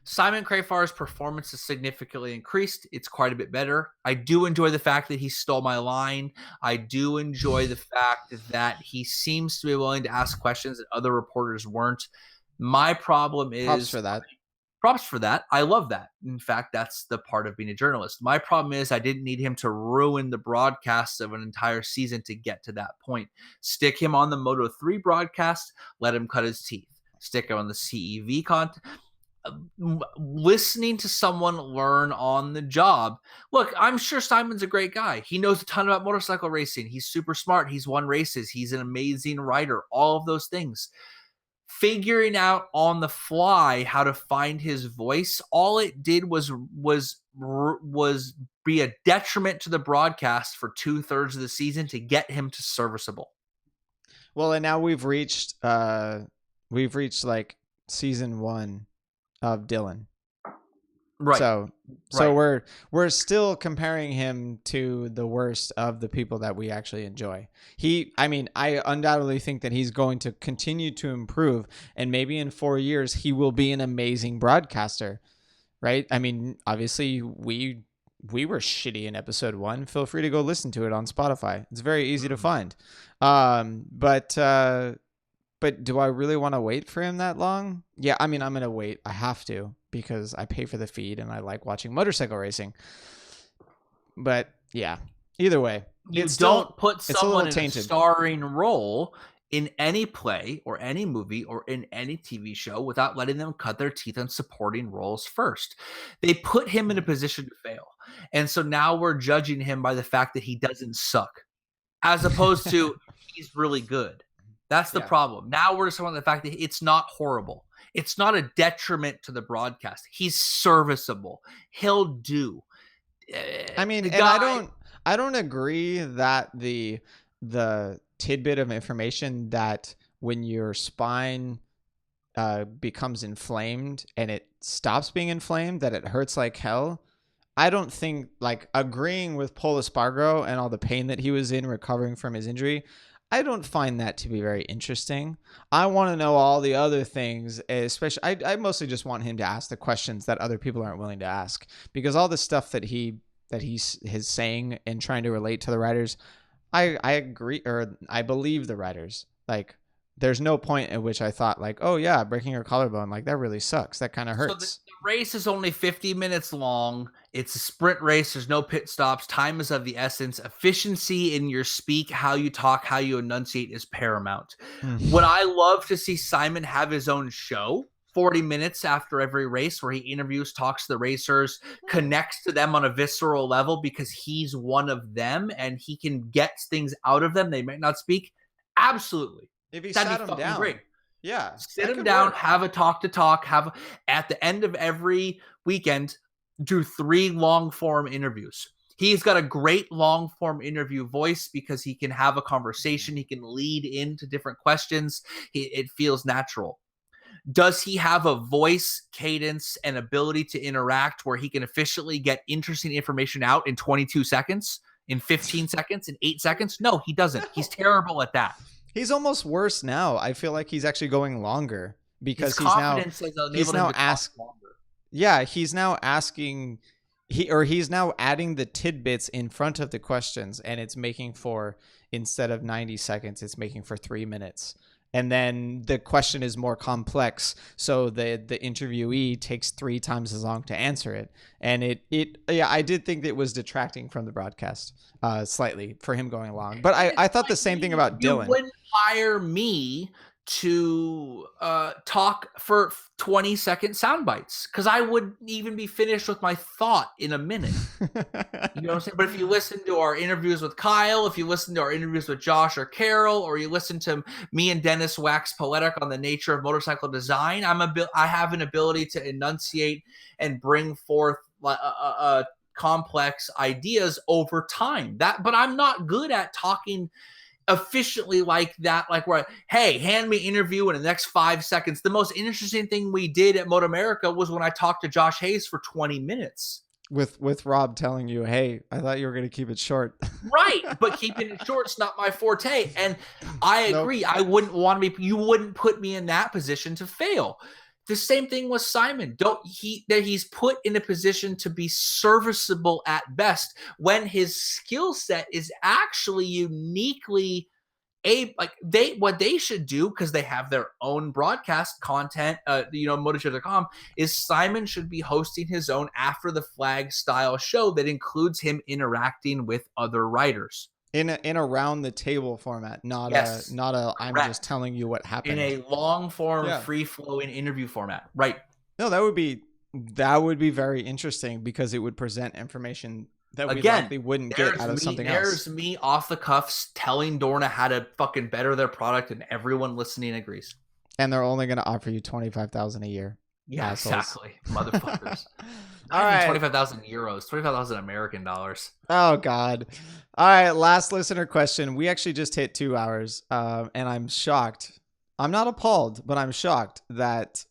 Simon Crafar's performance is significantly increased. It's quite a bit better. I do enjoy the fact that he stole my line. I do enjoy the fact that he seems to be willing to ask questions that other reporters weren't. My problem is props for that. I love that. In fact, that's the part of being a journalist. My problem is I didn't need him to ruin the broadcast of an entire season to get to that point. Stick him on the Moto3 broadcast, let him cut his teeth. Stick him on the CEV content. Listening to someone learn on the job. Look, I'm sure Simon's a great guy. He knows a ton about motorcycle racing. He's super smart. He's won races. He's an amazing writer. All of those things. Figuring out on the fly how to find his voice, all it did was be a detriment to the broadcast for 2/3 of the season to get him to serviceable. Well, and now we've reached like season 1 of Dylan. Right. So we're still comparing him to the worst of the people that we actually enjoy. I undoubtedly think that he's going to continue to improve, and maybe in 4 years he will be an amazing broadcaster, right? I mean, obviously we were shitty in episode 1. Feel free to go listen to it on Spotify. It's very easy to find. But do I really want to wait for him that long? Yeah, I mean, I'm going to wait. I have to, because I pay for the feed and I like watching motorcycle racing. But yeah, either way. Don't put someone in a starring role in any play or any movie or in any TV show without letting them cut their teeth on supporting roles first. They put him in a position to fail. And so now we're judging him by the fact that he doesn't suck, as opposed to he's really good. That's the problem. Now we're just talking about the fact that it's not horrible. It's not a detriment to the broadcast. He's serviceable. He'll do. I mean, and I don't agree that the tidbit of information that when your spine becomes inflamed and it stops being inflamed, that it hurts like hell. I don't think, like, agreeing with Paul Espargaro and all the pain that he was in recovering from his injury, I don't find that to be very interesting. I want to know all the other things, especially I mostly just want him to ask the questions that other people aren't willing to ask, because all the stuff that he's saying and trying to relate to the writers, I agree, or I believe the writers. Like, there's no point at which I thought like, oh yeah, breaking your collarbone, like that really sucks. That kind of So hurts. the race is only 50 minutes long. It's a sprint race. There's no pit stops. Time is of the essence. Efficiency in your speak, how you talk, how you enunciate is paramount. Would I love to see Simon have his own show? 40 minutes after every race where he interviews, talks to the racers, connects to them on a visceral level because he's one of them and he can get things out of them they might not speak. Absolutely. If he That'd sat be him fucking down, great. yeah, Sit him down, have a talk, at the end of every weekend, do 3 long form interviews. He's got a great long form interview voice because he can have a conversation. He can lead into different questions. It feels natural. Does he have a voice, cadence, and ability to interact where he can efficiently get interesting information out in 22 seconds, in 15 seconds, in 8 seconds? No, he doesn't. He's terrible at that. He's almost worse now. I feel like he's actually going longer because His confidence has enabled him to talk longer. Yeah, he's now asking he's now adding the tidbits in front of the questions, and it's making for, instead of 90 seconds, it's making for 3 minutes. And then the question is more complex, so the interviewee takes 3 times as long to answer it. And I did think that it was detracting from the broadcast slightly for him going long. But I thought the same thing about Dylan. You wouldn't hire me to talk for 20-second sound bites because I wouldn't even be finished with my thought in a minute. You know what I'm saying? But if you listen to our interviews with Kyle, if you listen to our interviews with Josh or Carol, or you listen to me and Dennis wax poetic on the nature of motorcycle design, I have an ability to enunciate and bring forth complex ideas over time. But I'm not good at talking efficiently like that, like where, hey, hand me interview in the next 5 seconds. The most interesting thing we did at Moto America was when I talked to Josh Hayes for 20 minutes. With Rob telling you, hey, I thought you were going to keep it short. Right, but keeping it short is not my forte. And I agree. Nope. I wouldn't want to be, you wouldn't put me in that position to fail. The same thing with Simon. He's put in a position to be serviceable at best when his skill set is actually uniquely what they should do, because they have their own broadcast content, MotoGP.com, is Simon should be hosting his own after the flag style show that includes him interacting with other riders. In a round the table format, not a I'm just telling you what happened. In a long form, free flowing interview format. Right. No, that would be very interesting because it would present information that we likely wouldn't get out of something else. There's me off the cuffs telling Dorna how to fucking better their product, and everyone listening agrees. And they're only going to offer you $25,000 a year. Yeah, assholes. Exactly, motherfuckers. All right, 25,000 euros, 25,000 American dollars. Oh God! All right, last listener question. We actually just hit 2 hours, and I'm shocked. I'm not appalled, but I'm shocked that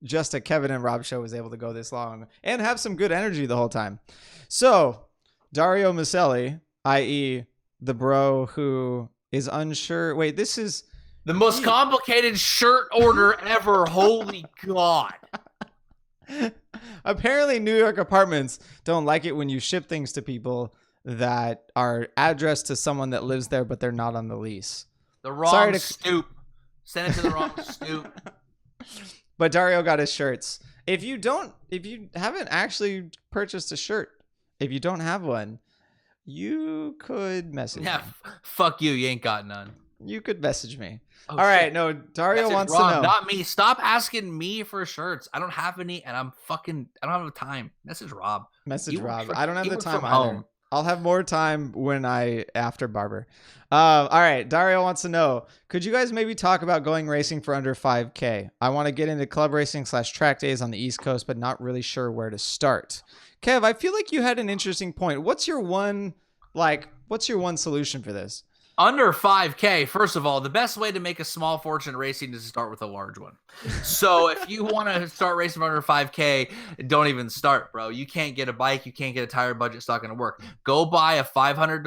just a Kevin and Rob show was able to go this long and have some good energy the whole time. So, Dario Maselli, i.e., the bro who is unsure. Wait, this is the most complicated shirt order ever. Holy God. Apparently, New York apartments don't like it when you ship things to people that are addressed to someone that lives there, but they're not on the lease. The wrong stoop. Send it to the wrong stoop. But Dario got his shirts. If you haven't actually purchased a shirt, if you don't have one, you could message me. Fuck you. You ain't got none. You could message me. Oh, all right. No, Dario wants to know. Not me. Stop asking me for shirts. I don't have any, and I don't have the time. Message Rob. Rob. I don't have the time either. I'll have more time when after Barber. All right. Dario wants to know, could you guys maybe talk about going racing for under 5K? I want to get into club racing / track days on the East Coast, but not really sure where to start. Kev, I feel like you had an interesting point. What's your one solution for this? Under 5K, first of all, the best way to make a small fortune racing is to start with a large one. So if you want to start racing for under 5K, don't even start, bro. You can't get a bike. You can't get a tire budget. It's not going to work. Go buy a $500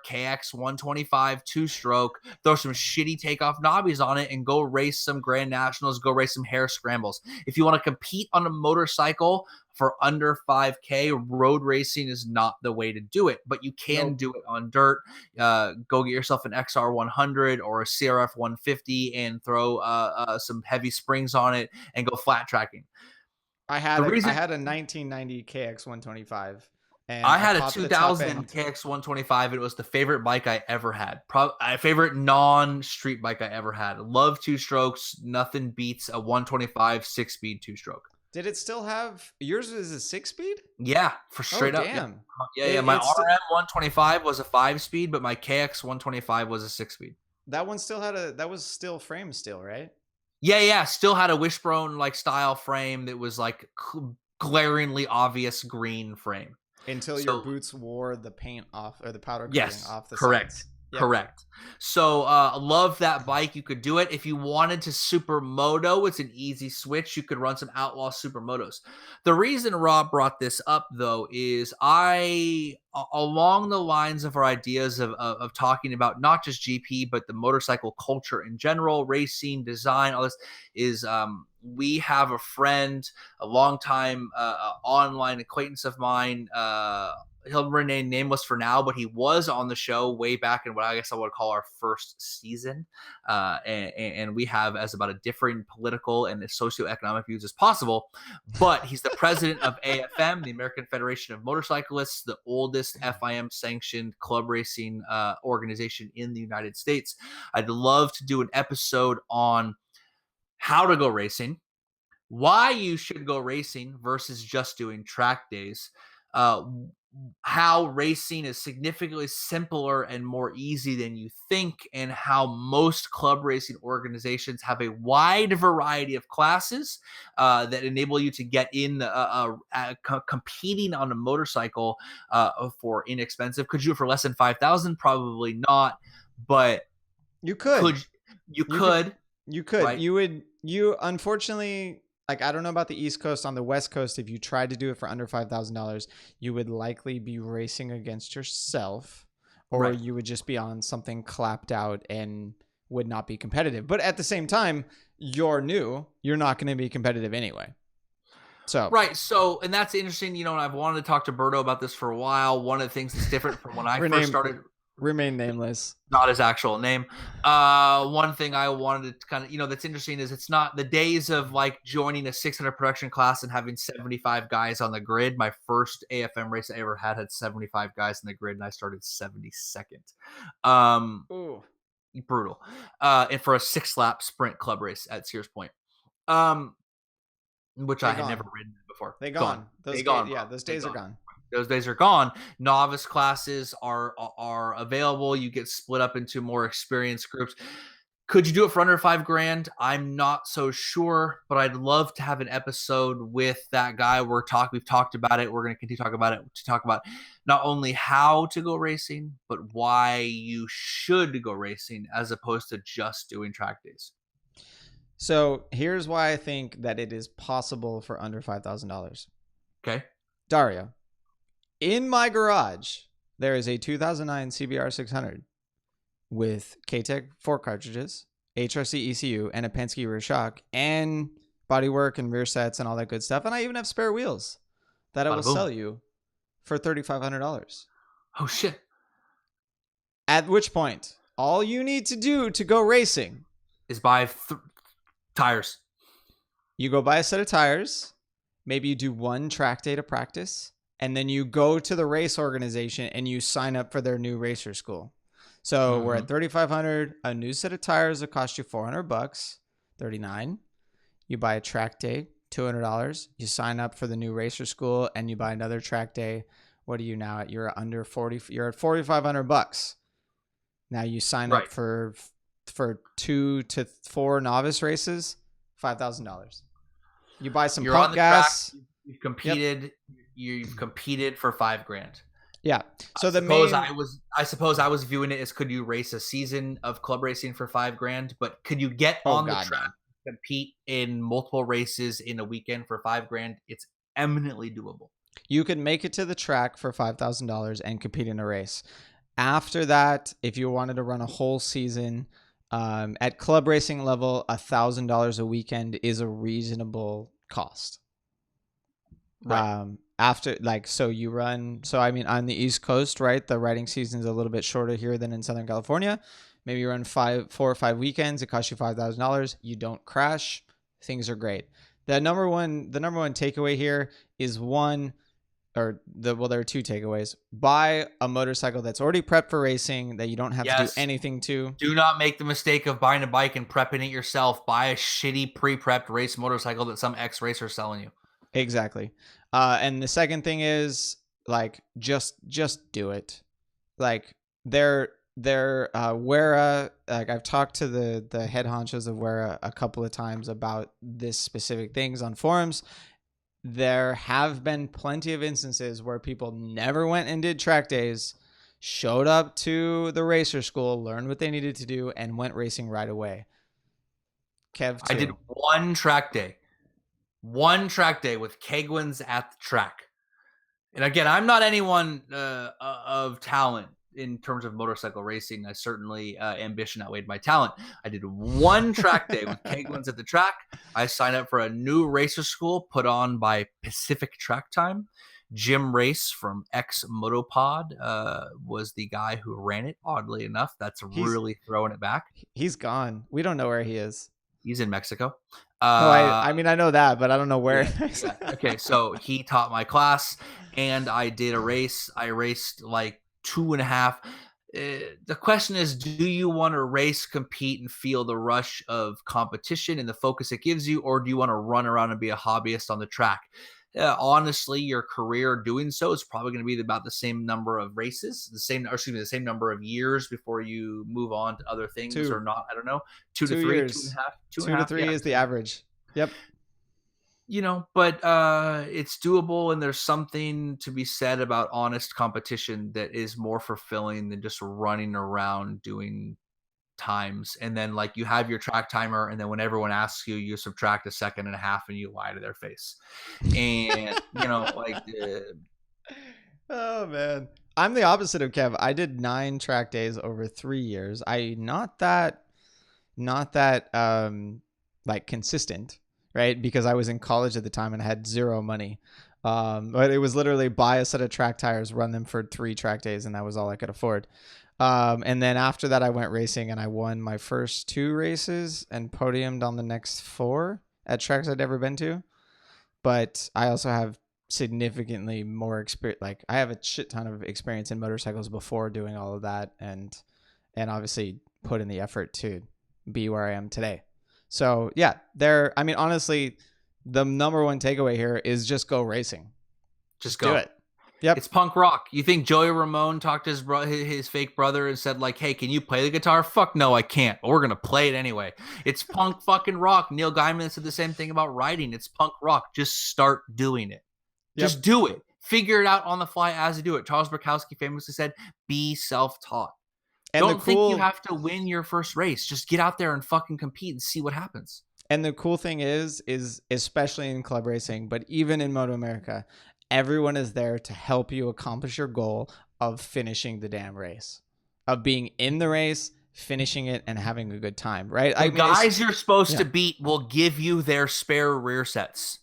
KX 125 2-stroke, throw some shitty takeoff knobbies on it, and go race some Grand Nationals, go race some hair scrambles. If you want to compete on a motorcycle For under 5K, road racing is not the way to do it, but you can do it on dirt. Go get yourself an XR100 or a CRF 150 and throw some heavy springs on it and go flat tracking. I had a 1990 KX 125. And I had a 2000 KX 125. It was the favorite bike I ever had. Favorite non-street bike I ever had. Love 2-strokes. Nothing beats a 125 6-speed 2-stroke. Did it still have yours? Was a 6-speed? Yeah, for straight up. Damn. Yeah. My RM 125 was a 5-speed, but my KX 125 was a 6-speed. That one still had that was still frame still, right? Yeah. Still had a wishbone like style frame that was like glaringly obvious green frame. Until your boots wore the paint off or the powder coating off the correct. sides. Yep. Correct. So love that bike. You could do it. If you wanted to supermoto, it's an easy switch. You could run some outlaw supermotos. The reason Rob brought this up, though, is along the lines of our ideas of talking about not just GP, but the motorcycle culture in general, racing, design, all this is we have a friend, a longtime online acquaintance of mine, he'll remain nameless for now, but he was on the show way back in what I guess I would call our first season. And we have as about a different political and socioeconomic views as possible. But he's the president of AFM, the American Federation of Motorcyclists, the oldest FIM sanctioned club racing organization in the United States. I'd love to do an episode on how to go racing, why you should go racing versus just doing track days, how racing is significantly simpler and more easy than you think, and how most club racing organizations have a wide variety of classes that enable you to get in competing on a motorcycle for inexpensive. Could you do it for less than $5,000? Probably not, but you could. You could. Right? You unfortunately, like, I don't know about the East Coast. On the West Coast, if you tried to do it for under $5,000, you would likely be racing against yourself, or you would just be on something clapped out and would not be competitive. But at the same time, you're new. You're not going to be competitive anyway. So and that's interesting. And I've wanted to talk to Berto about this for a while. One of the things that's different from when I first started. Remain nameless. Not his actual name. One thing I wanted to kind of, that's interesting is it's not the days of like joining a 600 production class and having 75 guys on the grid. My first AFM race I ever had 75 guys on the grid, and I started 72nd. Brutal. And for a 6-lap sprint club race at Sears Point, which I had never ridden before. Those days are gone. Those days are gone. Novice classes are available. You get split up into more experienced groups. Could you do it for under $5,000? I'm not so sure, but I'd love to have an episode with that guy. We've talked about it. We're going to continue to talk about not only how to go racing, but why you should go racing as opposed to just doing track days. So here's why I think that it is possible for under $5,000. Okay. Dario. In my garage, there is a 2009 CBR 600 with K-Tech 4 cartridges, HRC ECU, and a Penske rear shock, and bodywork and rear sets and all that good stuff. And I even have spare wheels that I will sell you for $3,500. Oh, shit. At which point, all you need to do to go racing is buy tires. You go buy a set of tires. Maybe you do one track day to practice. And then you go to the race organization and you sign up for their new racer school. So we're at $3,500. A new set of tires will cost you $400, $39. You buy a track day, $200. You sign up for the new racer school and you buy another track day. What are you now at? You're under 40. You're at $4,500. Now you sign up for 2 to 4 novice races, $5,000. You buy some pump gas. Track, you've competed. Yep. You've competed for $5,000. Yeah. So I suppose I was viewing it as, could you race a season of club racing for $5,000? But could you get on the track, compete in multiple races in a weekend for $5,000? It's eminently doable. You could make it to the track for $5,000 and compete in a race. After that, if you wanted to run a whole season at club racing level, $1,000 a weekend is a reasonable cost. Right. After so you run, so I mean on the East Coast, right? The riding season is a little bit shorter here than in Southern California. Maybe you run 4 or 5 weekends. It costs you $5,000. You don't crash. Things are great. The number one takeaway here is there are two takeaways. Buy a motorcycle that's already prepped for racing that you don't have to do anything to. Do not make the mistake of buying a bike and prepping it yourself. Buy a shitty pre-prepped race motorcycle that some ex-racer is selling you. Exactly. And the second thing is just do it. Like they're Wera, like I've talked to the head honchos of Wera a couple of times about this specific things on forums. There have been plenty of instances where people never went and did track days, showed up to the racer school, learned what they needed to do, and went racing right away. Kev, too. I did one track day with Kegwins at the track. And again, I'm not anyone of talent in terms of motorcycle racing. I certainly ambition outweighed my talent. I did one track day with Kegwins at the track. I signed up for a new racer school put on by Pacific Track Time. Jim Race from X Motopod was the guy who ran it. Oddly enough, that's really throwing it back. He's gone. We don't know where he is. He's in Mexico. I mean, I know that, but I don't know where. Yeah. Okay, so he taught my class, and I did a race. I raced like 2.5. The question is, do you want to race, compete, and feel the rush of competition and the focus it gives you, or do you want to run around and be a hobbyist on the track? Honestly, your career doing so is probably going to be about the same number of races, the same number of years before you move on to other things, or not. I don't know. 2 to 3 years. 2.5. 2 to 3 is the average. Yep. But it's doable, and there's something to be said about honest competition that is more fulfilling than just running around doing times. And then you have your track timer, and then when everyone asks you, you subtract 1.5 seconds and you lie to their face. And oh man, I'm the opposite of Kev. I did 9 track days over 3 years. I not that consistent, right? Because I was in college at the time and I had zero money. But it was literally buy a set of track tires, run them for 3 track days, and that was all I could afford. And then after that, I went racing, and I won my first 2 races and podiumed on the next 4 at tracks I'd never been to. But I also have significantly more experience. I have a shit ton of experience in motorcycles before doing all of that, and obviously put in the effort to be where I am today. So yeah, honestly, the number one takeaway here is just go racing. Just go. Do it. Yep. It's punk rock. You think Joey Ramone talked to his fake brother and said hey, can you play the guitar? Fuck no, I can't. But we're going to play it anyway. It's punk fucking rock. Neil Gaiman said the same thing about writing. It's punk rock. Just start doing it. Yep. Just do it. Figure it out on the fly as you do it. Charles Bukowski famously said, be self-taught. Don't think you have to win your first race. Just get out there and fucking compete and see what happens. And the cool thing is especially in club racing, but even in Moto America, everyone is there to help you accomplish your goal of finishing the damn race, of being in the race, finishing it, and having a good time, right? The guys you're supposed to beat will give you their spare rear sets.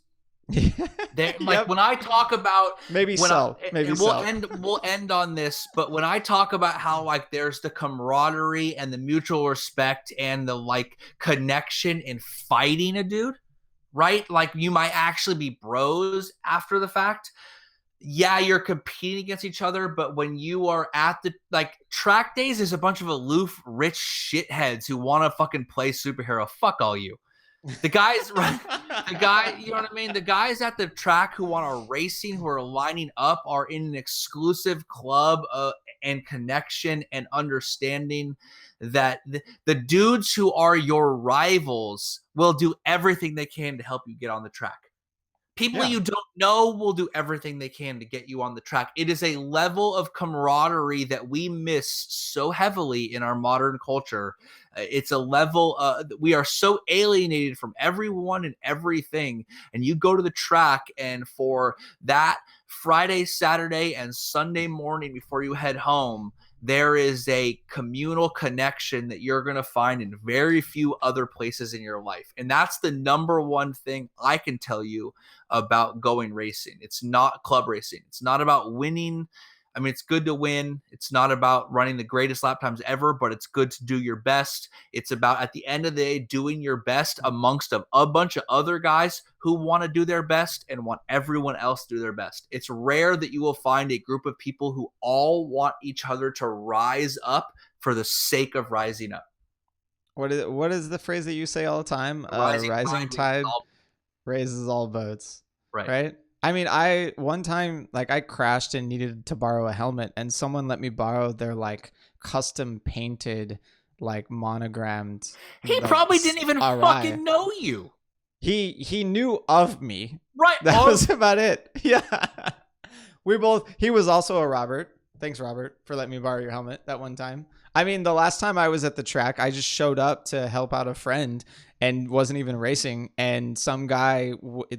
When I talk about we'll end on this, but when I talk about how there's the camaraderie and the mutual respect and the connection in fighting a dude, right? You might actually be bros after the fact. Yeah, you're competing against each other, but when you are at the track days, there's a bunch of aloof, rich shitheads who want to fucking play superhero. Fuck all you. The guys, you know what I mean? The guys at the track who are racing, who are lining up, are in an exclusive club and connection and understanding that the dudes who are your rivals will do everything they can to help you get on the track. People you don't know will do everything they can to get you on the track. It is a level of camaraderie that we miss so heavily in our modern culture. It's a level we are so alienated from everyone and everything. And you go to the track, and for that Friday, Saturday, and Sunday morning before you head home, there is a communal connection that you're going to find in very few other places in your life. And that's the number one thing I can tell you about going racing. It's not club racing. It's not about winning. I mean, it's good to win. It's not about running the greatest lap times ever, but it's good to do your best. It's about, at the end of the day, doing your best amongst a bunch of other guys who want to do their best and want everyone else to do their best. It's rare that you will find a group of people who all want each other to rise up for the sake of rising up. What is the phrase that you say all the time? Rising tide raises all boats. Right. Right? I mean, one time, like, I crashed and needed to borrow a helmet, and someone let me borrow their, like, custom painted, like, monogrammed. He probably didn't even fucking know you. He knew of me. Right. That was about it. Yeah. He was also a Robert. Thanks, Robert, for letting me borrow your helmet that one time. I mean, the last time I was at the track, I just showed up to help out a friend and wasn't even racing. And some guy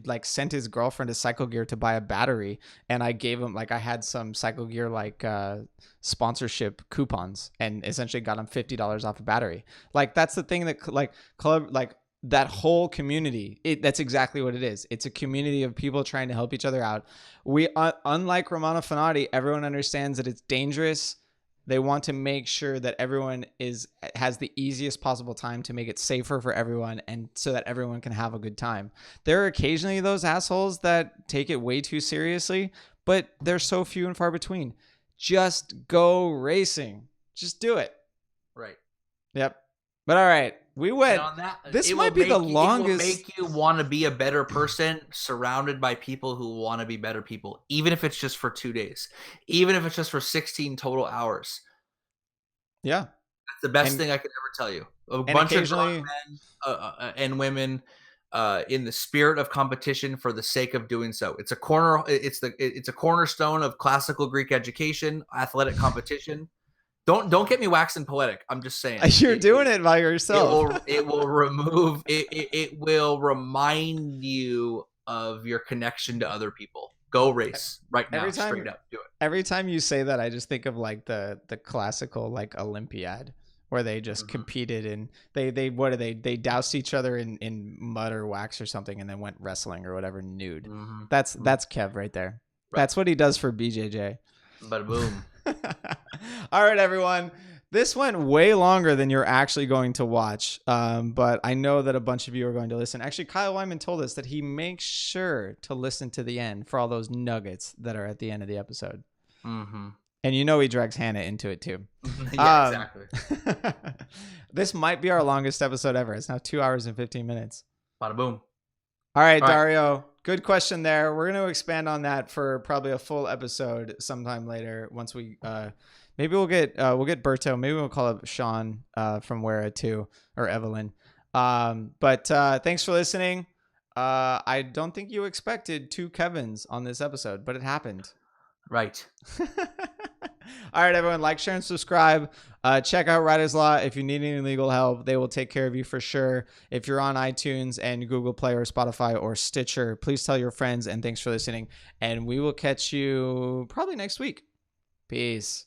like sent his girlfriend to Cycle Gear to buy a battery. And I gave him, like, I had some Cycle Gear, like, sponsorship coupons, and essentially got him $50 off a battery. Like, that's the thing that, like, club, like, that whole community, that's exactly what it is. It's a community of people trying to help each other out. We, unlike Romano Fenati, everyone understands that it's dangerous. They want to make sure that everyone has the easiest possible time to make it safer for everyone, and so that everyone can have a good time. There are occasionally those assholes that take it way too seriously, but they're so few and far between. Just go racing. Just do it. Right. Yep. But all right, we went. This might be the longest. It will make you want to be a better person, surrounded by people who want to be better people, even if it's just for 2 days, even if it's just for 16 total hours. Yeah, that's the best thing I could ever tell you. A bunch of men and women in the spirit of competition for the sake of doing so. It's a cornerstone of classical Greek education, athletic competition. Don't get me waxing poetic. I'm just saying. You're doing it by yourself. It will remove. It will remind you of your connection to other people. Go race right now. Straight up, do it. Every time you say that, I just think of, like, the classical, like, Olympiad, where they just competed, and they doused each other in mud or wax or something, and then went wrestling or whatever nude. That's Kev right there. Right. That's what he does for BJJ. Bada boom. All right, everyone. This went way longer than you're actually going to watch, but I know that a bunch of you are going to listen. Actually, Kyle Wyman told us that he makes sure to listen to the end for all those nuggets that are at the end of the episode. Mm-hmm. And you know he drags Hannah into it too. Yeah, exactly. This might be our longest episode ever. It's now 2 hours and 15 minutes. Bada boom. All right, Dario. Good question there. We're going to expand on that for probably a full episode sometime later. Once we, maybe we'll get Berto. Maybe we'll call up Sean from Wera too, or Evelyn. But thanks for listening. I don't think you expected 2 Kevins on this episode, but it happened. Right. All right, everyone. Like, share, and subscribe. Check out Writer's Law if you need any legal help. They will take care of you for sure. If you're on iTunes and Google Play or Spotify or Stitcher, please tell your friends, and thanks for listening. And we will catch you probably next week. Peace.